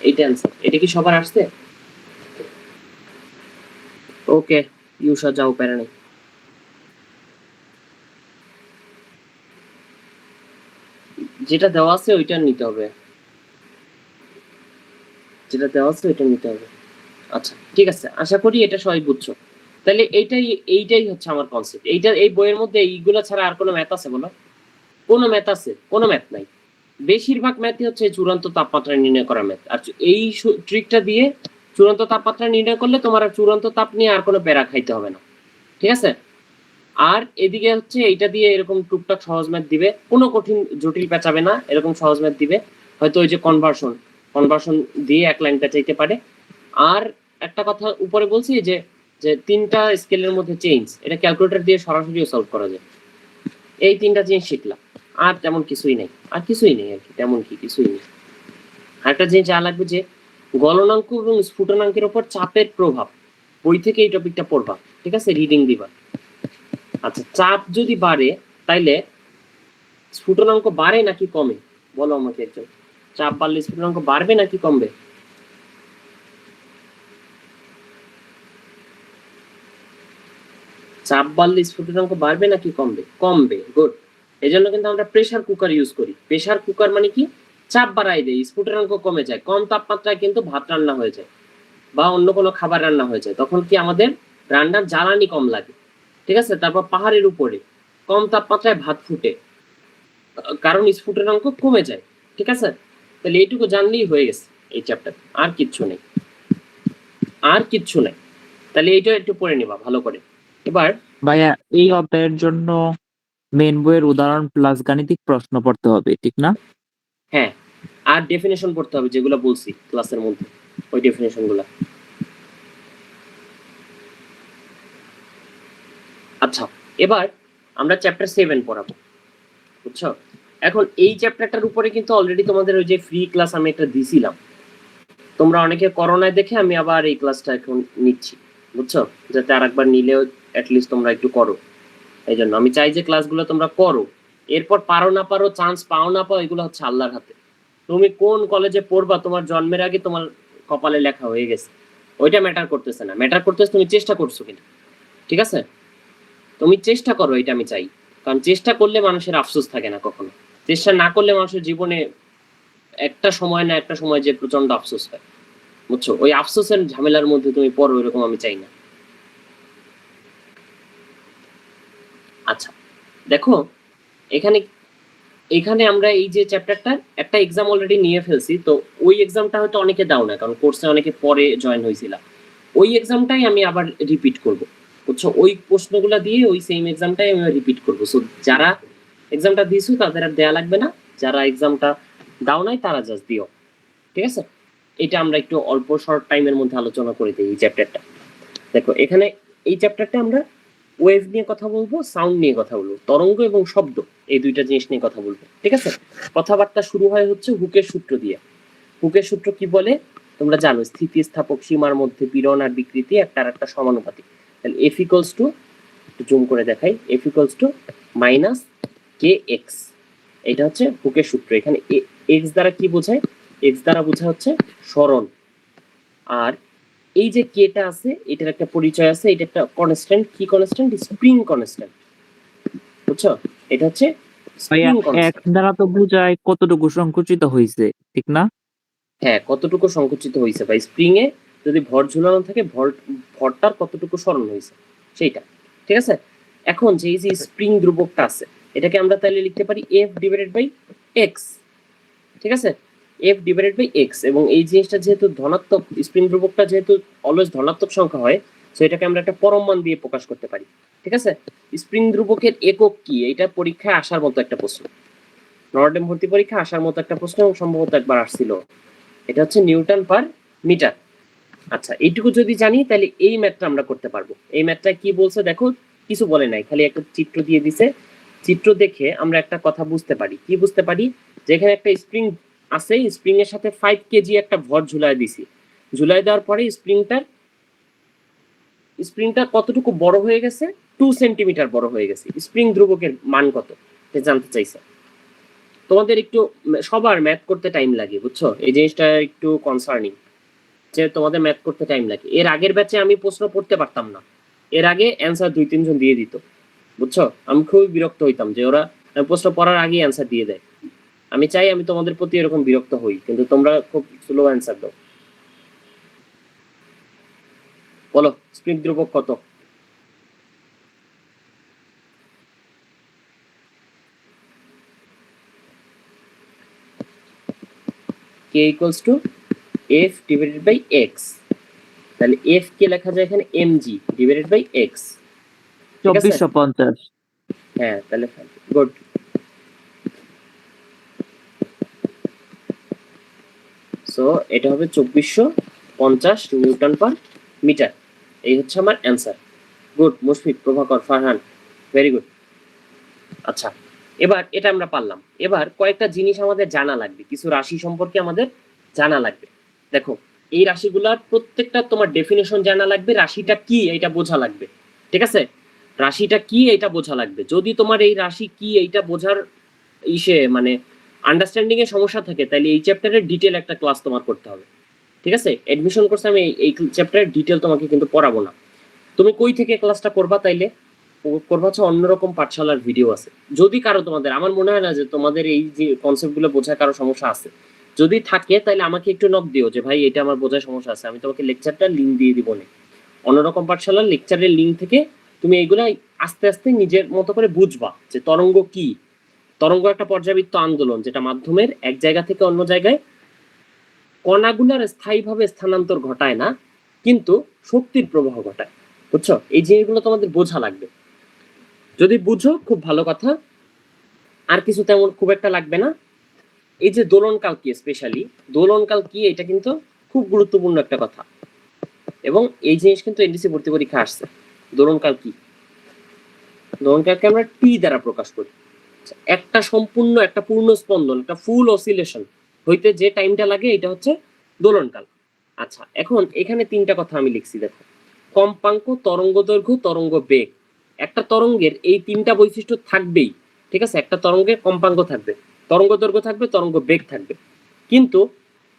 [SPEAKER 1] এইটা অ্যান্সার। এটা কি সবার আসছে? ওকে, ইউসা যাও, প্যারা নেই। যেটা দেওয়া আছে ওইটা নিতে হবে, যেটা দেওয়া আছে ওইটা নিতে হবে। আচ্ছা ঠিক আছে, আশা করি এটা সবাই বুঝছো। তাহলে এইটাই হচ্ছে আমার কনসেপ্ট। এই বইয়ের মধ্যে এইগুলো ছাড়া আর কোনো ম্যাথ আছে বলো? কোনো ম্যাথ আছে? কোনো ম্যাথ নাই। বেশিরভাগ ম্যাথই হচ্ছে চূড়ান্ত তাপমাত্রা নির্ণয় করা ম্যাথ। আর এই ট্রিকটা দিয়ে চূড়ান্ত তাপমাত্রা নির্ণয় করলে তোমার আর চূড়ান্ত তাপ নিয়ে আর কোনো প্যারা খাইতে হবে না, ঠিক আছে? আর এদিকে হচ্ছে এইটা দিয়ে এরকম টুকটাক সহজ ম্যাথ দিবে, কোনো কঠিন জটিল পেঁচাবে না, এরকম সহজ ম্যাথ দিবে। হয়তো ওই যে কনভার্সন দিয়ে এক লাইন পেঁচাইতে পারে। আর একটা কথা উপরে বলছি যে যে 3টা স্কেলের মধ্যে চেঞ্জ, এটা ক্যালকুলেটর দিয়ে সরাসরি সলভ করা যায়। এই 3টা জিনিস শিখলাম, আর তেমন কিছুই নেই, আর কিছুই নেই আর কি, তেমন কিছুই নেই। আরেকটা জিনিস যা লাগবে যে গলনাঙ্ক এবং স্ফুটনাঙ্কের উপর চাপের প্রভাব, বই থেকে এই টপিকটা পড়বা, ঠিক আছে? রিডিং দিবা। আচ্ছা, চাপ যদি বাড়ে তাইলে স্ফুটনাঙ্ক বাড়ে নাকি কমে? বলো আমাকে একজন। চাপ বাড়লে স্ফুটনাঙ্ক বাড়বে নাকি কমবে? চাপ বাড়লে স্ফুটনাঙ্ক বাড়বে নাকি কমবে? কমবে, গুড। এই জন্য কিন্তু আমরা প্রেসার কুকার ইউজ করি। প্রেসার কুকার মানে কি? চাপ বাড়াই দেয়, স্ফুটনাঙ্ক কমে যায়। কম তাপমাত্রায় কিন্তু ভাত রান্না হয়ে যায় বা অন্য কোনো খাবার রান্না হয়ে যায়, তখন কি আমাদের রান্নার জ্বালানি কম লাগে, ঠিক আছে? তারপর পাহাড়ের উপরে কম তাপমাত্রায় ভাত ফুটে, কারণ স্ফুটনাঙ্ক কমে যায়, ঠিক আছে? তাহলে এইটুকু জানলেই হয়ে গেছে এই চ্যাপ্টার, আর কিচ্ছু নেই, আর কিচ্ছু নেই। তাহলে এইটা একটু পড়ে নিবা ভালো করে। এবার
[SPEAKER 2] ভাইয়া এই অধ্যায়ের জন্য মেন বইয়ের উদাহরণ প্লাস গাণিতিক প্রশ্ন পড়তে হবে, ঠিক না?
[SPEAKER 1] হ্যাঁ, আর ডেফিনেশন পড়তে হবে যেগুলো বলছি ক্লাসের মধ্যে, ওই ডেফিনেশন গুলা। আচ্ছা, এবার আমরা চ্যাপ্টার 7 পড়াবো, বুঝছো? এখন এই চ্যাপ্টারটার উপরে কিন্তু অলরেডি তোমাদের ওই যে ফ্রি ক্লাস আমি একটা দিছিলাম, তোমরা অনেকে করোনায় দেখে আমি আবার এই ক্লাসটা এখন নিচ্ছি, বুঝছো? যাতে আর একবার নিলেও অ্যাটলিস্ট তোমরা একটু করো। এই জন্য আমি চাই যে ক্লাসগুলো তোমরা করো। এরপর পারো না পারো, চান্স পাও না পাও, এগুলো হচ্ছে আল্লাহর হাতে। তুমি কোন কলেজে পড়বা তোমার জন্মের আগে তোমার কপালে লেখা হয়ে গেছে, ওইটা ম্যাটার করতেছে না। ম্যাটার করতেছে তুমি চেষ্টা করছো কিনা, ঠিক আছে? তুমি চেষ্টা করো, এটা আমি চাই। কারণ চেষ্টা করলে মানুষের আফসোস থাকে না কখনো। চেষ্টা না করলে মানুষের জীবনে একটা সময় না একটা সময় যে প্রচন্ড আফসোস হয়, বুঝছো? ওই আফসোসের ঝামেলার মধ্যে তুমি পড়ো, এরকম আমি চাই না। আচ্ছা দেখো, এখানে এখানে আমরা এই যে চ্যাপ্টারটার একটা এক্সাম অলরেডি নিয়ে ফেলছি, তো ওই এক্সামটা হয়তো অনেকে দাও না, কারণ কোর্সে অনেকে পরে জয়েন হয়েছিল। ওই এক্সামটাই আমি আবার রিপিট করব, বুঝছো? ওই প্রশ্নগুলো দিয়ে ওই সেম এক্সামটাই আমি রিপিট করব। সো যারা এক্সামটা দিয়েছো তাদের আর দেয়া লাগবে না, যারা এক্সামটা দাও নাই তারা জাস্ট দিও, ঠিক আছে? এটা আমরা একটু অল্প শর্ট টাইমের মধ্যে আলোচনা করে দিই এই চ্যাপ্টারটা। দেখো এখানে এই চ্যাপ্টারটা আমরা ওয়েভ নিয়ে কথা বলবো, সাউন্ড নিয়ে কথা বলবো, তরঙ্গ এবং শব্দ, এই দুইটা জিনিস নিয়ে কথা বলবো, ঠিক আছে? কথাবার্তা শুরু হয় হচ্ছে হুকের সূত্র দিয়ে। হুকের সূত্র কি বলে তোমরা জানো? স্থিতিস্থাপক সীমার মধ্যে পীড়ন আর বিকৃতি একটা আর একটা সমানুপাতিক। তাহলে এফ ইকুয়ালস টু, একটু জুম করে দেখাই, F equals to minus K x. এটা হচ্ছে হুকের সূত্র। এখানে এক্স দ্বারা কি বোঝায়? এক্স দ্বারা বোঝায় হচ্ছে সরণ। আর এই যে কেটা আছে এটার একটা পরিচয় আছে, এটা একটা কনস্ট্যান্ট। কি কনস্ট্যান্ট? স্প্রিং কনস্ট্যান্ট, বুঝছো? এটা হচ্ছে
[SPEAKER 2] ভাইয়া
[SPEAKER 1] স্প্রিং
[SPEAKER 2] এক
[SPEAKER 1] কনস্ট্যান্ট।
[SPEAKER 2] দ্বারা তো বোঝায় কতটুকু সংকুচিত হয়েছে, ঠিক না?
[SPEAKER 1] হ্যাঁ, কতটুকু সংকুচিত হয়েছে, বা স্প্রিং এ যদি ভর ঝুলানো থাকে ভরটার কতটুকু সরণ হয়েছে সেইটা, ঠিক আছে? এখন যে এই যে স্প্রিং ধ্রুবকটা আছে, এটাকে আমরা তাহলে লিখতে পারি এফ ডিভাইডেড বাই এক্স, ঠিক আছে? F divided by x. এবং এই জিনিসটা যেহেতু ধনাত্মক, স্প্রিং ধ্রুবকটা যেহেতু অলওয়েজ ধনাত্মক সংখ্যা হয়, সো এটাকে আমরা একটা পরম মান দিয়ে প্রকাশ করতে পারি, ঠিক আছে? স্প্রিং ধ্রুবকের একক কি, এটা পরীক্ষায় আসার মতো একটা প্রশ্ন, নর্ডেম ভর্তি পরীক্ষা আসার মতো একটা প্রশ্ন, এবং সম্ভবত একবার আসছিল। এটা হচ্ছে নিউটন পার মিটার। আচ্ছা, এইটুকু যদি জানি তাহলে এই ম্যাথটা আমরা করতে পারবো। এই ম্যাথটা কি বলছে দেখো, কিছু বলে নাই, খালি একটা চিত্র দিয়ে দিছে। চিত্র দেখে আমরা একটা কথা বুঝতে পারি। কি বুঝতে পারি? যেখানে একটা স্প্রিং আছে, স্প্রিং এর সাথে 5 কেজি একটা ভর ঝুলাই দিছি। ঝুলাই দেওয়ার পরে স্প্রিংটা কতটুকু বড় হয়ে গেছে 2 সেন্টিমিটার বড় হয়ে গেছি। স্প্রিং ধ্রুবকের মান কত এটা জানতে চাইছে। তোমাদের একটু সবার ম্যাথ করতে টাইম লাগে, বুঝছো? এই জিনিসটা একটু কনসার্নিং যে তোমাদের ম্যাথ করতে টাইম লাগে। এর আগের ব্যাচে আমি প্রশ্ন পড়তে পারতাম না, এর আগে অ্যান্সার 2-3 জন দিয়ে দিত, বুঝছো? আমি খুবই বিরক্ত হইতাম যে ওরা প্রশ্ন পড়ার আগেই অ্যান্সার দিয়ে দেয়। আমি চাই আমি তোমাদের প্রতি এরকম বিরক্ত হই, কিন্তু তোমরা খুব স্লো অ্যান্সার দাও। বলো স্প্রিং ধ্রুবক কত? k equals to f divided by x, তাহলে f কে লেখা যায় এখানে mg divided by x, ঠিক আছে?
[SPEAKER 2] 2450।
[SPEAKER 1] হ্যাঁ, তাহলে গুড। সো এটা হবে 2450 নিউটন পার মিটার। এই হচ্ছে আমার answer. Good Mushfiq, Prabhakar, Farhan, very good. আচ্ছা, এবার এটা আমরা পারলাম। এবার কয়েকটা জিনিস আমাদের জানা লাগবে, কিছু রাশি সম্পর্কে আমাদের জানা লাগবে। দেখো, এই রাশিগুলোর প্রত্যেকটা তোমার ডেফিনেশন জানা লাগবে, রাশিটা কি এটা বোঝা লাগবে, ঠিক আছে? রাশিটা কি এটা বোঝা লাগবে। যদি তোমার এই রাশি কি এইটা বোঝার মানে আন্ডারস্ট্যান্ডিং এর সমস্যা থাকে, তাহলে এই চ্যাপ্টারের ডিটেল একটা ক্লাস তোমার করতে হবে, ঠিক আছে? এডমিশন কোর্সে আমি এই চ্যাপ্টারের ডিটেল তোমাকে কিন্তু পড়াবো না। তুমি কই থেকে ক্লাসটা করবা? তাইলে করবা হচ্ছে অন্যরকম পাঠশালার ভিডিও আছে। যদি কারো তোমাদের, আমার মনে হয় না যে তোমাদের এই যে কনসেপ্টগুলো বোঝায় কারো সমস্যা আছে, যদি থাকে তাহলে আমাকে একটু নক দিও যে ভাই এটা আমার বোঝায় সমস্যা আছে, আমি তোমাকে লেকচারটা লিঙ্ক দিয়ে দিব না। অন্যরকম পাঠশালার লেকচারের লিঙ্ক থেকে তুমি এইগুলা আস্তে আস্তে নিজের মতো করে বুঝবা যে তরঙ্গ কি। তরঙ্গ একটা পর্যাবৃত্ত আন্দোলন, যেটা মাধ্যমের এক জায়গা থেকে অন্য জায়গায় কণাগুলার স্থায়ীভাবে স্থানান্তর ঘটায় না, কিন্তু শক্তির প্রবাহ ঘটায়, বুঝছো? এই জিনিসগুলো তোমাদের বোঝা লাগবে। যদি বুঝো খুব ভালো কথা, আর কিছু তেমন খুব একটা লাগবে না। এই যে দোলনকাল কি, স্পেশালি দোলনকাল কি, এটা কিন্তু খুব গুরুত্বপূর্ণ একটা কথা, এবং এই জিনিস কিন্তু এনডিসি ভর্তি পরীক্ষা আসছে। দোলনকাল কি? দোলনকালকে আমরা টি দ্বারা প্রকাশ করি। একটা সম্পূর্ণ, একটা পূর্ণ স্পন্দন, একটা ফুল অসিলেশন হইতে যে টাইমটা লাগে এটা হচ্ছে দোলনকাল। আচ্ছা, এখন এখানে তিনটা কথা আমি লিখছি, দেখো। কম্পাঙ্ক, তরঙ্গ দৈর্ঘ্য, তরঙ্গ বেগ। একটা তরঙ্গের এই তিনটা বৈশিষ্ট্য থাকবেই, ঠিক আছে? একটা তরঙ্গের কম্পাঙ্ক থাকবে, তরঙ্গ দৈর্ঘ্য থাকবে, তরঙ্গ বেগ থাকবে। কিন্তু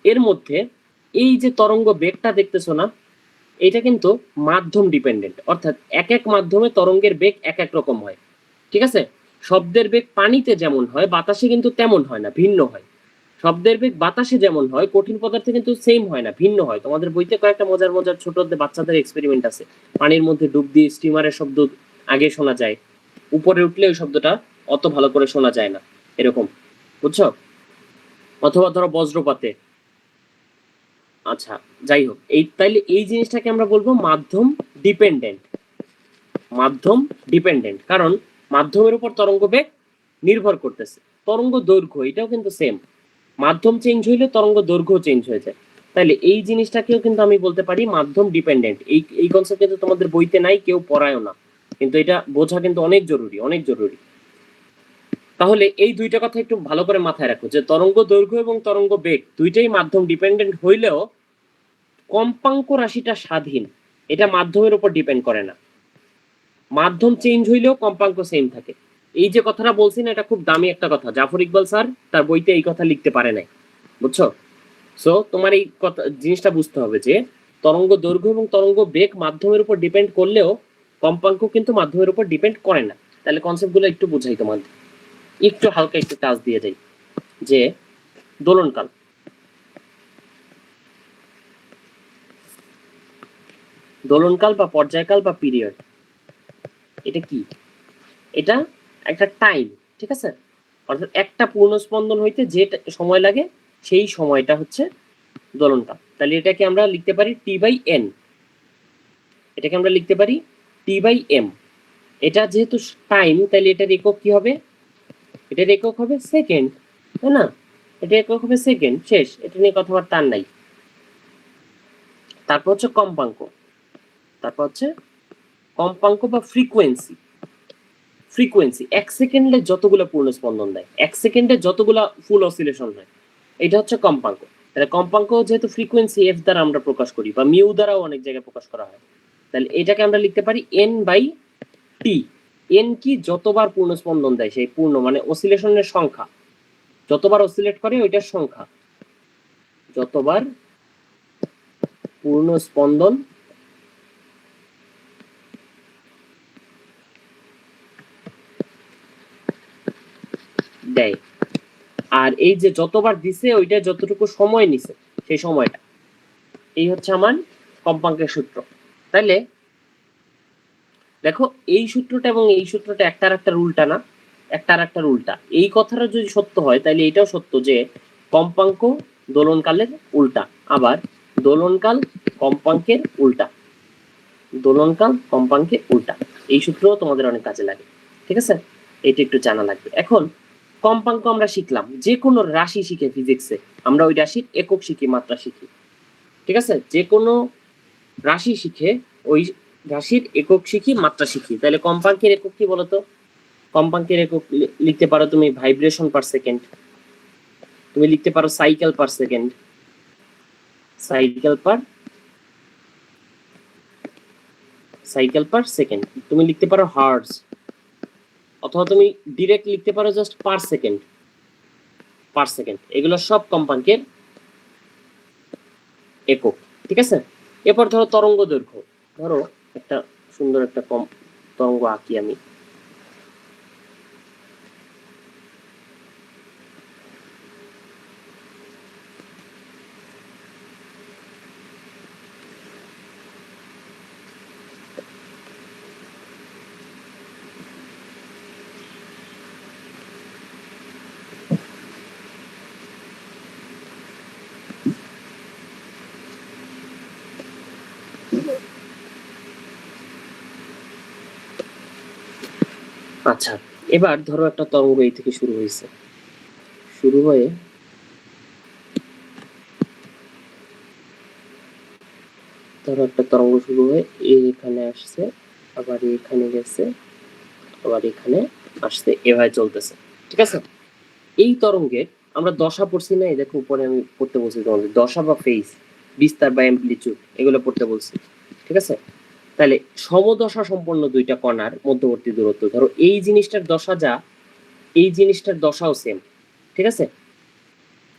[SPEAKER 1] এর মধ্যে এই যে তরঙ্গ বেগটা দেখতেছো না, এটা কিন্তু মাধ্যম ডিপেন্ডেন্ট, অর্থাৎ এক এক মাধ্যমে তরঙ্গের বেগ এক এক রকম হয়, ঠিক আছে? শব্দের বেগ পানিতে যেমন হয়, বাতাসে কিন্তু তেমন হয় না, ভিন্ন হয়। শব্দের বেগ বাতাসে যেমন হয়, কঠিন পদার্থে কিন্তু সেম হয় না, ভিন্ন হয়। তোমাদের বইতে কয়েকটা মজার মজার ছোট বাচ্চাদের এক্সপেরিমেন্ট আছে। পানির মধ্যে ডুব দিয়ে স্টিমারের শব্দ আগে শোনা যায়, উপরে উঠলে ওই শব্দটা অত ভালো করে শোনা যায় না, এরকম, বুঝছো? অথবা ধরো বজ্রপাতে। আচ্ছা, যাই হোক, এই তাইলে এই জিনিসটাকে আমরা বলবো মাধ্যম ডিপেন্ডেন্ট। মাধ্যম ডিপেন্ডেন্ট, কারণ মাধ্যমের উপর তরঙ্গ বেগ নির্ভর করতেছে। তরঙ্গ দৈর্ঘ্য এটাও কিন্তু সেম, মাধ্যম চেঞ্জ হইলে তরঙ্গ দৈর্ঘ্য চেঞ্জ হয়ে যায়। তাহলে এই জিনিসটাকেও কিন্তু আমি বলতে পারি মাধ্যম ডিপেন্ডেন্ট। এই কনসেপ্ট কিন্তু তোমাদের বইতে নাই, কেউ পড়ায়ও না, কিন্তু এটা বোঝা কিন্তু অনেক জরুরি, অনেক জরুরি। তাহলে এই দুইটা কথা একটু ভালো করে মাথায় রাখো, যে তরঙ্গ দৈর্ঘ্য এবং তরঙ্গ বেগ দুইটাই মাধ্যম ডিপেন্ডেন্ট হইলেও কম্পাঙ্ক রাশিটা স্বাধীন, এটা মাধ্যমের উপর ডিপেন্ড করে না। মাধ্যম চেঞ্জ হইলেও কম্পাঙ্ক সেম থাকে। এই যে কথাটা বলছি না, এটা খুব দামি একটা কথা। জাফর ইকবাল স্যার তার বইতে এই কথা লিখতে পারে নাই, বুঝছো? সো তোমার এই কথা জিনিসটা বুঝতে হবে যে তরঙ্গ দৈর্ঘ্য এবং তরঙ্গ বেগ মাধ্যমের উপর ডিপেন্ড করলেও কম্পাঙ্ক কিন্তু মাধ্যমের উপর ডিপেন্ড করে না। তাহলে কনসেপ্টগুলো একটু বুঝাই তোমাদের, একটু হালকা একটু টাচ দিয়ে যাই। যে দোলনকাল, দোলনকাল বা পর্যায়কাল বা পিরিয়ড, এটা কি? এটা একটা টাইম, ঠিক আছে? অর্থাৎ একটা পূর্ণ স্পন্দন হইতে যে সময় লাগে সেই সময়টা হচ্ছে দোলনকাল। তাহলে এটাকে আমরা লিখতে পারি T/n, এটাকে আমরা লিখতে পারি T/m। এটা যেহেতু টাইম, তাহলে এটার একক কি হবে? এটার একক হবে সেকেন্ড, তাই না? এটা একক হবে সেকেন্ড, শেষ, এটা নিয়ে কথাবার্তা আর নাই। তারপর হচ্ছে কম্পাঙ্ক, তারপর হচ্ছে কম্পাঙ্ক বা ফ্রিকোয়েন্সি। ফ্রিকোয়েন্সি এক সেকেন্ডে যতগুলো পূর্ণ স্পন্দন দেয়, এক সেকেন্ডে যতগুলো ফুল অসিলেশন হয়, এটা হচ্ছে কম্পাঙ্ক। তাহলে কম্পাঙ্ক যেহেতু ফ্রিকোয়েন্সি এফ দ্বারা আমরা প্রকাশ করি, বা মিউ দ্বারাও অনেক জায়গায় প্রকাশ করা হয়, তাহলে এটাকে আমরা লিখতে পারি n/f। টি। এন কি? যতবার পূর্ণ স্পন্দন দেয়, সেই পূর্ণ মানে অসিলেশনের সংখ্যা, যতবার অসিলেট করে ওইটার সংখ্যা, যতবার পূর্ণ স্পন্দন দেয়। আর এই যে যতবার দিছে ওইটা যতটুকু সময় নিছে সেই সময়টা, এই হচ্ছে আমার কম্পাঙ্কের সূত্র। তাইলে দেখো এই সূত্রটা এবং এই সূত্রটা একটার একটার উল্টা না, একটার একটার উল্টা। এই কথাটা যদি সত্য হয় তাহলে এটাও সত্য যে কম্পাঙ্ক দোলনকালের উল্টা, আবার দোলনকাল কম্পাঙ্কের উল্টা, দোলনকাল কম্পাঙ্কের উল্টা। এই সূত্রও তোমাদের অনেক কাজে লাগে, ঠিক আছে? এটা একটু জানা লাগবে। এখন কম্পাঙ্ক আমরা শিখলাম, যে কোনো রাশি শিখে ফিজিক্সে আমরা ওই রাশির একক শিখি, মাত্রা শিখি, ঠিক আছে? যে কোনো রাশি শিখে ওই রাশির একক শিখি, মাত্রা শিখি। তাহলে কম্পাঙ্কের একক কি বলতো? কম্পাঙ্কের একক লিখতে পারো তুমি ভাইব্রেশন পার সেকেন্ড, তুমি লিখতে পারো cycle per second, cycle per second, তুমি লিখতে পারো হার্টজ, অথবা তুমি ডিরেক্ট লিখতে পারো জাস্ট পার সেকেন্ড, এগুলো সব কম্পাঙ্কের একক, ঠিক আছে? এরপর ধরো তরঙ্গ দৈর্ঘ্য, ধরো একটা সুন্দর একটা তরঙ্গ আঁকি আমি, আচ্ছা এবার ধরো একটা তরঙ্গ এই থেকে শুরু হয়েছে, শুরু হয়ে ধরো একটা তরঙ্গ শুরু হয়ে এখানে আসছে, আবার এখানে গেছে, আবার এখানে আসছে, এভাবে চলতেছে, ঠিক আছে? এই তরঙ্গের আমরা দশা পড়ছি না, এই দেখো উপরে আমি পড়তে বলছি তোমাদের, দশা বা ফেজ, বিস্তার বা অ্যাম্পলিটিউড, এগুলো পড়তে বলছি, ঠিক আছে? তাহলে সমদশা সম্পন্ন দুইটা কণার মধ্যবর্তী দূরত্ব, ধরো এই জিনিসটার দশা যা, এই জিনিসটার দশাও সেম, ঠিক আছে?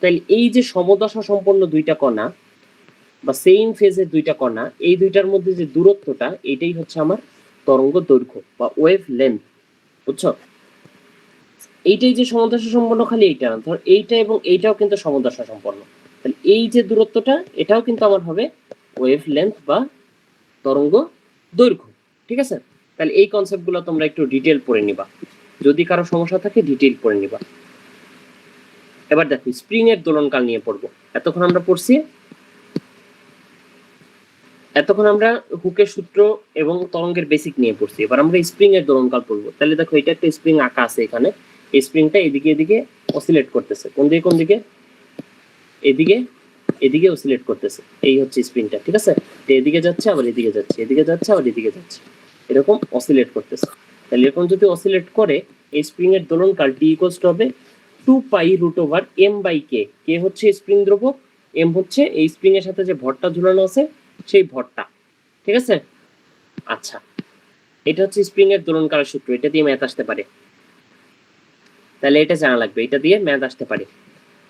[SPEAKER 1] তাহলে এই যে সমদশা সম্পন্ন দুইটা কণা বা সেম ফেজের দুইটা কণা, এই দুইটার মধ্যে যে দূরত্বটা, এটাই হচ্ছে আমার তরঙ্গ দৈর্ঘ্য বা ওয়েভ লেন্থ, বুঝছো? এইটাই যে সমদশা সম্পন্ন, খালি এইটা না, ধর এইটা এবং এইটাও কিন্তু সমদশা সম্পন্ন, তাহলে এই যে দূরত্বটা এটাও কিন্তু আমার হবে ওয়েভ লেন্থ বা তরঙ্গ দৈর্ঘ্য, ঠিক আছে? তাহলে এই কনসেপ্টগুলো তোমরা একটু ডিটেল পড়ে নিবা, যদি কারো সমস্যা থাকে ডিটেল পড়ে নিবা। এবার দেখো স্প্রিং এর দোলনকাল নিয়ে পড়বো। এতক্ষণ আমরা হুকের সূত্র এবং তরঙ্গের বেসিক নিয়ে পড়ছি, এবার আমরা স্প্রিং এর দোলনকাল পড়বো। তাহলে দেখো এটা একটা স্প্রিং আঁকা আছে এখানে, এই স্প্রিংটা এদিকে অসিলেট করতেছে, কোন দিকে এদিকে অসিলেট করতেছে, এই হচ্ছে স্প্রিংটা, ঠিক আছে? তো এদিকে যাচ্ছে আবার এদিকে যাচ্ছে, এদিকে যাচ্ছে আবার এদিকে যাচ্ছে, এরকম অসিলেট করতেছে। তাহলে এরকম যদি অসিলেট করে, এই স্প্রিং এর দোলনকাল ডি ইকুয়ালস টু হবে 2π√m/k। কে হচ্ছে স্প্রিং দ্রব্যক, এম হচ্ছে এই স্প্রিং এর সাথে যে ভরটা ঝুলানো আছে সেই ভরটা, ঠিক আছে? আচ্ছা এটা হচ্ছে স্প্রিং এর দোলনকালের সূত্র, এটা দিয়ে ম্যাথ আসতে পারে, তাহলে এটা জানা লাগবে, এটা দিয়ে ম্যাথ আসতে পারে।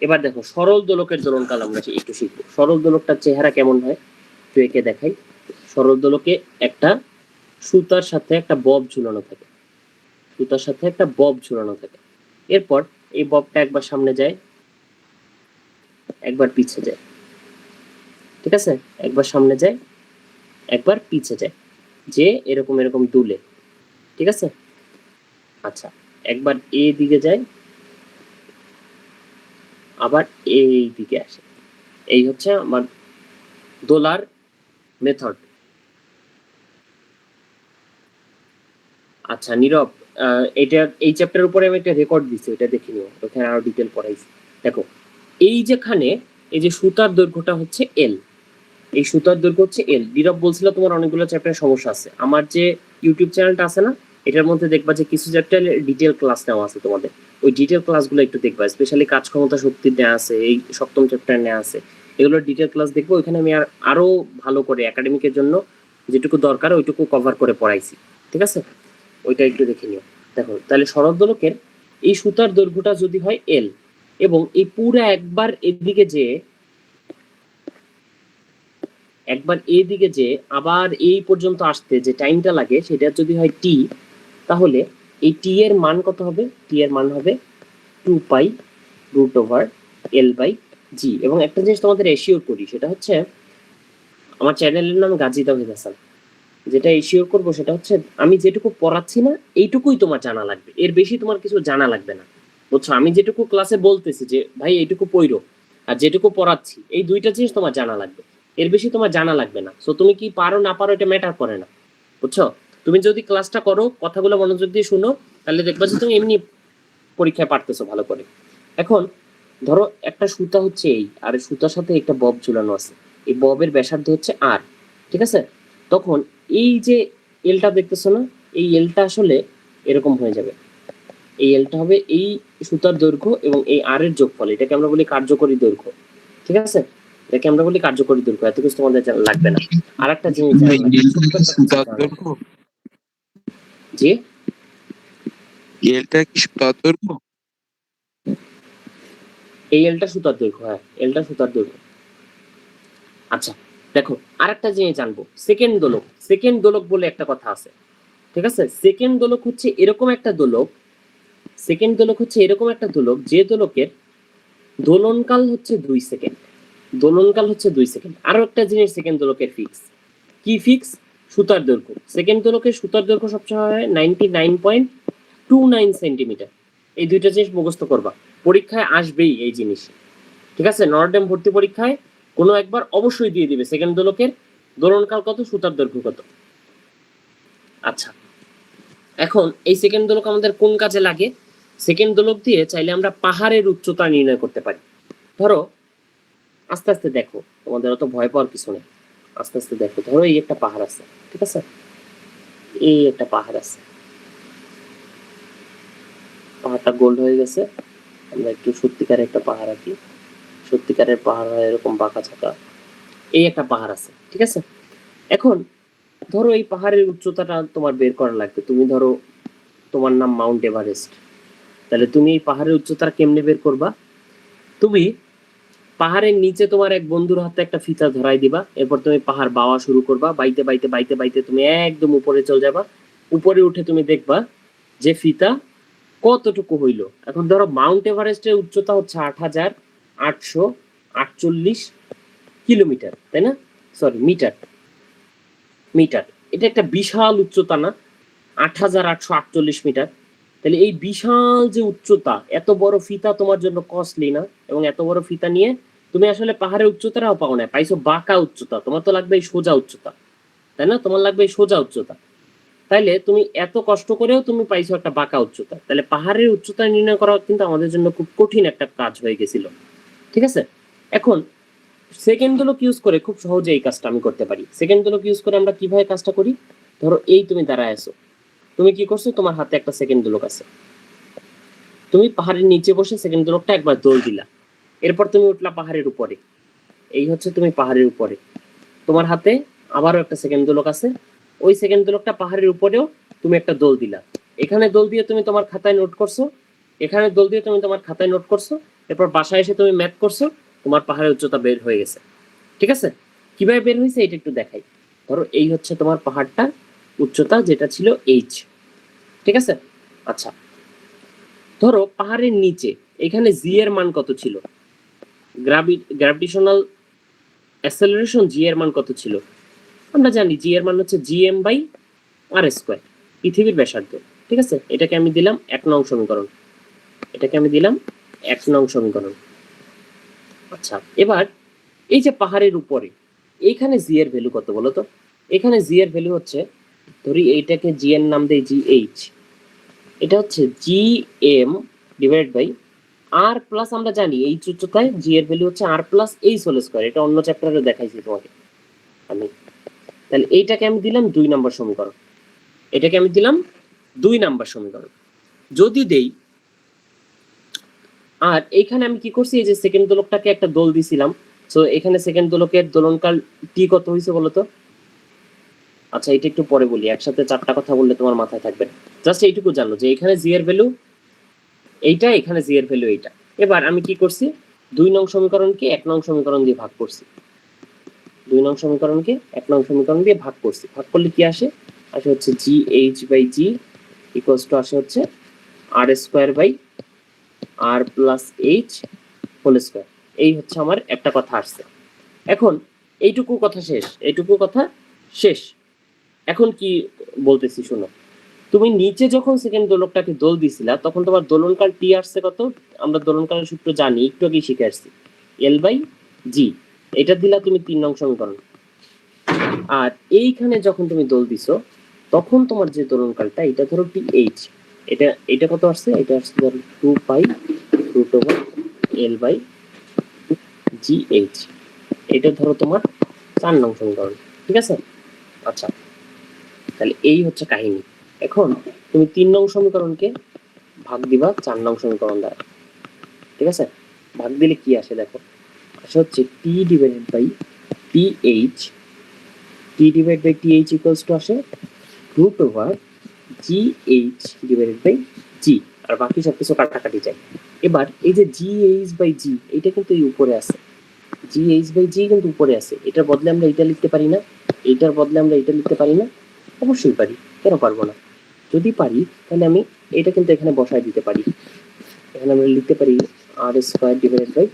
[SPEAKER 1] এবার দেখো সরল দোলকের দোলনকাল আমরা একটু শিখবো। সরল দোলকটার চেহারা কেমন হয় একটু এঁকে দেখাই। সরল দোলকে একটা সুতার সাথে একটা বব ঝুলানো থাকে, এরপর এই ববটা একবার সামনে যায়, একবার পিছে যায়, ঠিক আছে? একবার সামনে যায়, একবার পিছে যায়, যে এরকম দুলে, ঠিক আছে? আচ্ছা একবার এই দিকে যায়, আবার এই দিকে আসে, এই হচ্ছে আমার দোলার মেথড। আচ্ছা নীরব, এই চ্যাপ্টার উপরে আমি একটা রেকর্ড দিচ্ছি, ওটা দেখে নিও, ওখানে আরো ডিটেল পড়াইছি। দেখো এই যেখানে এই যে সুতার দৈর্ঘ্যটা হচ্ছে এল, এই সুতার দৈর্ঘ্য হচ্ছে এল। নীরব বলছিল তোমার অনেকগুলো চ্যাপ্টারে সমস্যা আছে, আমার যে ইউটিউব চ্যানেলটা আছে না, এটার মধ্যে দেখবা যে কিছু চ্যাপ্টারে ডিটেল ক্লাস নেওয়া আছে তোমাদের, ওই ডিটেল ক্লাসগুলো একটু দেখবা, স্পেশালি কাজ ক্ষমতা শক্তির নেওয়া আছে, এই সপ্তম চ্যাপ্টার নেওয়া আছে, এগুলোর ডিটেল ক্লাস দেখবো। ওইখানে আমি আরো ভালো করে একাডেমিকের জন্য যেটুকু দরকার ওইটুকু কভার করে পড়াইছি, ঠিক আছে? ওইটা একটু দেখে নিও। দেখো তাহলে সরল দোলকের এই সুতার দৈর্ঘ্যটা যদি হয় এল এবং এই পুরা একবার এদিকে যে আবার এই পর্যন্ত আসতে যে টাইমটা লাগে সেটা যদি হয় টি, তাহলে এই টি এর মান কত হবে? টি এর মান হবে 2π√L/g। এবং একটা জিনিস তোমাদের এশিওর করি, সেটা হচ্ছে আমার চ্যানেলের নাম গাজী তাওহীদ হাসান। যেটা এশিওর করব সেটা হচ্ছে আমি যেটুকু পড়াচ্ছি না এইটুকুই তোমার জানা লাগবে, এর বেশি তোমার কিছু জানা লাগবে না, বুঝছো? আমি যেটুকু ক্লাসে বলতেছি যে ভাই এইটুকু পড়ো, আর যেটুকু পড়াচ্ছি এই দুইটা জিনিস তোমার জানা লাগবে, এর বেশি তোমার জানা লাগবে না। সো তুমি কি পারো না পারো এটা ম্যাটার করে না, বুঝছো? তুমি যদি ক্লাসটা করো, কথাগুলো মনোযোগ দিয়ে শুনো, তাহলে দেখবা যে তুমি এমনি পরীক্ষায় পারতেছো ভালো করে। এখন ধরো একটা সুতা হচ্ছে এই, আর এই সুতার সাথে একটা বব ঝুলানো আছে, এই ববের ব্যাসার্ধ হচ্ছে আর, ঠিক আছে? তখন এই যে এলটা দেখতেছো না, এই এলটা আসলে এরকম হয়ে যাবে। এই এলটা হবে এই সুতার দৈর্ঘ্য এবং এই আর এর যোগফল, এটাকে আমরা বলি কার্যকরী দৈর্ঘ্য, ঠিক আছে? এটাকে আমরা বলি কার্যকরী দৈর্ঘ্য। এত কিছু তোমাদের লাগবে না। আর একটা জিনিস জানা লাগবে, ছোট্ট একটা কথা জানা লাগবে। জি,
[SPEAKER 3] এলটা কি সুতার দৈর্ঘ্য?
[SPEAKER 1] এই এলটা সুতার দৈর্ঘ্য, হ্যাঁ এলটা সুতার দৈর্ঘ্য। আচ্ছা দেখো আরেকটা জিনিস জানবো, সেকেন্ড দোলক। সেকেন্ড দোলক বলে একটা কথা আছে, ঠিক আছে? সেকেন্ড দোলক হচ্ছে এরকম একটা দোলক, সেকেন্ড দোলক হচ্ছে এরকম একটা দোলক যে দোলকের দোলনকাল হচ্ছে 2 সেকেন্ড। দোলনকাল হচ্ছে 2 সেকেন্ড। আরো একটা জিনিস সেকেন্ড দোলকের ফিক্স, কি ফিক্স? সুতার দৈর্ঘ্য। সেকেন্ড দোলকের সুতার দৈর্ঘ্য সবসময় হয় 99.29 সেন্টিমিটার। এই দুইটা জিনিস মুখস্থ করবা, পরীক্ষায় আসবেই এই জিনিস, ঠিক আছে? নর্ডেম ভর্তি পরীক্ষায় কোনো একবার অবশ্যই দিয়ে দিবে সেকেন্ড দোলকের দোলনকাল কত, সুতার দৈর্ঘ্য কত। আচ্ছা এখন এই সেকেন্ড দোলক আমাদের কোন কাজে লাগে? সেকেন্ড দোলক দিয়ে চাইলে আমরা পাহাড়ের উচ্চতা নির্ণয় করতে পারি। ধরো আস্তে আস্তে দেখো, তোমাদের অত ভয় পাওয়ার কিছু নেই, আস্তে আস্তে দেখো। ধরো এই একটা পাহাড় আছে, ঠিক আছে? এই একটা পাহাড় আছে, পাহাড়টা গোল্ড হয়ে গেছে। আমরা একটু সত্যিকারের একটা পাহাড় আঁকি, সত্যিকারের পাহাড় হয় এরকম বাঁকা ছাকা। এই একটা পাহাড় আছে, ঠিক আছে? এখন ধরো এই পাহাড়ের উচ্চতাটা তোমার বের করা লাগবে। তুমি ধরো তোমার নাম মাউন্ট এভারেস্ট, তাহলে তুমি এই পাহাড়ের উচ্চতা কেমনে বের করবা? তুমি পাহাড়ের নিচে তোমার এক বন্ধুর হাতে একটা ফিতা ধরাই দিবা, এরপর তুমি পাহাড় বাওয়া শুরু করবা, বাইতে বাইতে বাইতে বাইতে তুমি একদম উপরে চলে যাবা। উপরে উঠে তুমি দেখবা যে ফিতা কতটুকু হইলো। এখন ধরো মাউন্ট এভারেস্টের উচ্চতা হচ্ছে 8,848 কিলোমিটার, তাই না? Sorry metre, metre. এটা একটা বিশাল উচ্চতা না? 8,848 মিটার। তাহলে এই বিশাল যে উচ্চতা, এত বড় ফিতা তোমার জন্য কস্টলি না? এবং এত বড় ফিতা নিয়ে তুমি আসলে পাহাড়ের উচ্চতাটাও পাও না, পাইছো বাঁকা উচ্চতা। তোমার তো লাগবে এই সোজা উচ্চতা, তাই না? তোমার লাগবে এই সোজা উচ্চতা। তাইলে তুমি এত কষ্ট করেও তুমি পাইছো একটা বাঁকা উচ্চতা, তাহলে পাহাড়ের উচ্চতা নির্ণয় করা কিন্তু আমাদের জন্য খুব কঠিন একটা কাজ হয়ে গেছিল, ঠিক আছে? এখন সেকেন্ড দোলক ইউজ করে খুব সহজে এই কাজটা আমি করতে পারি। সেকেন্ড দোলক ইউজ করে আমরা কিভাবে কাজটা করি? ধরো এই তুমি দাঁড়ায় আছো, তুমি কি করছো? তোমার হাতে একটা সেকেন্ড দোলক আছে, তুমি পাহাড়ের নিচে বসে সেকেন্ড দোলকটা একবার দৌড় দিলা, এরপর তুমি উঠলা পাহাড়ের উপরে। এই হচ্ছে তুমি পাহাড়ের উপরে, তোমার হাতে আবারও একটা সেকেন্ড দোলক আছে, ওই সেকেন্ড দোলকটা পাহাড়ের উপরেও তুমি একটা দোল দিলা। এখানে দোল দিয়ে তুমি তোমার খাতায় নোট করছো, এখানে দোল দিয়ে তুমি তোমার খাতায় নোট করছো, এরপর বাসায় এসে তুমি ম্যাথ করছো, তোমার পাহাড়ের উচ্চতা বের হয়ে গেছে, ঠিক আছে? কিভাবে বের হয়েছে এটা একটু দেখাই। ধরো এই হচ্ছে তোমার পাহাড়টা উচ্চতা, যেটা ছিল এইচ, ঠিক আছে? আচ্ছা ধরো পাহাড়ের নিচে এখানে জি এর মান কত ছিল? গ্র্যাভিটেশনাল অ্যাক্সেলারেশন জি এর মান কত ছিল? আমরা জানি জি এর মান হচ্ছে gm/r², পৃথিবীর ব্যাসার্ধ, ঠিক আছে? এটাকে আমি দিলাম 1 নং সমীকরণ, এটাকে আমি দিলাম 1 নং সমীকরণ। আচ্ছা এবার এই যে পাহাড়ের উপরে এইখানে জি এর ভ্যালু কত বলো তো? এখানে জি এর ভ্যালু হচ্ছে, ধরি এইটাকে জি এর নাম দেই জিএইচ, এটা হচ্ছে gm/r প্লাস, আমরা জানি এই উচ্চতায় জি এর ভ্যালু হচ্ছে r+h²। এটা অন্য চ্যাপ্টারে দেখাইছি তোমাকে আমি। তাহলে এইটাকে আমি দিলাম 2 নম্বর সমীকরণ, এটাকে আমি দিলাম 2 নম্বর সমীকরণ। যদি দেই, আর এইখানে আমি কি করছি, এই যে সেকেন্ড দোলকটাকে একটা দোল দিছিলাম, সো এখানে সেকেন্ড দোলকের দোলনকাল টি কত হয়েছে বলতো? আচ্ছা এটা একটু পরে বলি, একসাথে চারটা কথা বললে তোমার মাথায় থাকবে না। জাস্ট এইটুকু জানো যে এখানে জি এর ভ্যালু এইটা, এখানে জি এর ভ্যালু এইটা। এবার আমি কি করছি, 2 নং সমীকরণকে 1 নং সমীকরণ দিয়ে ভাগ করছি। 2 নং সমীকরণকে 1 নং সমীকরণ দিয়ে ভাগ করছি। ভাগ করলে কি আসে? আসে হচ্ছে G H by G equals to আসে হচ্ছে r square by r plus h whole square. এই হচ্ছে আমার একটা কথা আসছে। এখন এইটুকু কথা শেষ, এইটুকু কথা শেষ। এখন কি বলতেছি শোনো, তুমি নিচে যখন সেকেন্ড দোলকটাকে দোল দিছিলা তখন তোমার দোলনকাল টি আসছে কত? আমরা দোলনকালের সূত্র জানি, একটু আগে শিখে আসছি, এল বাই জি। এটা দিলা তুমি 3 নং সমীকরণ। আর এইখানে যখন তুমি দোল দিছো তখন তোমার যে দোলনকালটা, এটা ধরো টি এইচ, এটা এটা কত আসছে? এটা আসছে ধরো 2 pi root over L by G H. এটা ধরো তোমার 4 নং সমীকরণ, ঠিক আছে? আচ্ছা, তাহলে এই হচ্ছে কাহিনী। এখন তুমি 3 নং সমীকরণকে ভাগ দিবা 4 নং সমীকরণ দ্বারা, ঠিক আছে? ভাগ দিলে কি আসে দেখো, আসে হচ্ছে T divided by T H, T divide by T H equals to আসে root over G H divided by G, আর বাকি সব কিছু কাটাকাটি যায়। এবার এই যে জি এইচ বাই জি, এটা কিন্তু এই উপরে আছে, জি এইচ বাই জি কিন্তু উপরে আছে। এটার বদলে আমরা এটা লিখতে পারি না? এটার বদলে আমরা এটা লিখতে পারি না? অবশ্যই পারি, কেন পারবো না? যদি পারি তাহলে আমি এটা কিন্তু এখানে বসায় দিতে পারি। এখানে আমরা লিখতে পারি r square divided by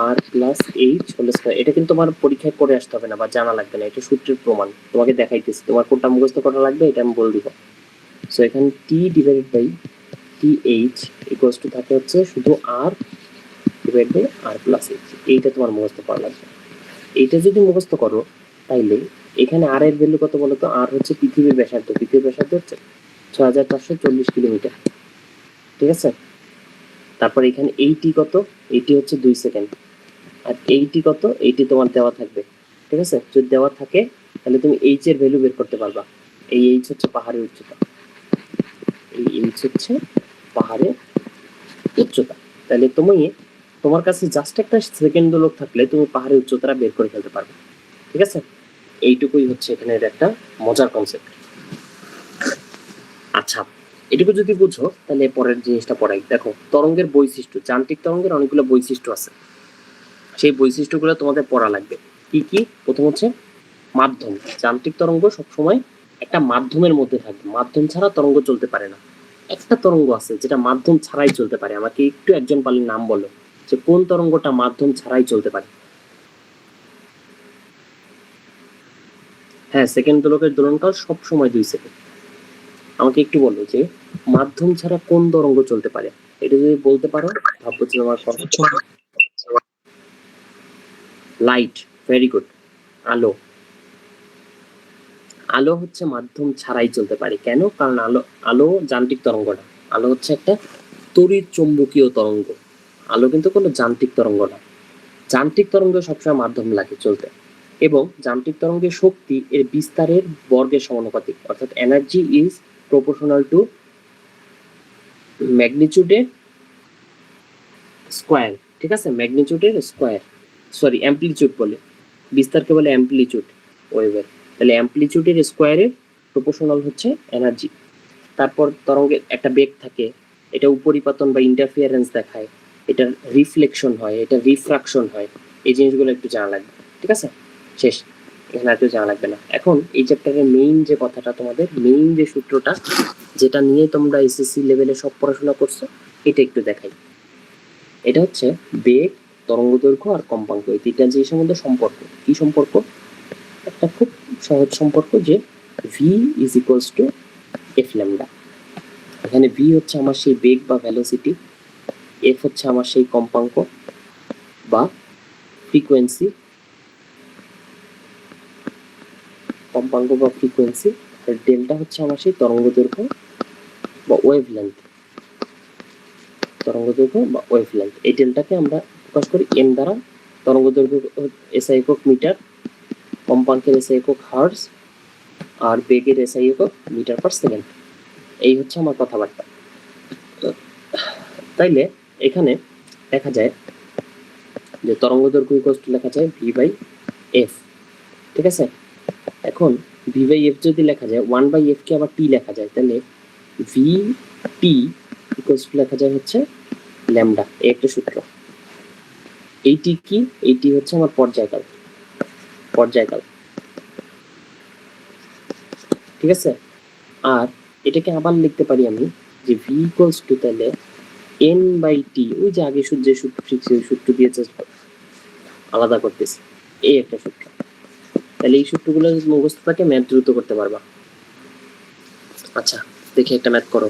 [SPEAKER 1] r plus h whole square. এটা কিন্তু আমার পরীক্ষায় করে আসতে হবে না বা জানা লাগবে না, এটা সূত্রের প্রমাণ, তোমাকে দেখাইতেছি। তোমার কোনটা মুখস্থ করা লাগবে এটা আমি বলে দিব। সো এখানে T divided by T H equals to থাকে হচ্ছে শুধু r divide by r plus h. এইটা তোমার মুখস্থ করা লাগবে। এইটা যদি মুখস্থ করো তাইলে এখানে আর এর ভ্যালু কত বলো তো? আর হচ্ছে পৃথিবীর ব্যাসার্ধ, পৃথিবীর ব্যাসার্ধ হচ্ছে 6440 কিলোমিটার, ঠিক আছে? তারপর এখানে এইটি কত? এইটি হচ্ছে 2 সেকেন্ড। আর এইটি কত? এইটি তোমার দেওয়া থাকবে, ঠিক আছে? যদি দেওয়া থাকে তাহলে তুমি এইচ এর ভ্যালু বের করতে পারবা। এই এইচ হচ্ছে পাহাড়ের উচ্চতা, এই এইচ হচ্ছে পাহাড়ের উচ্চতা। তাহলে তুমি, তোমার কাছে জাস্ট একটা সেকেন্ড দোলক থাকলে তুমি পাহাড়ের উচ্চতাটা বের করে ফেলতে পারবে, ঠিক আছে? এইটুকুই হচ্ছে এখানের একটা মজার কনসেপ্ট। আচ্ছা, এটুকু যদি বুঝো তাহলে পরের জিনিসটা পড়াই। দেখো, তরঙ্গের বৈশিষ্ট্য, যান্ত্রিক তরঙ্গের অনেকগুলো বৈশিষ্ট্য আছে, সেই বৈশিষ্ট্যগুলো তোমাদের পড়া লাগবে। কি কি? প্রথম হচ্ছে মাধ্যম। যান্ত্রিক তরঙ্গ সবসময় একটা মাধ্যমের মধ্যে থাকবে, মাধ্যম ছাড়া তরঙ্গ চলতে পারে না। একটা তরঙ্গ আছে যেটা মাধ্যম ছাড়াই চলতে পারে, আমাকে একটু একজন পারলে নাম বলো যে কোন তরঙ্গটা মাধ্যম ছাড়াই চলতে পারে। হ্যাঁ, সেকেন্ড দোলকের দোলনকাল সব সময় 2 সেকেন্ড। আমাকে একটু বলো যে মাধ্যম ছাড়া কোন তরঙ্গ চলতে পারে, এটা যদি বলতে পারো ভাববো যে তোমার লাইট। Very good. আলো, আলো হচ্ছে মাধ্যম ছাড়াই চলতে পারে। কেন? কারণ আলো, আলো যান্ত্রিক তরঙ্গ না, আলো হচ্ছে একটা তড়িৎ চৌম্বকীয় তরঙ্গ। আলো কিন্তু কোনো যান্ত্রিক তরঙ্গ না। যান্ত্রিক তরঙ্গ সবসময় মাধ্যম লাগে চলতে, এবং যান্ত্রিক তরঙ্গের শক্তি এর বিস্তারের বর্গের সমানুপাতিক, অর্থাৎ এনার্জি ইজ প্রপোর্শনাল টু ম্যাগনিটিউডের স্কোয়ার, ঠিক আছে? ম্যাগনিটিউডের স্কোয়ার, সরি অ্যাম্পলিটিউড বলে, বিস্তারকে বলে অ্যাম্পলিটিউড ওয়েভের। তাহলে অ্যাম্পলিটিউডের স্কোয়ারের প্রপোর্শনাল হচ্ছে এনার্জি। তারপর তরঙ্গের একটা বেগ থাকে, এটা উপরিপাতন বা ইন্টারফিয়ারেন্স দেখায়, এটা রিফ্লেকশন হয়, এটা রিফ্রাকশন হয়। এই জিনিসগুলো একটু জানা লাগবে, ঠিক আছে? শেষ, এখানে আর একটু জানা লাগবে না। এখন এই চ্যাপ্টারের মেইন যে কথাটা, তোমাদের মেইন যে সূত্রটা, যেটা নিয়ে তোমরা এসএসসি লেভেলে সব পড়াশোনা করছো, এটা একটু দেখাই। এটা হচ্ছে বেগ, তরঙ্গ দৈর্ঘ্য আর কম্পাঙ্ক, এই তিনটা জিনিসের মধ্যে সম্পর্ক। কি সম্পর্ক? একটা খুব সহজ সম্পর্ক, যে V is equals to F lambda. এখানে ভি হচ্ছে আমার সেই বেগ বা ভেলোসিটি, এফ হচ্ছে আমার সেই কম্পাঙ্ক বা ফ্রিকোয়েন্সি, কম্পাঙ্ক বা ফ্রিকোয়েন্সি, আর ডেল্টা হচ্ছে আমার সেই তরঙ্গ দৈর্ঘ্য বা ওয়েভ লেন্থ, তরঙ্গ দৈর্ঘ্য বা ওয়েভ লেন্থ। এই ডেল্টাকে আমরা প্রকাশ করি এম দ্বারা। তরঙ্গ দৈর্ঘ্য এসআই একক মিটার, কম্পাঙ্কের এসআই একক হার্টজ, আর বেগের এসআই একক মিটার পার সেকেন্ড। এই হচ্ছে আমার কথাবার্তা। তাইলে এখানে দেখা যায় যে তরঙ্গ দৈর্ঘ্য ইকুয়ালস টু লেখা যায় ভি বাই এফ, ঠিক আছে? এখন ভি বাই এফ যদি লেখা যায়, 1/f কে আবার টি লেখা যায়, তাহলে ভি টি ইকুয়ালস টু লেখা যায় হচ্ছে ল্যামডা। এই একটা সূত্র। এইটি কি? এইটি হচ্ছে আমার পর্যায়কাল, পর্যায়কাল, ঠিক আছে। আর এটাকে আবার লিখতে পারি আমি যে ভি ইকুয়ালস টু তাহলে এন বাই টি, ওই যে আগে যে সূত্র শিখছি ওই সূত্র দিয়ে just আলাদা করতেছি, এই একটা সূত্র। তাহলে এই সূত্রগুলো যদি মুখস্থ থাকে ম্যাথ দ্রুত করতে পারবা। আচ্ছা দেখি একটা ম্যাথ করো,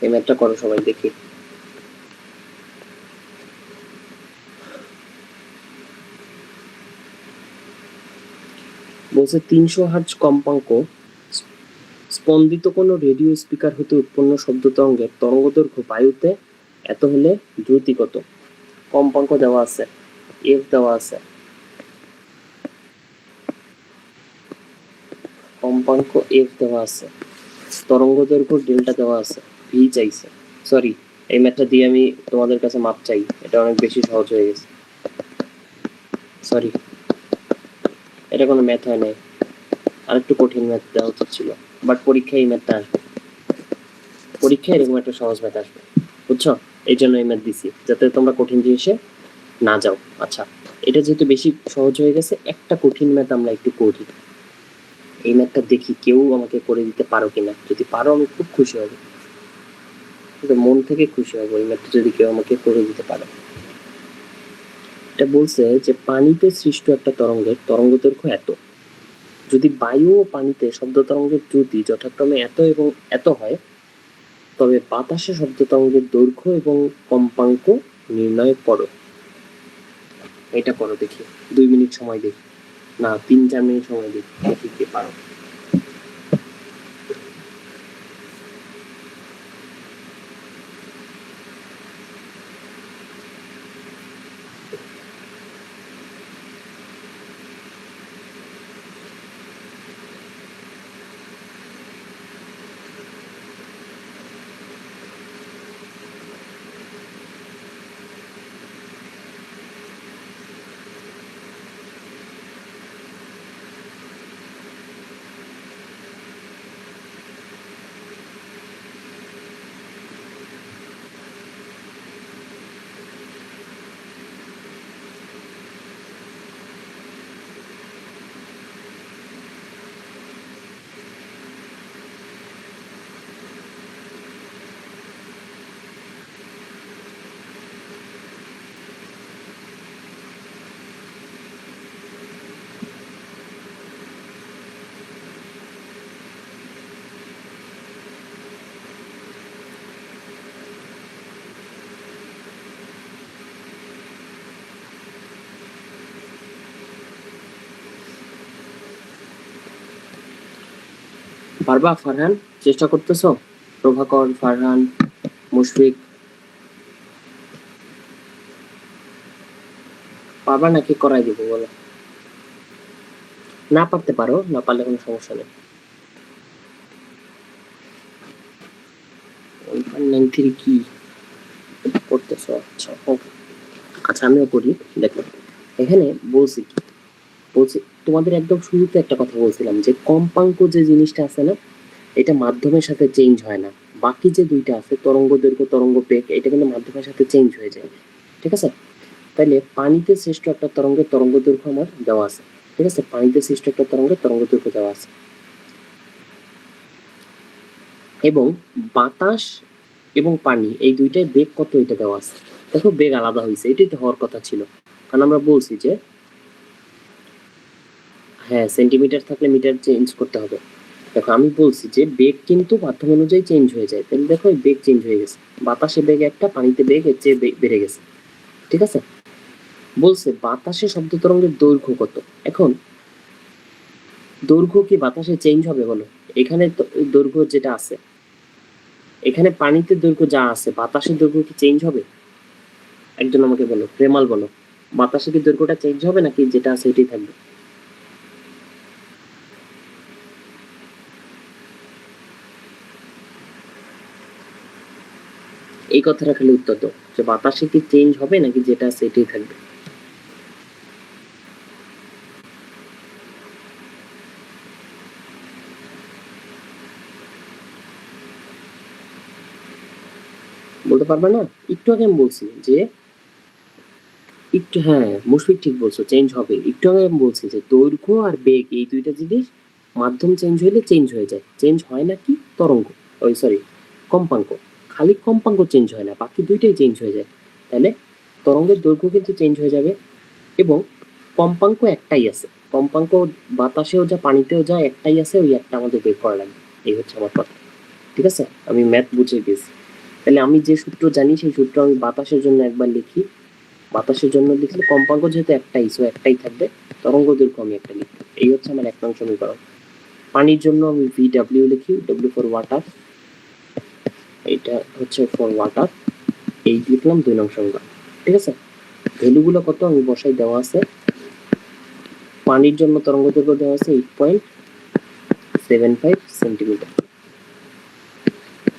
[SPEAKER 1] এই ম্যাথটা করো সবাই দেখি। বলছে 300 হার্জ কম্পাঙ্ক স্পন্দিত কোনো রেডিও স্পিকার হতে উৎপন্ন শব্দ তরঙ্গের তরঙ্গদৈর্ঘ্য বায়ুতে এত হলে দ্রুতি কত? কম্পাঙ্ক দেওয়া আছে, এফ দেওয়া আছে, কম্পাঙ্ক এফ দেওয়া আছে, তরঙ্গদৈর্ঘ্য ডেল্টা দেওয়া আছে, ভি চাইছে। সরি, এই ম্যাথটা দিয়ে আমি তোমাদের কাছে মাপ চাই, এটা অনেক বেশি সহজ হয়ে গেছে। সরি, এটা কোনো ম্যাথ হয় নাই, আর একটু কঠিন ম্যাথ দেওয়া উচিত ছিল। বাট পরীক্ষায় এই ম্যাথটা আসবে, পরীক্ষায় এরকম একটা সহজ ম্যাথ আসবে, বুঝছো? এই জন্য এই ম্যাথ দিছি, যাতে তোমরা কঠিন জিনিসে না যাও। আচ্ছা, এটা যেহেতু বেশি সহজ হয়ে গেছে, একটা কঠিন ম্যাথ আমরা একটু করি। এই ম্যাথটা দেখি কেউ আমাকে করে দিতে পারো কিনা। যদি পারো আমি খুব খুশি হব, কিন্তু মন থেকে খুশি হব এই ম্যাথটা যদি কেউ আমাকে করে দিতে পারে। এটা বলছে যে পানিতে সৃষ্ট একটা তরঙ্গের তরঙ্গদৈর্ঘ্য এত, যদি বায়ু ও পানিতে শব্দ তরঙ্গের দ্রুতি যথাক্রমে এত এবং এত হয়, তবে বাতাসে শব্দ তরঙ্গের দৈর্ঘ্য এবং কম্পাঙ্ক নির্ণয় করো। এটা করো দেখি, 2 মিনিট সময় দেখি, না 3-4 মিনিট সময় দেখি, দেখি কে পারো। পারবা ফারহান? চেষ্টা করতেছো? প্রভাকর, ফারহান, মুশফিক, পারবা নাকি করাই দিব বলো? না পারতে পারো, না পারলে কোনো সমস্যা নেই। 1.93 কি করতেছো? আচ্ছা আচ্ছা আমিও করি। দেখো এখানে বলছি কি, বলছি তোমাদের একদম শুরুতে একটা কথা বলছিলাম যে কম্পাঙ্ক যে জিনিসটা আছে না, এটা মাধ্যমের সাথে চেঞ্জ হয় না। বাকি যে দুইটা আছে তরঙ্গ দৈর্ঘ্য, তরঙ্গ বেগ, এটা কিন্তু মাধ্যমের সাথে চেঞ্জ হয়ে যায়, ঠিক আছে। তাহলে পানিতে সৃষ্ট একটা তরঙ্গের তরঙ্গ দৈর্ঘ্য আমার দেওয়া আছে, ঠিক আছে। পানিতে সৃষ্ট একটা তরঙ্গের তরঙ্গ দৈর্ঘ্য দেওয়া আছে, এবং বাতাস এবং পানি এই দুইটাই বেগ কত এটা দেওয়া আছে। দেখো বেগ আলাদা হয়েছে, এটাই তো হওয়ার কথা ছিল, কারণ আমরা বলছি যে হ্যাঁ সেন্টিমিটার থাকলে মিটার চেঞ্জ করতে হবে। দেখো আমি বলছি যে বেগ কিন্তু মাধ্যম অনুযায়ী চেঞ্জ হয়ে যায়, তাহলে দেখো বেগ চেঞ্জ হয়ে গেছে, বাতাসে বেগ একটা, পানিতে বেগ এর চেয়ে বেড়ে গেছে, ঠিক আছে। বলছে বাতাসে শব্দ তরঙ্গের দৈর্ঘ্য কত। এখন দৈর্ঘ্য কি বাতাসে চেঞ্জ হবে বলো? এখানে দৈর্ঘ্য যেটা আছে, এখানে পানিতে দৈর্ঘ্য যা আছে, বাতাসের দৈর্ঘ্য কি চেঞ্জ হবে? একজন আমাকে বলো, প্রেমাল বলো, বাতাসে কি দৈর্ঘ্যটা চেঞ্জ হবে নাকি যেটা আছে এটাই থাকবে? এই কথাটা খালি উত্তর দাও যে বাতাসে কি চেঞ্জ হবে নাকি যেটা আছে এটাই থাকবে। বলতে পারবে না? একটু আগে আমি বলছি যে একটু, হ্যাঁ মুশফিক ঠিক বলছো, চেঞ্জ হবে। একটু আগে আমি বলছি যে দৈর্ঘ্য আর বেগ এই দুইটা জিনিস মাধ্যম চেঞ্জ হইলে চেঞ্জ হয়ে যায়। চেঞ্জ হয় না কি তরঙ্গ, ওই সরি কম্পাঙ্ক। খালি কম্পাঙ্ক চেঞ্জ হয় না, বাকি দুইটাই চেঞ্জ হয়ে যায়। তাহলে তরঙ্গের দৈর্ঘ্য কিন্তু চেঞ্জ হয়ে যাবে এবং কম্পাঙ্ক একটাই আছে। কম্পাঙ্ক বাতাসেও যা পানিতেও যা একটাই আছে, ওই একটা আমাদের বের করা লাগবে। এই হচ্ছে আমার কথা, ঠিক আছে? আমি ম্যাথ বুঝে গেছি। তাহলে আমি যে সূত্র জানি সেই সূত্র আমি বাতাসের জন্য একবার লিখি। বাতাসের জন্য লিখলে কম্পাঙ্ক যেহেতু একটাই, সো একটাই থাকবে। তরঙ্গ দৈর্ঘ্য আমি একটা লিখব। এই হচ্ছে আমার ১ নং সমীকরণ। পানির জন্য আমি VW লিখি, W ফর ওয়াটার। এটা হচ্ছে ফর ওয়াটার। এই লিখলাম ২ নং সমীকরণ, ঠিক আছে? ভ্যালুগুলো কত আমি বসাই, দেওয়া আছে। পানির জন্য তরঙ্গ দৈর্ঘ্য দেওয়া আছে 8.75 সেন্টিমিটার।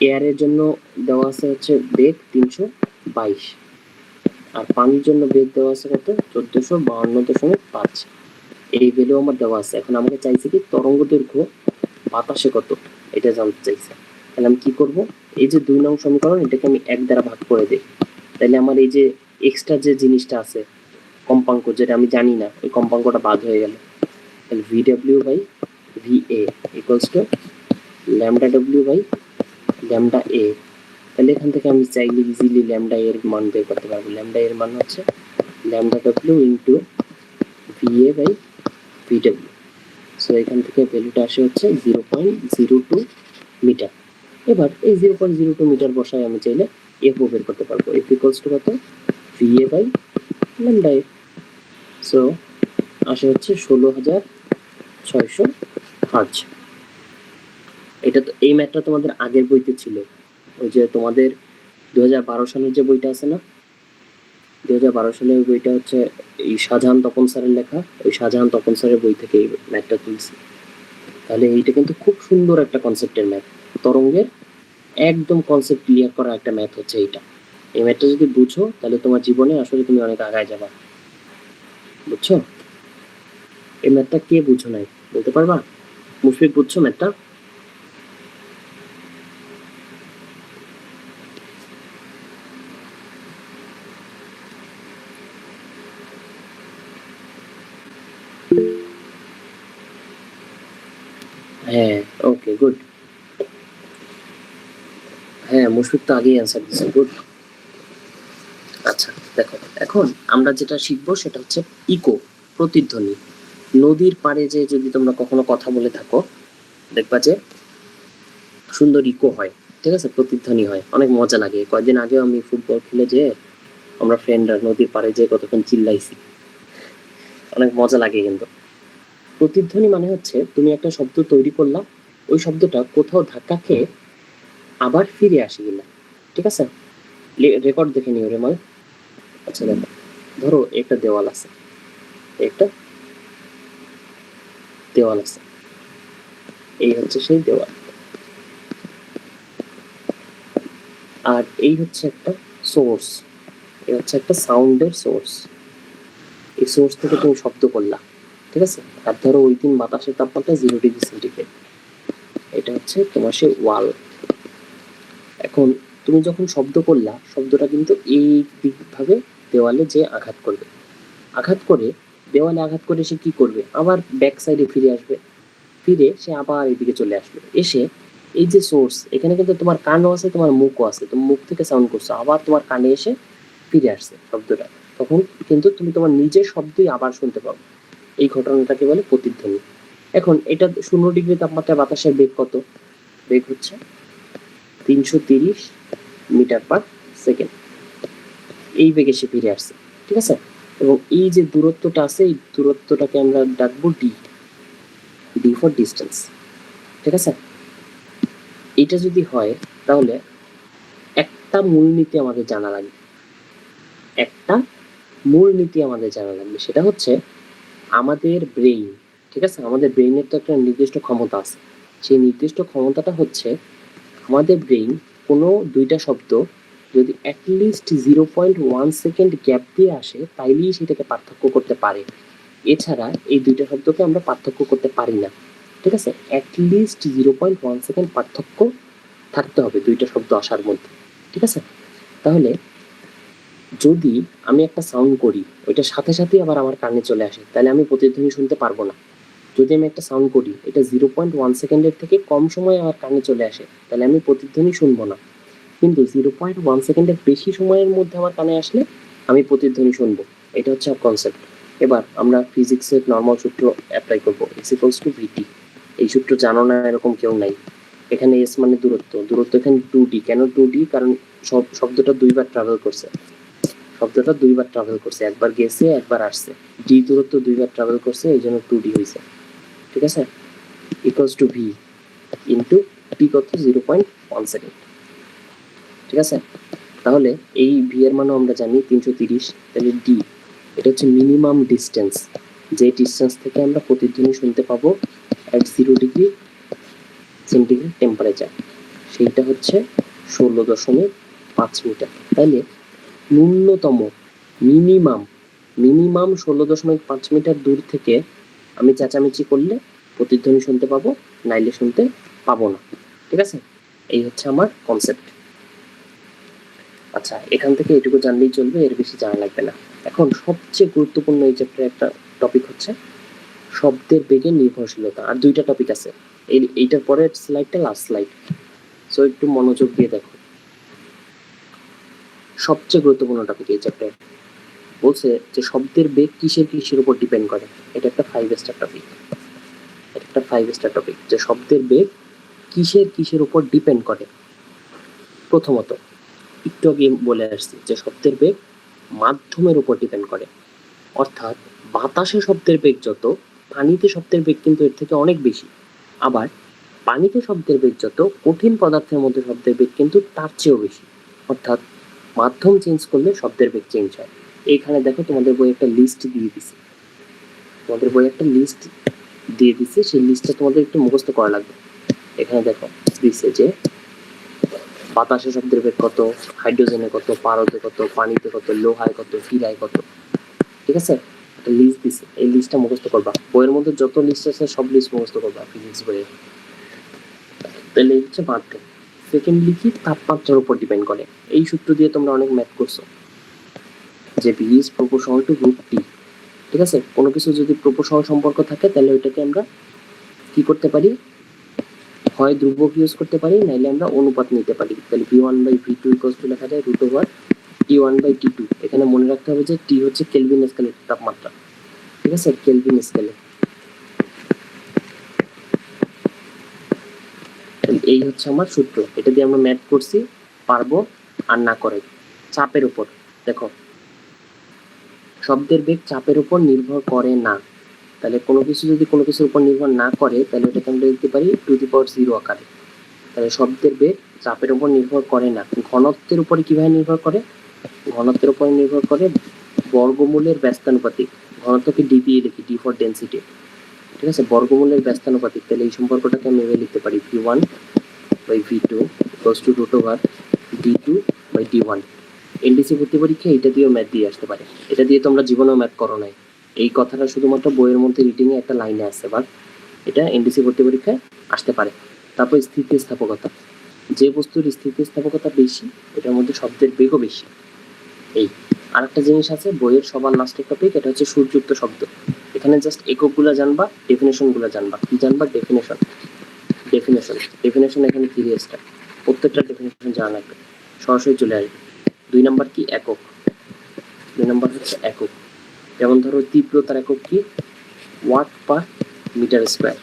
[SPEAKER 1] এয়ারের জন্য দেওয়া আছে হচ্ছে বেগ 322, আর পানির জন্য বেগ দেওয়া আছে কত 1452.5। এই ভ্যালু আমার দেওয়া আছে। এখন আমাকে চাইছে কি তরঙ্গ দৈর্ঘ্য বাতাসে কত, এটা জানতে চাইছে। তাহলে আমি কি করব, এই যে ২ নং সমীকরণ এটাকে আমি ১ দ্বারা ভাগ করে দিই। তাহলে আমার এই যে এক্সট্রা যে জিনিসটা আছে কম্পাঙ্ক, যেটা আমি জানি না, ওই কম্পাঙ্কটা বাদ হয়ে গেল। তাহলে VW by VA equals to lambda W by lambda A। তাহলে এখান থেকে আমি চাইলে ইজিলি ল্যামডা এর মান বের করতে পারবো। ল্যামডা এর মান হচ্ছে lambda W into VA by VW। So এখান থেকে ভ্যালুটা আসে হচ্ছে 0.02 মিটার। এবার এই 0.02 মিটার বসায় আমি চাইলে F ও বের করতে পারবো। F ইকুয়ালস টু কত, VA by lambda A। So আসে হচ্ছে 16,600 হার্জ। এটা তো, এই ম্যাথটা তোমাদের আগের বইতে ছিল। ওই যে তোমাদের 2012 সালের যে বইটা আছে না, 2012 সালের বইটা হচ্ছে এই শাহজাহান তপন স্যারের লেখা। ওই শাহজাহান তপন স্যারের বই থেকে এই ম্যাথটা তুলছি। তাহলে এইটা কিন্তু খুব সুন্দর একটা কনসেপ্টের ম্যাথ। তরঙ্গের একদম কনসেপ্ট ক্লিয়ার করা একটা ম্যাথ হচ্ছে এইটা। এই ম্যাথটা যদি বুঝো তাহলে তোমার জীবনে আসলে তুমি অনেক আগায় যাবা, বুঝছো? এই ম্যাথটা কে বুঝো নাই বলতে পারবা? মুশফিক বুঝছো ম্যাথটা? হ্যাঁ, ওকে গুড। হ্যাঁ মুশফিক তো আগেই অ্যান্সার দিচ্ছে, গুড। আচ্ছা দেখো, এখন আমরা যেটা শিখবো সেটা হচ্ছে ইকো, প্রতিধ্বনি। নদীর পাড়ে যে যদি তোমরা কখনো কথা বলে থাকো, দেখবা যে সুন্দর ইকো হয়, ঠিক আছে? প্রতিধ্বনি হয়, অনেক মজা লাগে। কয়েকদিন আগেও আমি ফুটবল খেলে যে আমরা ফ্রেন্ডরা নদীর পাড়ে যেয়ে কতক্ষণ চিল্লাইছি, অনেক মজা লাগে। কিন্তু প্রতিধ্বনি মানে হচ্ছে তুমি একটা শব্দ তৈরি করলা, ওই শব্দটা কোথাও ধাক্কা খেয়ে আবার ফিরে আসে কিনা, ঠিক আছে? রেকর্ড দেখে নিও রে মাল। আচ্ছা দেখো, ধরো একটা দেওয়াল আছে, একটা দেওয়াল আছে, এই হচ্ছে সেই দেওয়াল, আর এই হচ্ছে একটা সোর্স, এই হচ্ছে একটা সাউন্ডের সোর্স। এই সোর্স থেকে তুমি শব্দ করলা, ঠিক আছে? আর ধরো ওই দিন বাতাসের তাপমাত্রা 0°C। এটা হচ্ছে তোমার সেই ওয়াল। এখন তুমি যখন শব্দ করলা, শব্দটা কিন্তু এই দিকভাবে দেওয়ালে যে আঘাত করবে, আঘাত করে দেওয়ালে আঘাত করে সে কি করবে, আবার ব্যাক সাইডে ফিরে আসবে, ফিরে সে আবার এদিকে চলে আসবে, এসে এই যে সোর্স, এখানে কিন্তু তোমার কানও আছে, তোমার মুখও আছে, তুমি মুখ থেকে সাউন্ড করছো, আবার তোমার কানে এসে ফিরে আসছে শব্দটা, তখন কিন্তু তুমি তোমার নিজের শব্দই আবার শুনতে পাবো। এই ঘটনাটাকে বলে প্রতিধ্বনি। এখন এটা 0° তাপমাত্রায় বাতাসের বেগ কত? বেগ হচ্ছে 330 মিটার পার সেকেন্ড। এই বেগে সে ফিরে আসছে, ঠিক আছে? এবং এই যে দূরত্বটা আছে, এই দূরত্বটাকে আমরা ডাকবো ডি, ডি ফর ডিস্টেন্স, ঠিক আছে? এইটা যদি হয় তাহলে একটা মূলনীতি আমাদের জানা লাগবে, একটা মূলনীতি আমাদের জানা লাগবে। সেটা হচ্ছে আমাদের ব্রেইন, ঠিক আছে? আমাদের ব্রেইনের তো একটা নির্দিষ্ট ক্ষমতা আছে। সেই নির্দিষ্ট ক্ষমতাটা হচ্ছে আমাদের ব্রেইন কোনো দুইটা শব্দ যদি অ্যাটলিস্ট 0.1 সেকেন্ড গ্যাপ দিয়ে আসে, তাইলেই সেটাকে পার্থক্য করতে পারে। এছাড়া এই দুইটা শব্দকে আমরা পার্থক্য করতে পারি না, ঠিক আছে? অ্যাটলিস্ট 0.1 সেকেন্ড পার্থক্য থাকতে হবে দুইটা শব্দ আসার মধ্যে, ঠিক আছে? তাহলে যদি আমি একটা সাউন্ড করি, ওইটার সাথে সাথেই আবার আমার কানে চলে আসে, তাহলে আমি প্রতিধ্বনি শুনতে পারবো না। যদি আমি একটা সাউন্ড করি, এটা 0.1 সেকেন্ডের থেকে কম সময়ে আমার কানে চলে আসে, তাহলে আমি প্রতিধ্বনি শুনবো না। কিন্তু 0.1 সেকেন্ডের বেশি সময়ের মধ্যে আমার কানে আসলে আমি প্রতিধ্বনি শুনবো। এটা হচ্ছে কনসেপ্ট। এবার আমরা ফিজিক্সের নর্মাল সূত্র অ্যাপ্লাই করবো, এস ইকুয়ালস টু ভিটি। এই সূত্র জানো না এরকম কেউ নাই। এখানে এস মানে দূরত্ব, দূরত্ব এখানে 2D। কেন 2D? কারণ শব্দটা দুইবার ট্রাভেল করছে, একবার গেছে একবার আসছে। ডি দূরত্ব দুইবার ট্রাভেল করছে, এই জন্য 2D হয়েছে। ঠিক আছে, equals to V into T কত 0.1 সেকেন্ড। ঠিক আছে, তাহলে এই ভি এর মানও আমরা জানি 330। তাহলে ডি এটা হচ্ছে মিনিমাম ডিস্টেন্স, যে ডিস্টেন্স থেকে আমরা প্রতিধ্বনি শুনতে পাবো at 0 ডিগ্রি সেন্টিগ্রেড টেম্পারেচার, সেইটা হচ্ছে 16.5 মিটার। তাইলে ন্যূনতম মিনিমাম 16.5 মিটার দূর থেকে আমি চেঁচামেচি করলে প্রতিধ্বনি শুনতে পাবো, নাইলে শুনতে পাবো না। ঠিক আছে, এই হচ্ছে আমার কনসেপ্ট। আচ্ছা, এখান থেকে এটুকু জানলেই চলবে, এর বেশি জানা লাগবে না। এখন সবচেয়ে গুরুত্বপূর্ণ এই চ্যাপ্টারে একটা টপিক হচ্ছে শব্দের বেগের নির্ভরশীলতা। আর দুইটা টপিক আছে, এইটার পরের স্লাইডটা লাস্ট স্লাইড, সো একটু মনোযোগ দিয়ে দেখো। সবচেয়ে গুরুত্বপূর্ণ টপিক এই চ্যাপ্টারে বলছে যে শব্দের বেগ কিসের উপর ডিপেন্ড করে। এটা একটা 5 স্টার টপিক, যে শব্দের বেগ কিসের উপর ডিপেন্ড করে। প্রথমত, একটু আগে বলে আসছি যে শব্দের বেগ মাধ্যমের উপর ডিপেন্ড করে। অর্থাৎ বাতাসে শব্দের বেগ যত, পানিতে শব্দের বেগ কিন্তু এর থেকে অনেক বেশি। আবার পানিতে শব্দের বেগ যত, কঠিন পদার্থের মধ্যে শব্দের বেগ কিন্তু তার চেয়েও বেশি। অর্থাৎ মাধ্যম চেঞ্জ করলে শব্দের বেগ চেঞ্জ হয়। এইখানে দেখো তোমাদের বই একটা লিস্ট দিয়ে দিছে, সেই লিস্টটা তোমাদের একটু মুখস্থ করা লাগবে। এখানে দেখো দিছে যে বাতাসে শব্দের বেগ কত, হাইড্রোজেনে কত, পারদে কত, পানিতে কত, লোহায় কত, হীরায় কত। ঠিক আছে, একটা লিস্ট দিছে, এই লিস্টটা মুখস্থ করবা। বইয়ের মধ্যে যত লিস্ট আছে সব লিস্ট মুখস্থ করবা ফিজিক্স বইয়ে। তাহলে এই হচ্ছে মাধ্যম। সেকেন্ডলি কি, তাপমাত্রার উপর ডিপেন্ড করে। এই সূত্র দিয়ে তোমরা অনেক ম্যাথ করছো, যে V is proportional to root T. ঠিক আছে, কোনো কিছু যদি প্রপোর্শনাল সম্পর্ক থাকে তাহলে ওইটাকে আমরা কি করতে পারি, হয় ধ্রুবক ইউজ করতে পারি, নাইলে আমরা অনুপাত নিতে পারি। তাহলে v1/v2 ইকুয়ালস টু লেখা যায় √T1/T2। এখানে মনে রাখতে হবে যে টি হচ্ছে কেলভিন স্কেলের তাপমাত্রা। ঠিক আছে, কেলভিন স্কেলে। এই হচ্ছে আমার সূত্র, এটা দিয়ে আমরা ম্যাথ করছি, পারবো আর না করে। চাপের উপর দেখো, শব্দের বেগ চাপের উপর নির্ভর করে না। তাহলে কোনো কিছু যদি কোনো কিছুর উপর নির্ভর না করে, তাহলে ওটাকে আমরা লিখতে পারি 2⁻0 আকারে। তাহলে শব্দের বেগ চাপের উপর নির্ভর করে না। ঘনত্বের উপরে কিভাবে নির্ভর করে? ঘনত্বের উপরে নির্ভর করে বর্গমূলের ব্যস্তানুপাতিক। ঘনত্বকে ডি দিয়ে লিখি, ডি ফর ডেন্সিটি। ঠিক আছে, বর্গমূলের ব্যস্তানুপাতিক। তাহলে এই সম্পর্কটাকে আমি এভাবে লিখতে পারি v1/v2 equals to √d2/d1। NDC ভর্তি পরীক্ষা এটা দিয়েও ম্যাথ দিয়ে আসতে পারে। এটা দিয়ে তোমরা জীবনেও ম্যাথ করো নাই, এই কথাটা শুধুমাত্র বইয়ের মধ্যে রিডিং এ একটা লাইনে আছে, বাট এটা এনডিসি ভর্তি পরীক্ষায় আসতে পারে। তারপর স্থিতিস্থাপকতা, যে বস্তুর স্থিতিস্থাপকতা বেশি এটার মধ্যে শব্দের বেগও বেশি। এই আরেকটা জিনিস আছে বইয়ের সবার লাস্টের টপিক, এটা হচ্ছে সুরযুক্ত শব্দ। এখানে জাস্ট এককগুলো জানবা, ডেফিনেশনগুলো জানবা। কি জানবা? ডেফিনেশন। এখানে 3 প্রত্যেকটা ডেফিনেশন জানা লাগবে, সরাসরি চলে আসবে। 2 নাম্বার কি? একক। 2 নাম্বার হচ্ছে একক। যেমন ধরো তীব্রতার একক কি? Watt per metre square.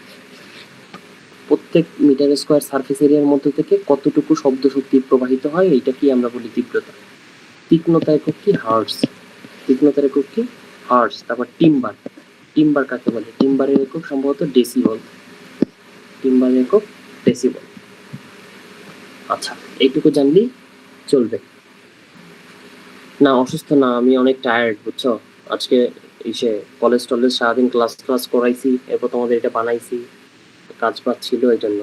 [SPEAKER 1] প্রত্যেক মিটার স্কোয়ার সারফেস এরিয়ার মধ্যে থেকে কতটুকু শব্দ শক্তি প্রবাহিত হয়, এইটা কি আমরা বলি তীব্রতা। তীক্ষ্ণতা একক কি? হার্টস। তীক্ষ্ণতার একক কি? হার্টস। তারপর টিম্বার কাকে বলে? টিম্বারের একক সম্ভবত ডেসিবল। আচ্ছা, এইটুকু জানলেই চলবে। না, অসুস্থ না, আমি অনেক টায়ার্ড, বুঝছো। আজকে এসে কলেজ টলেজ সারাদিন ক্লাস করাইছি, এরপর তোমাদের এটা বানাইছি, কাজ বাজ ছিল এই জন্য।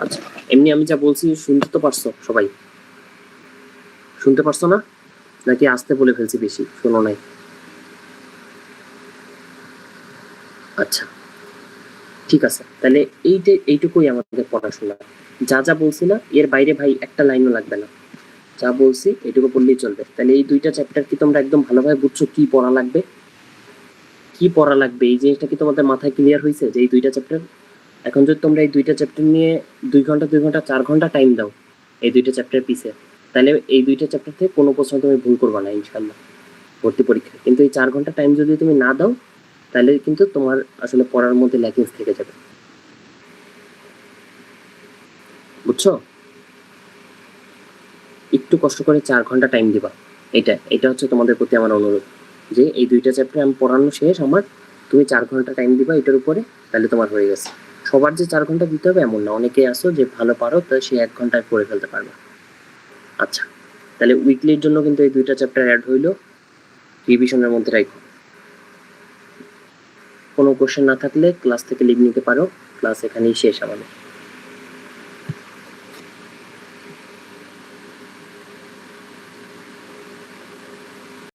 [SPEAKER 1] আচ্ছা, এমনি আমি যা বলছি শুনতে তো পারছো সবাই? শুনতে পারছো না, নাকি আসতে বলে ফেলছি বেশি, শোনো নাই? আচ্ছা, ঠিক আছে, তাহলে এইটুকুই আমাদের পড়াশোনা। যা বলছি না, এর বাইরে ভাই একটা লাইনও লাগবে না। যা বলছি এটুকু পড়লেই চলবে। তাহলে এই দুইটা চ্যাপ্টার কি তোমরা একদম ভালোভাবে বুঝছো কি পড়া লাগবে? কি পড়া লাগবে এই জিনিসটা কি তোমাদের মাথায় ক্লিয়ার হয়েছে যে এই দুইটা চ্যাপ্টার? এখন যদি তোমরা এই দুইটা চ্যাপ্টার নিয়ে 2 ঘন্টা 4 ঘন্টা টাইম দাও এই দুইটা চ্যাপ্টার পিছে, তাহলে এই দুইটা চ্যাপ্টার থেকে কোনো প্রশ্ন তুমি ভুল করবে না ইনশাল্লাহ ভর্তি পরীক্ষায়। কিন্তু এই 4 ঘন্টা টাইম যদি তুমি না দাও তাহলে কিন্তু তোমার আসলে পড়ার মধ্যে ল্যাকিংস থেকে যাবে। বুঝছো? একটু কষ্ট করে 4 ঘন্টা টাইম দিবা। এটা হচ্ছে তোমাদের প্রতি আমার অনুরোধ, যে এই দুইটা চ্যাপ্টার আমি পড়ানো শেষ আমার, তুমি 4 ঘন্টা টাইম দিবা এটার উপরে, তাহলে তোমার হয়ে গেছে। সবার যে 4 ঘন্টা দিতে হবে এমন না, অনেকেই আসো যে ভালো পারো তো সে 1 ঘন্টায় পড়ে ফেলতে পারবে। আচ্ছা, তাহলে উইকলির জন্য কিন্তু এই দুইটা চ্যাপ্টার অ্যাড হইলো, রিভিশনের মধ্যে রাখো। কোনো কোশ্চেন না থাকলে ক্লাস থেকে লিভ নিতে পারো, ক্লাস এখানেই শেষ আমাদের।